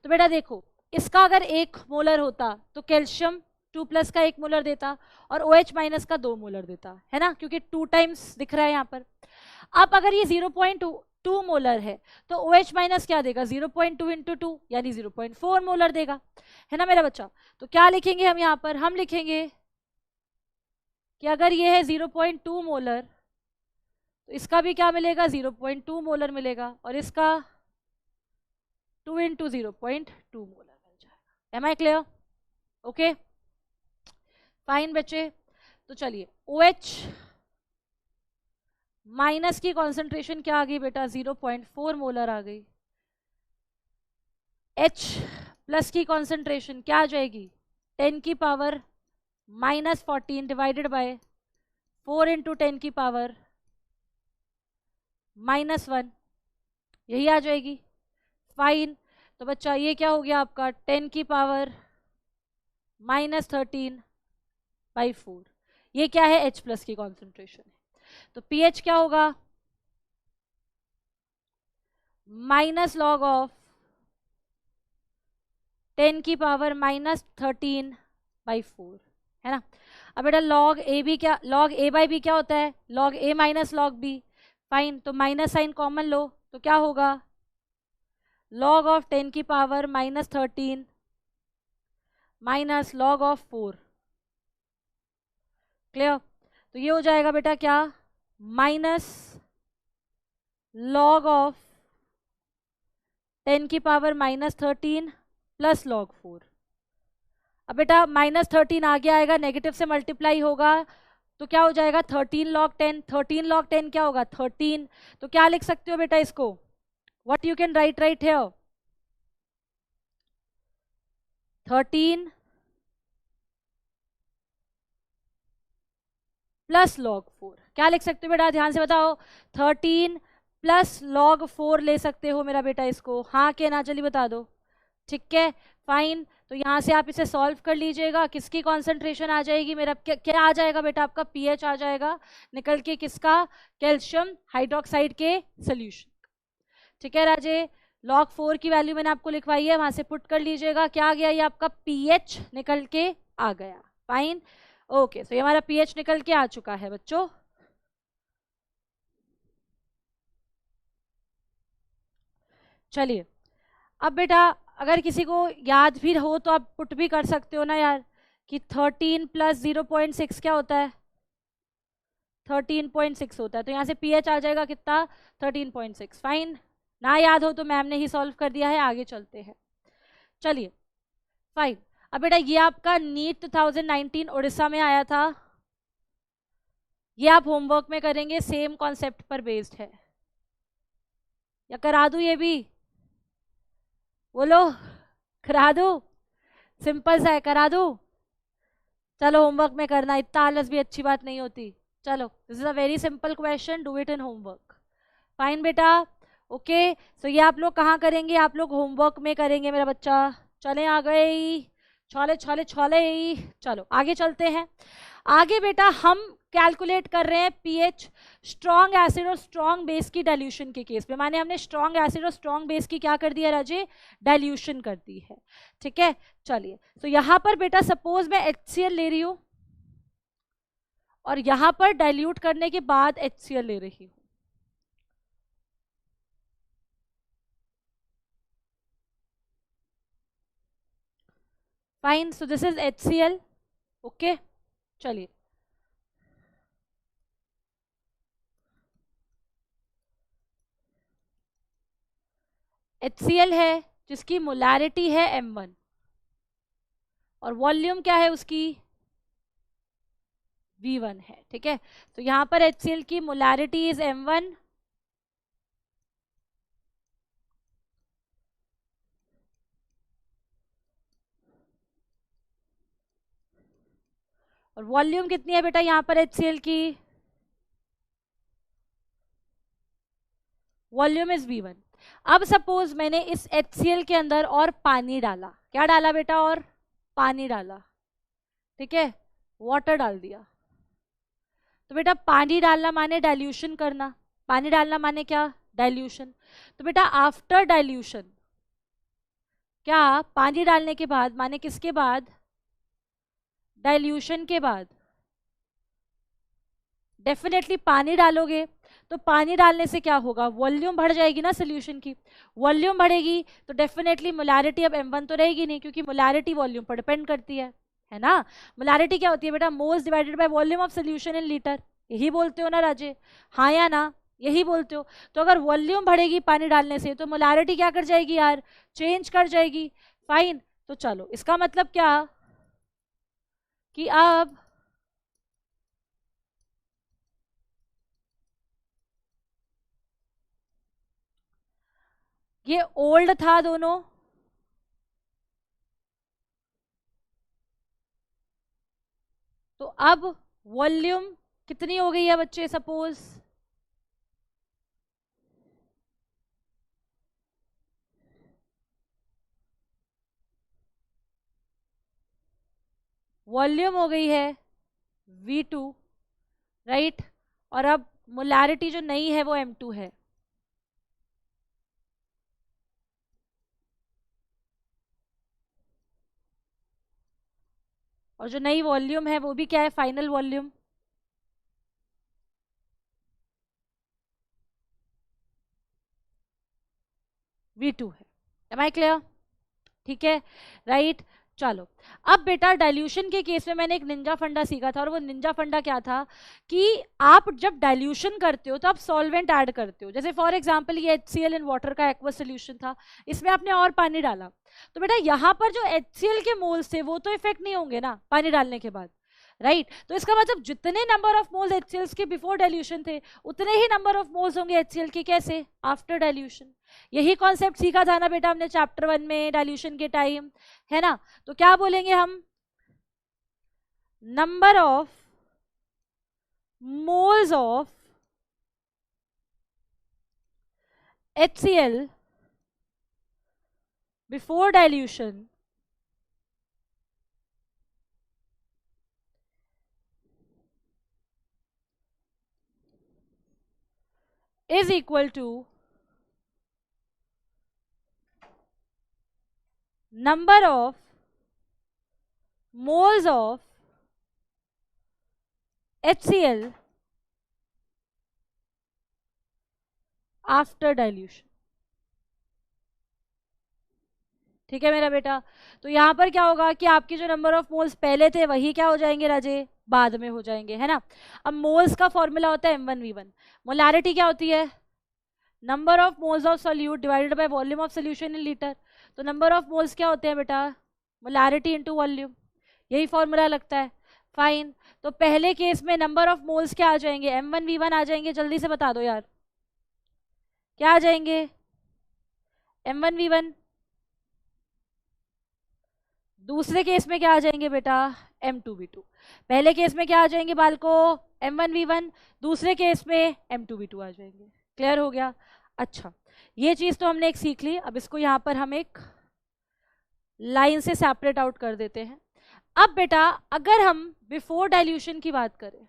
Speaker 1: तो बेटा देखो, इसका अगर 1 मोलर होता तो कैल्शियम 2 प्लस का 1 मोलर देता और OH माइनस का 2 मोलर देता, है ना, क्योंकि 2 टाइम्स दिख रहा है यहाँ पर। अब अगर ये 0.2 मोलर है तो OH माइनस क्या देगा, 0.2 इंटू 2 यानी 0.4 मोलर देगा, है ना मेरा बच्चा। तो क्या लिखेंगे हम यहाँ पर, हम लिखेंगे कि अगर ये है 0.2 मोलर तो इसका भी क्या मिलेगा, 0.2 मोलर मिलेगा, और इसका 2 इंटू 0.2 मोलर मिल जाएगा। Am I clear, okay fine बच्चे। तो चलिए OH माइनस की कॉन्सेंट्रेशन क्या आ गई बेटा, 0.4 मोलर आ गई। H प्लस की कॉन्सेंट्रेशन क्या आ जाएगी, 10 की power minus 14 divided by 4 into 10 की पावर माइनस 1, यही आ जाएगी, फाइन। तो बच्चा ये क्या हो गया आपका, 10 की पावर माइनस 13 बाई 4, ये क्या है, H प्लस की कॉन्सेंट्रेशन है। तो pH क्या होगा, माइनस लॉग ऑफ 10 की पावर माइनस 13 बाई 4, है ना। अब बेटा लॉग ए बी क्या, लॉग ए बाई बी क्या होता है, लॉग ए माइनस लॉग बी, फाइन। तो माइनस साइन कॉमन लो तो क्या होगा, लॉग ऑफ 10 की power minus 13 minus log of 4, clear. तो ये हो जाएगा बेटा क्या, माइनस लॉग ऑफ 10 की पावर माइनस 13 प्लस लॉग 4। अब बेटा माइनस 13 आगे आएगा, नेगेटिव से मल्टीप्लाई होगा तो क्या हो जाएगा, 13 लॉग 10, 13 लॉग 10 क्या होगा, 13। तो क्या लिख सकते हो बेटा इसको, what you can write here, 13 plus log 4, क्या लिख सकते हो बेटा, ध्यान से बताओ, 13 प्लस log 4 ले सकते हो मेरा बेटा इसको, हाँ के ना, चलिए बता दो, ठीक है फाइन। तो यहाँ से आप इसे सॉल्व कर लीजिएगा, किसकी कॉन्सेंट्रेशन आ जाएगी मेरा, क्या आ जाएगा बेटा, आपका पीएच आ जाएगा निकल के, किसका, कैल्शियम हाइड्रोक्साइड के सोल्यूशन, ठीक है राजे। log 4 की वैल्यू मैंने आपको लिखवाई है, वहां से पुट कर लीजिएगा, क्या आ गया, ये आपका पीएच निकल के आ गया, फाइन ओके। सो ये हमारा पीएच निकल के आ चुका है बच्चों। चलिए अब बेटा अगर किसी को याद भी हो तो आप पुट भी कर सकते हो ना यार, कि 13 प्लस 0.6 क्या होता है, 13.6 होता है, तो यहाँ से पीएच आ जाएगा कितना, 13.6, फाइन। ना याद हो तो मैम ने ही सॉल्व कर दिया है, आगे चलते हैं। चलिए फाइन, अब बेटा ये आपका नीट 2019 उड़ीसा में आया था, ये आप होमवर्क में करेंगे, सेम कॉन्सेप्ट पर बेस्ड है, या करा दूं ये भी, बोलो करा दूं, सिंपल सा है, करा दूं, चलो होमवर्क में करना, इतना आलस भी अच्छी बात नहीं होती, चलो this is a very simple question, do it in homework, fine बेटा ओके। सो ये आप लोग कहाँ करेंगे, आप लोग होमवर्क में करेंगे मेरा बच्चा, चले आ गए, छोले छोले छोले, चलो आगे चलते हैं। आगे बेटा हम कैलकुलेट कर रहे हैं पीएच स्ट्रॉन्ग एसिड और स्ट्रॉन्ग बेस की डाइल्यूशन के केस में, माने हमने स्ट्रॉन्ग एसिड और स्ट्रॉन्ग बेस की क्या कर दिया राजे, डाइल्यूशन कर दी है, ठीक है। चलिए तो यहां पर बेटा सपोज मैं HCl ले रही हूं और यहां पर डाइल्यूट करने के बाद HCl ले रही हूं, fine. So this is HCl okay. चलिए HCl है जिसकी मोलैरिटी है M1 और वॉल्यूम क्या है उसकी, V1 है, ठीक है। तो यहां पर HCl की मोलैरिटी इज M1 और वॉल्यूम कितनी है बेटा यहां पर HCl की, वॉल्यूम इज V1। अब सपोज मैंने इस HCl के अंदर और पानी डाला, क्या डाला बेटा, और पानी डाला, ठीक है, वाटर डाल दिया, तो बेटा पानी डालना माने डाइल्यूशन करना, पानी डालना माने क्या, डाइल्यूशन। तो बेटा आफ्टर डाइल्यूशन, क्या पानी डालने के बाद माने किसके बाद, डाइल्यूशन के बाद, डेफिनेटली पानी डालोगे तो पानी डालने से क्या होगा, वॉल्यूम बढ़ जाएगी ना सोल्यूशन की, वॉल्यूम बढ़ेगी तो डेफिनेटली मोलैरिटी अब M1 तो रहेगी नहीं, क्योंकि मोलैरिटी वॉल्यूम पर डिपेंड करती है ना। मोलैरिटी क्या होती है बेटा, moles divided by volume of solution in litre, यही बोलते हो ना राजे, हाँ या ना, यही बोलते हो। तो अगर वॉल्यूम बढ़ेगी पानी डालने से तो मोलैरिटी क्या कर जाएगी यार, चेंज कर जाएगी, फाइन। तो चलो इसका मतलब क्या कि अब ये ओल्ड था दोनों, तो अब वॉल्यूम कितनी हो गई है बच्चे, सपोज वॉल्यूम हो गई है V2 राइट, और अब मोलैरिटी जो नई है वो M2 है, और जो नई वॉल्यूम है वो भी क्या है, फाइनल वॉल्यूम, V2 है। एम आई क्लियर, ठीक है राइट। चलो अब बेटा डाइल्यूशन के केस में मैंने एक निंजा फंडा सीखा था, और वो निंजा फंडा क्या था कि आप जब डाइल्यूशन करते हो तो आप सॉल्वेंट ऐड करते हो, जैसे फॉर एग्जांपल ये HCl इन वाटर का एक्वा सोल्यूशन था, इसमें आपने और पानी डाला, तो बेटा यहाँ पर जो HCl के मोल्स थे वो तो इफेक्ट नहीं होंगे ना पानी डालने के बाद, राइट तो इसका मतलब जितने नंबर ऑफ मोल्स HCl के बिफोर डाइल्यूशन थे उतने ही नंबर ऑफ मोल्स होंगे HCl के कैसे आफ्टर डाइल्यूशन। यही कॉन्सेप्ट सीखा था ना बेटा हमने चैप्टर 1 में डाइल्यूशन के टाइम, है ना। तो क्या बोलेंगे हम, number of moles of HCl before dilution is equal to number of moles of HCl after dilution. ठीक है मेरा बेटा। तो यहां पर क्या होगा कि आपके जो नंबर ऑफ मोल्स पहले थे वही क्या हो जाएंगे राजे, बाद में हो जाएंगे, है ना। अब मोल्स का फॉर्मूला होता है M1V1, मोलारिटी क्या होती है, number of moles of solute divided by volume of solution in litre. तो नंबर ऑफ मोल्स क्या होते हैं बेटा, मोलारिटी इनटू वॉल्यूम, यही फॉर्मूला लगता है। फाइन, तो पहले केस में नंबर ऑफ मोल्स क्या आ जाएंगे, M1V1 आ जाएंगे, जल्दी से बता दो यार क्या आ जाएंगे, M1V1। दूसरे केस में क्या आ जाएंगे बेटा, M2V2। पहले केस में क्या आ जाएंगे बालको, M1V1, दूसरे केस में M2V2 आ जाएंगे। क्लियर हो गया। अच्छा ये चीज तो हमने एक सीख ली, अब इसको यहां पर हम एक लाइन से सेपरेट आउट कर देते हैं। अब बेटा अगर हम बिफोर डाइल्यूशन की बात करें,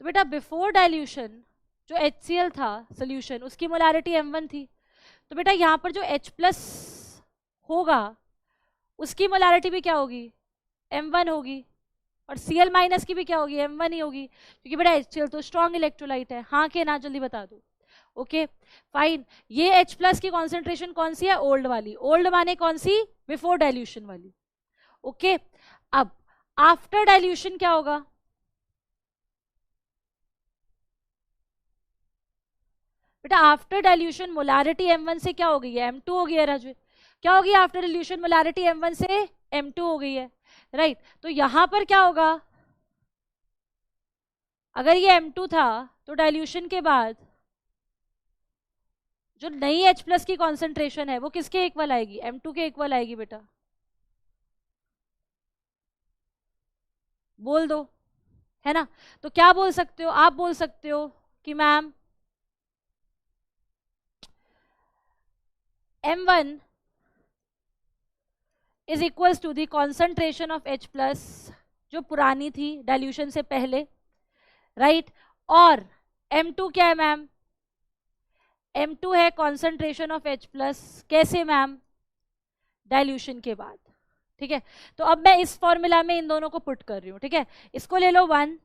Speaker 1: तो बेटा बिफोर डाइल्यूशन जो HCl था सोल्यूशन उसकी मोलारिटी M1 थी। तो बेटा यहाँ पर जो H+ होगा उसकी मोलारिटी भी क्या होगी, M1 होगी, और Cl- की भी क्या होगी, M1 ही होगी, क्योंकि बेटा HCl तो स्ट्रॉन्ग इलेक्ट्रोलाइट है। हाँ के ना, जल्दी बता दो। ओके फाइन, ये H+ की कॉन्सेंट्रेशन कौन सी है, ओल्ड वाली। ओल्ड माने कौन सी, बिफोर डाइल्यूशन वाली। ओके अब आफ्टर डाइल्यूशन क्या होगा, बेटा आफ्टर डाइल्यूशन मोलारिटी M1 से क्या हो गई है, M2 हो गई है राजू। क्या होगी आफ्टर डाइल्यूशन मोलारिटी M1 से M2 हो गई है, राइट। तो यहां पर क्या होगा, अगर ये M2 था तो डाइल्यूशन के बाद जो नई H+ की कॉन्सेंट्रेशन है वो किसके इक्वल आएगी, M2 के इक्वल आएगी बेटा, बोल दो, है ना। तो क्या बोल सकते हो, आप बोल सकते हो कि ma'am M1 is equals to the concentration of H+ जो पुरानी थी डाइल्यूशन से पहले, राइट। और M2 क्या है मैम, M2 है कॉन्सेंट्रेशन ऑफ H+, कैसे मैम, डाइल्यूशन के बाद। ठीक है, तो अब मैं इस फॉर्मूला में इन दोनों को पुट कर रही हूं। ठीक है, इसको ले लो 1,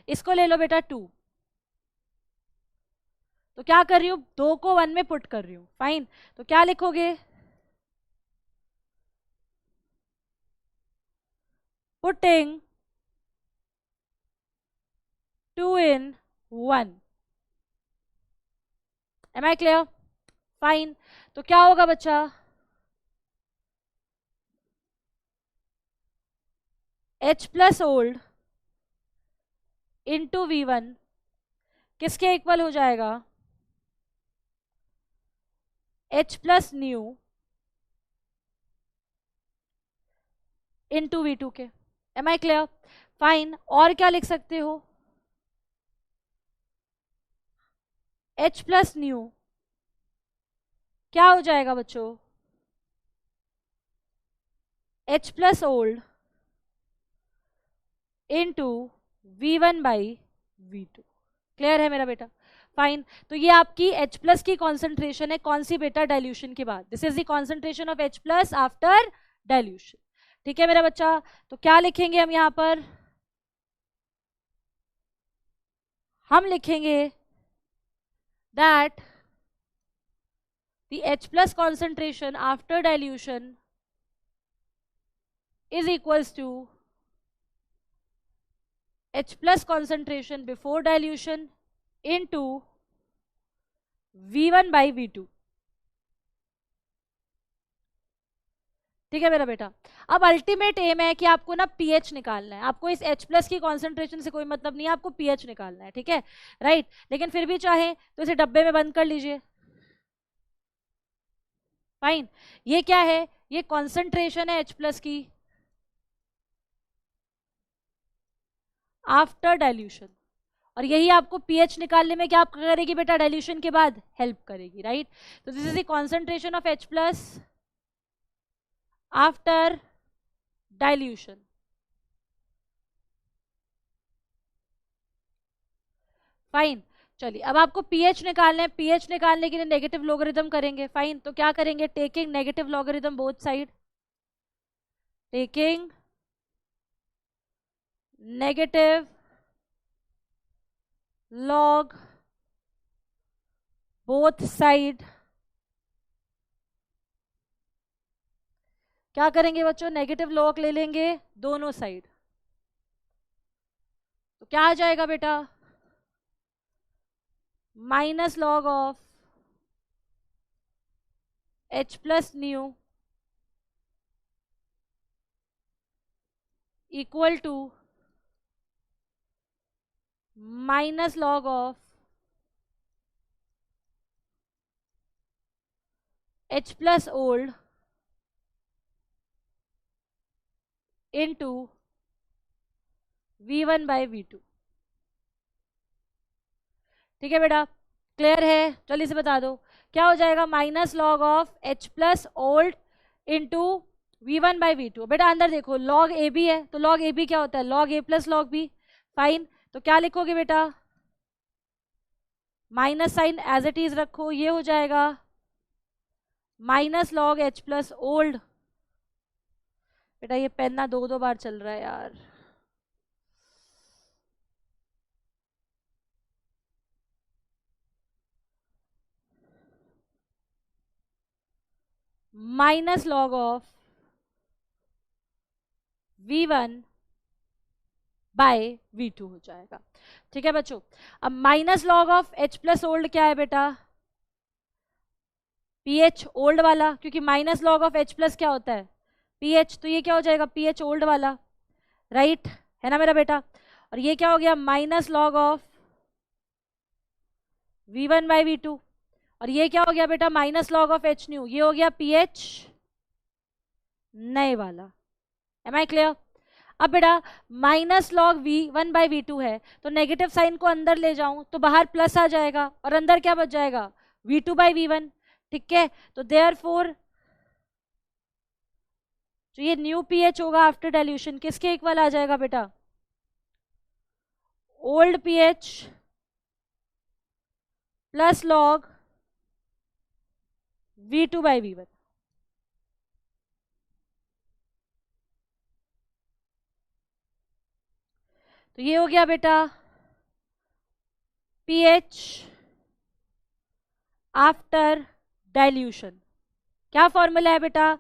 Speaker 1: इसको ले लो बेटा 2। तो क्या कर रही हूं, 2 को 1 में पुट कर रही हूं। फाइन, तो क्या लिखोगे, putting 2 in 1। Am I clear, fine. तो क्या होगा बच्चा, H+ ओल्ड इंटू V1 किसके इक्वल हो जाएगा, H+ न्यू इंटू V2 के। Am I clear, fine. और क्या लिख सकते हो, H+ न्यू क्या हो जाएगा बच्चों, H+ old into V1 by V2। Clear है मेरा बेटा, फाइन। तो ये आपकी H+ की कॉन्सेंट्रेशन है, कौन सी बेटा, डाइल्यूशन के बाद। This is the concentration of H+ after dilution. ठीक है मेरा बच्चा, तो क्या लिखेंगे हम यहां पर, हम लिखेंगे that the H+ concentration after dilution is equals to H+ concentration before dilution into V1 by V2। ठीक है मेरा बेटा। अब अल्टीमेट एम है कि आपको ना पीएच निकालना है, आपको इस H प्लस की कॉन्सेंट्रेशन से कोई मतलब नहीं है, आपको पीएच निकालना है, ठीक है राइट। लेकिन फिर भी चाहे तो इसे डब्बे में बंद कर लीजिए, फाइन। ये क्या है, ये कॉन्सेंट्रेशन है H प्लस की आफ्टर डाइल्यूशन, और यही आपको पीएच निकालने में क्या करेगी बेटा, डाइल्यूशन के बाद हेल्प करेगी, राइट। तो this is the concentration of H plus after dilution. Fine, चलिए अब आपको पीएच निकालना है, पीएच निकालने के लिए नेगेटिव लॉगरिथम करेंगे, फाइन। तो क्या करेंगे, taking negative logarithm both side, taking negative log both side. क्या करेंगे बच्चों, नेगेटिव लॉग ले लेंगे दोनों साइड। तो क्या आ जाएगा बेटा, minus log of H plus new equal to minus log of H plus old into V1 by V2। ठीक है बेटा, क्लियर है, चलिए इसे बता दो क्या हो जाएगा, minus log of H plus old into V1 by V2। बेटा अंदर देखो, लॉग ए बी है, तो लॉग ए बी क्या होता है, log A plus log B, fine. तो क्या लिखोगे बेटा, minus sign as it is रखो, ये हो जाएगा minus log H plus old. बेटा ये पेन ना दो दो बार चल रहा है यार, minus log of V1 bye V2 हो जाएगा। ठीक है बच्चों, अब minus log of H plus old क्या है बेटा, पीएच ओल्ड वाला, क्योंकि minus log of H plus क्या होता है, पीएच, तो ये क्या हो जाएगा, पीएच ओल्ड वाला, राइट है ना मेरा बेटा। और ये क्या हो गया, minus log of V1 by V2, और ये क्या हो गया बेटा, minus log of H new, ये हो गया पीएच नए वाला। Am I clear. अब बेटा minus log V1 by V2 है, तो नेगेटिव साइन को अंदर ले जाऊं तो बाहर प्लस आ जाएगा, और अंदर क्या बच जाएगा, V2 बाई V1। ठीक है, तो देयरफॉर जो ये न्यू पीएच होगा आफ्टर डाइल्यूशन किसके इक्वल आ जाएगा बेटा, old pH plus log V2 by V1। तो ये हो गया बेटा पीएच आफ्टर डाइल्यूशन। क्या फॉर्मूला है बेटा,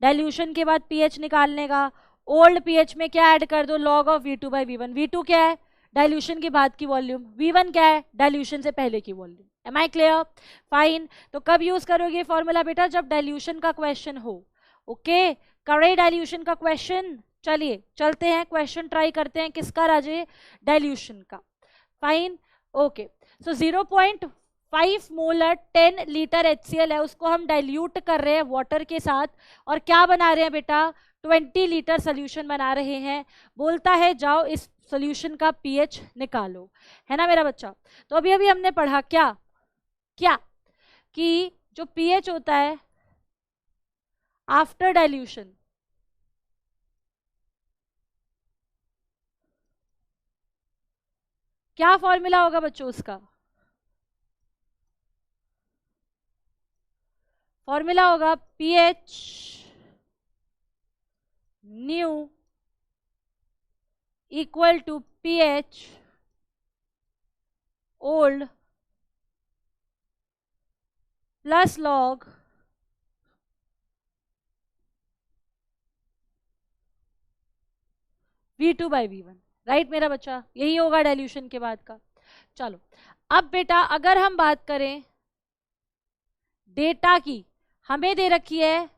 Speaker 1: डाइल्यूशन के बाद पीएच निकालने का, ओल्ड पीएच में क्या ऐड कर दो, log of V2 by V1। V2 क्या है, डाइल्यूशन के बाद की वॉल्यूम, V1 क्या है, डाइल्यूशन से पहले की volume. Am I clear, fine. तो कब यूज करोगे फॉर्मूला बेटा, जब डाइल्यूशन का क्वेश्चन हो। ओके, करे डाइल्यूशन का क्वेश्चन, चलिए चलते हैं क्वेश्चन ट्राई करते हैं किसका राजे, डाइल्यूशन का, फाइन। ओके, सो 0.5 मोलर 10 लीटर HCl है, उसको हम डाइल्यूट कर रहे हैं वाटर के साथ, और क्या बना रहे हैं बेटा, 20 लीटर सोल्यूशन बना रहे हैं। बोलता है जाओ इस सोल्यूशन का पीएच निकालो, है ना मेरा बच्चा। तो अभी अभी हमने पढ़ा क्या क्या कि जो पीएच होता है आफ्टर डाइल्यूशन, क्या फॉर्मूला होगा बच्चों उसका, फॉर्मूला होगा pH new equal to pH old plus log V2 by V1, right मेरा बच्चा, यही होगा डाइल्यूशन के बाद का। चलो अब बेटा अगर हम बात करें डेटा की हमें दे रखी है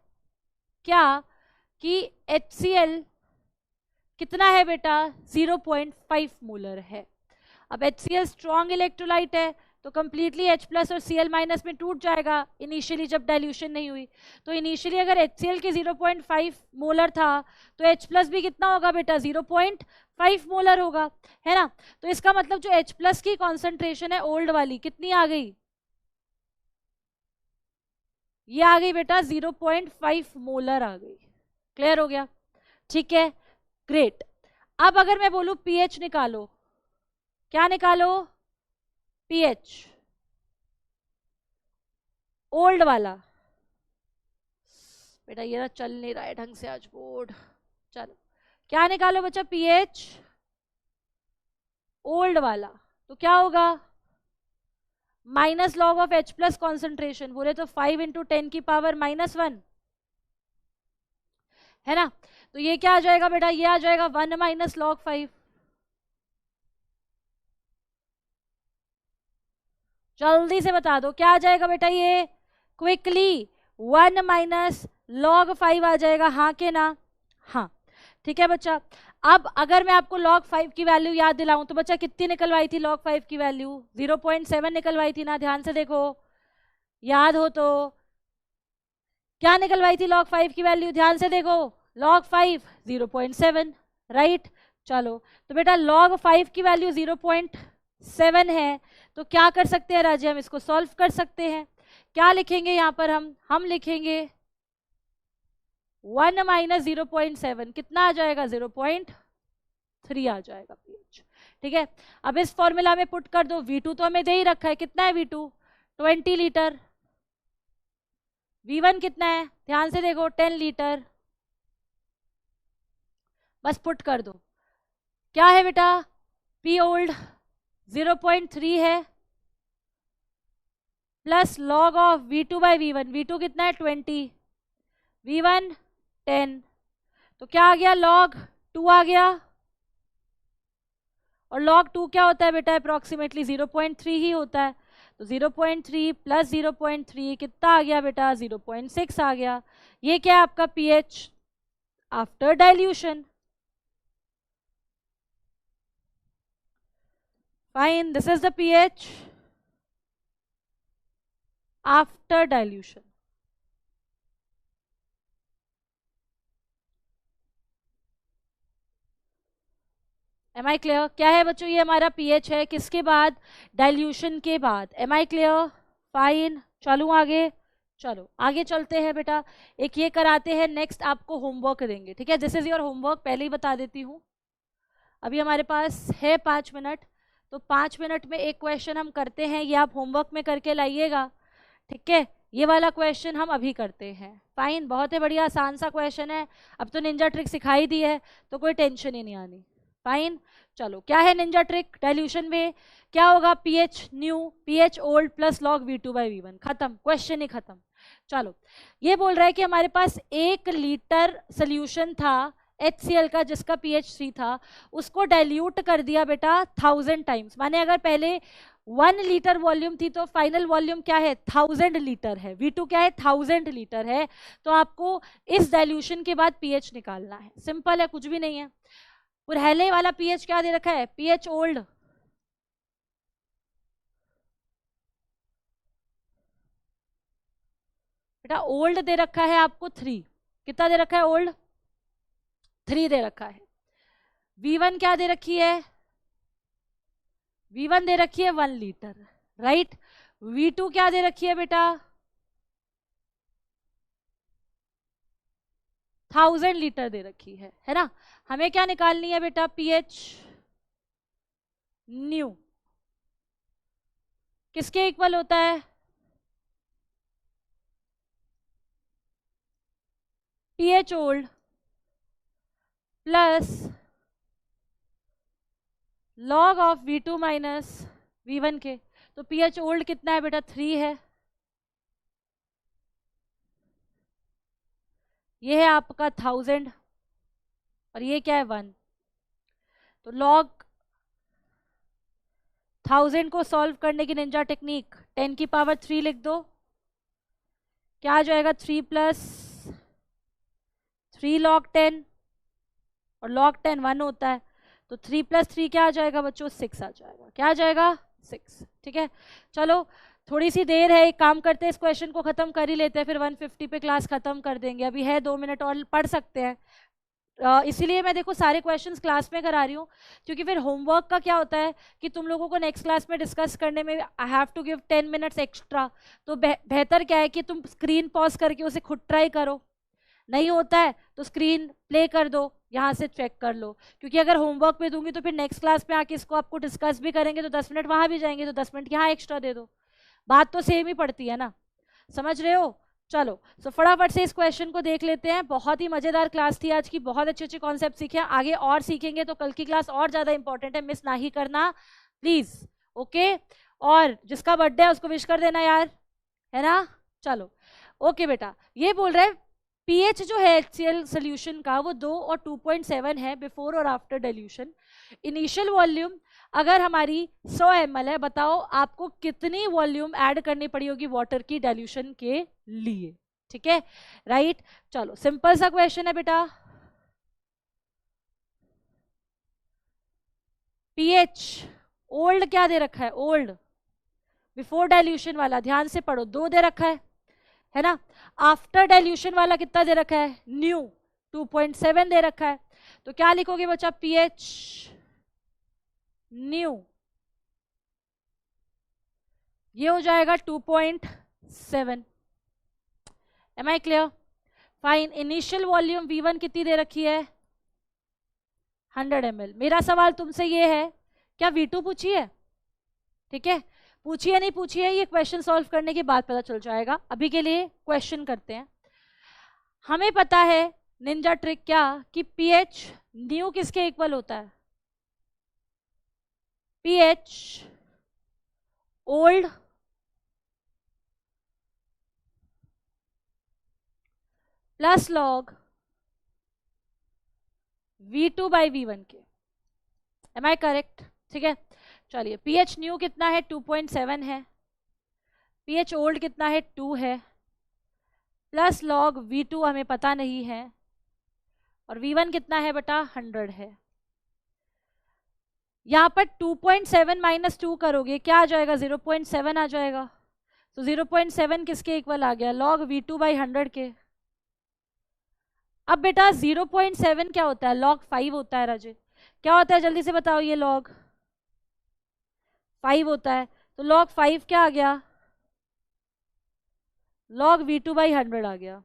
Speaker 1: क्या कि HCl कितना है बेटा 0.5 मोलर है। अब HCl स्ट्रॉन्ग इलेक्ट्रोलाइट है तो कंप्लीटली H प्लस और Cl माइनस में टूट जाएगा इनिशियली जब डाइल्यूशन नहीं हुई। तो इनिशियली अगर HCl की 0.5 मोलर था तो H प्लस भी कितना होगा बेटा 0.5 मोलर होगा, है ना। तो इसका मतलब जो H प्लस की कॉन्सेंट्रेशन है ओल्ड वाली कितनी आ गई, ये आ गई बेटा 0.5 मोलर आ गई। क्लियर हो गया, ठीक है, ग्रेट। अब अगर मैं बोलूं पीएच निकालो, क्या निकालो, पीएच ओल्ड वाला। बेटा ये ना चल नहीं रहा है ढंग से आज बोर्ड, चलो क्या निकालो बच्चा, पीएच ओल्ड वाला। तो क्या होगा, minus log of H plus concentration, बोले तो 5 × 10 की पावर -1, है ना। तो ये क्या आ जाएगा बेटा, ये आ जाएगा 1 - log 5। जल्दी से बता दो क्या आ जाएगा बेटा, ये क्विकली 1 - log 5 आ जाएगा, हाँ के ना, हाँ, ठीक है बच्चा। अब अगर मैं आपको log 5 की वैल्यू याद दिलाऊं तो बच्चा कितनी निकलवाई थी log 5 की वैल्यू, 0.7 निकलवाई थी ना, ध्यान से देखो, याद हो तो। क्या निकलवाई थी log 5 की वैल्यू, ध्यान से देखो, log 5 0.7, राइट। चलो तो बेटा log 5 की वैल्यू 0.7 है, तो क्या कर सकते हैं राजे, हम इसको सॉल्व कर सकते हैं। क्या लिखेंगे यहाँ पर, हम लिखेंगे 1 - 0.7 कितना आ जाएगा, 0.3 आ जाएगा पीएच, ठीक है। अब इस फॉर्मूला में पुट कर दो, V2 तो हमें दे ही रखा है, कितना है V2, 20 लीटर, V1 कितना है, ध्यान से देखो 10 लीटर, बस पुट कर दो। क्या है बेटा, P ओल्ड 0.3 है plus log of V2 by V1, V2 कितना है 20, V1 10, तो क्या आ गया log 2 आ गया, और log 2 क्या होता है बेटा, अप्रोक्सीमेटली 0.3 ही होता है। तो 0.3 प्लस 0.3 कितना आ गया बेटा, 0.6 आ गया। ये क्या है आपका pH after dilution. Fine, this is the pH after dilution. Am I clear, क्या है बच्चों, ये हमारा पीएच है किसके बाद, डाइल्यूशन के बाद। एम आई क्लियर, फाइन, चलूँ आगे, चलो आगे चलते हैं बेटा। एक ये कराते हैं, नेक्स्ट आपको होमवर्क देंगे, ठीक है, दिस इज योर होमवर्क, पहले ही बता देती हूँ। अभी हमारे पास है 5 मिनट, तो 5 मिनट में एक क्वेश्चन हम करते हैं, ये आप होमवर्क में करके लाइएगा, ठीक है। ये वाला क्वेश्चन हम अभी करते हैं, फाइन, बहुत ही बढ़िया, आसान सा क्वेश्चन है। अब तो निंजा ट्रिक सिखाई दी है तो कोई टेंशन ही नहीं आनी, फाइन। चलो क्या है निंजा ट्रिक, डाइल्यूशन में क्या होगा, pH new pH old plus log V2 by V1, खत्म, क्वेश्चन ही खत्म। चलो ये बोल रहा है कि हमारे पास 1 लीटर सोल्यूशन था HCl का जिसका pH 3 था, उसको डाइल्यूट कर दिया बेटा 1000 टाइम्स, माने अगर पहले 1 लीटर वॉल्यूम थी तो फाइनल वॉल्यूम क्या है 1000 लीटर है, V2 क्या है 1000 लीटर है। तो आपको इस डाइल्यूशन के बाद pH निकालना है, सिंपल है, कुछ भी नहीं है। पहले वाला pH क्या दे रखा है, pH ओल्ड, बेटा ओल्ड दे रखा है आपको 3, कितना दे रखा है ओल्ड, 3 दे रखा है। V1 क्या दे रखी है, V1 दे रखी है 1 लीटर, राइट। V2 क्या दे रखी है बेटा 1000 लीटर दे रखी है ना। हमें क्या निकालनी है बेटा, pH न्यू किसके इक्वल होता है, pH old plus log of V2 minus V1 के। तो pH ओल्ड कितना है बेटा 3 है, ये है आपका 1000 और ये क्या है 1। तो लॉग 1000 को सॉल्व करने की निंजा टेक्निक 10 की पावर 3 लिख दो, क्या आ जाएगा 3 प्लस 3 log 10 और log 10 1 होता है, तो 3 प्लस 3 क्या आ जाएगा बच्चों 6 आ जाएगा। क्या आ जाएगा 6। ठीक है, चलो थोड़ी सी देर है, एक काम करते हैं इस क्वेश्चन को खत्म कर ही लेते हैं, फिर 150 पे क्लास खत्म कर देंगे। अभी है 2 मिनट और पढ़ सकते हैं। इसीलिए मैं देखो सारे क्वेश्चंस क्लास में करा रही हूँ, क्योंकि फिर होमवर्क का क्या होता है कि तुम लोगों को नेक्स्ट क्लास में डिस्कस करने में I have to give 10 minutes extra. तो बेहतर क्या है कि तुम स्क्रीन पॉज करके उसे खुद ट्राई करो, नहीं होता है तो स्क्रीन प्ले कर दो, यहाँ से चेक कर लो। क्योंकि अगर होमवर्क पे दूंगी तो फिर नेक्स्ट क्लास में आके इसको आपको डिस्कस भी करेंगे, तो 10 मिनट वहाँ भी जाएंगे, तो 10 मिनट यहाँ एक्स्ट्रा दे दो, बात तो सेम ही पड़ती है ना, समझ रहे हो। चलो सो फटाफट से इस क्वेश्चन को देख लेते हैं। बहुत ही मजेदार क्लास थी आज की, बहुत अच्छे अच्छे कॉन्सेप्ट सीखे, आगे और सीखेंगे, तो कल की क्लास और ज्यादा इंपॉर्टेंट है, मिस ना ही करना प्लीज। ओके, और जिसका बर्थडे है उसको विश कर देना यार, है ना। चलो ओके बेटा, ये बोल रहा है पीएच जो है HCl सोल्यूशन का वो 2 और 2.7 है बिफोर और आफ्टर डाइल्यूशन। इनिशियल वॉल्यूम अगर हमारी 100 ml है, बताओ आपको कितनी वॉल्यूम ऐड करनी पड़ी होगी वाटर की डाइल्यूशन के लिए। ठीक है, राइट। चलो सिंपल सा क्वेश्चन है बेटा। पीएच ओल्ड क्या दे रखा है, ओल्ड बिफोर डाइल्यूशन वाला ध्यान से पढ़ो, 2 दे रखा है ना। आफ्टर डाइल्यूशन वाला कितना दे रखा है, न्यू 2.7 दे रखा है। तो क्या लिखोगे बच्चा, पीएच न्यू, ये हो जाएगा 2.7। Am I clear, fine. Initial volume V1 कितनी दे रखी है, 100 ml। मेरा सवाल तुमसे ये है, क्या V2 पूछी है, ठीक है, पूछी है नहीं पूछी है ये क्वेश्चन सॉल्व करने के बाद पता चल जाएगा। अभी के लिए क्वेश्चन करते हैं। हमें पता है निंजा ट्रिक क्या, कि पीएच न्यू किसके इक्वल होता है, pH old plus log V2 by V1 के। एम आई करेक्ट, ठीक है। चलिए पीएच न्यू कितना है, 2.7 है, पीएच ओल्ड कितना है, 2 है, प्लस लॉग V2 हमें पता नहीं है, और V1 कितना है बेटा, 100 है। यहाँ पर 2.7 माइनस 2 करोगे क्या आ जाएगा, 0.7 आ जाएगा। तो 0.7 किसके इक्वल आ गया, लॉग V2 बाई 100 के। अब बेटा 0.7 क्या होता है, लॉग 5 होता है राजे, क्या होता है जल्दी से बताओ, ये लॉग 5 होता है। तो लॉग 5 क्या आ गया, लॉग V2 बाई 100 आ गया।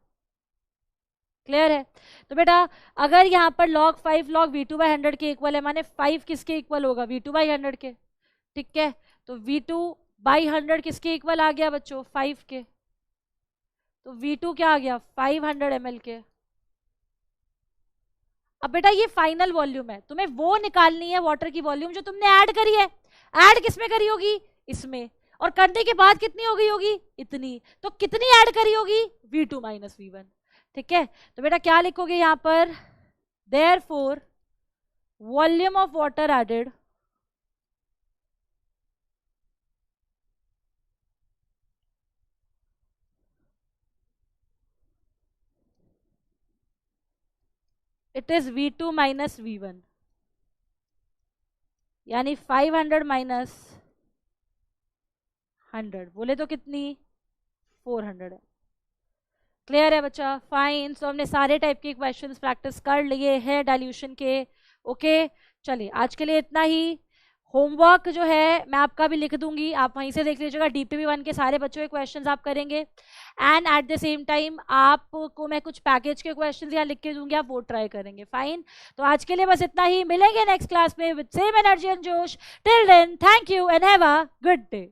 Speaker 1: क्लियर है। तो बेटा अगर यहाँ पर log 5 log V2 बाई 100 के इक्वल है, माने 5 किसके इक्वल होगा, V2 बाई 100 के। ठीक है, तो V2 बाई 100 किसके इक्वल आ गया बच्चों, 5 के। तो V2 क्या आ गया, 500 ml के। अब बेटा ये फाइनल वॉल्यूम है, तुम्हें वो निकालनी है वाटर की वॉल्यूम जो तुमने ऐड करी है। ऐड किसमें करी होगी, इसमें, और करने के बाद कितनी हो गई होगी, इतनी। तो कितनी ऐड करी होगी, V2 माइनस V1। ठीक है, तो बेटा क्या लिखोगे यहां पर, therefore volume of water added it is V2 minus V1, यानी 500 माइनस 100 बोले तो कितनी, 400 है। क्लियर है बच्चा, फाइन। सो हमने सारे टाइप के क्वेश्चंस प्रैक्टिस कर लिए हैं डाइल्यूशन के। ओके चलिए आज के लिए इतना ही। होमवर्क जो है मैं आपका भी लिख दूंगी, आप वहीं से देख लीजिएगा। DPP 1 के सारे बच्चों के क्वेश्चंस आप करेंगे, and at the same time आपको मैं कुछ पैकेज के क्वेश्चंस यहाँ लिख के दूंगी, आप वो ट्राई करेंगे। फाइन, तो आज के लिए बस इतना ही। मिलेंगे नेक्स्ट क्लास में विद सेम एनर्जी एंड जोश। Till then thank you and have a good day.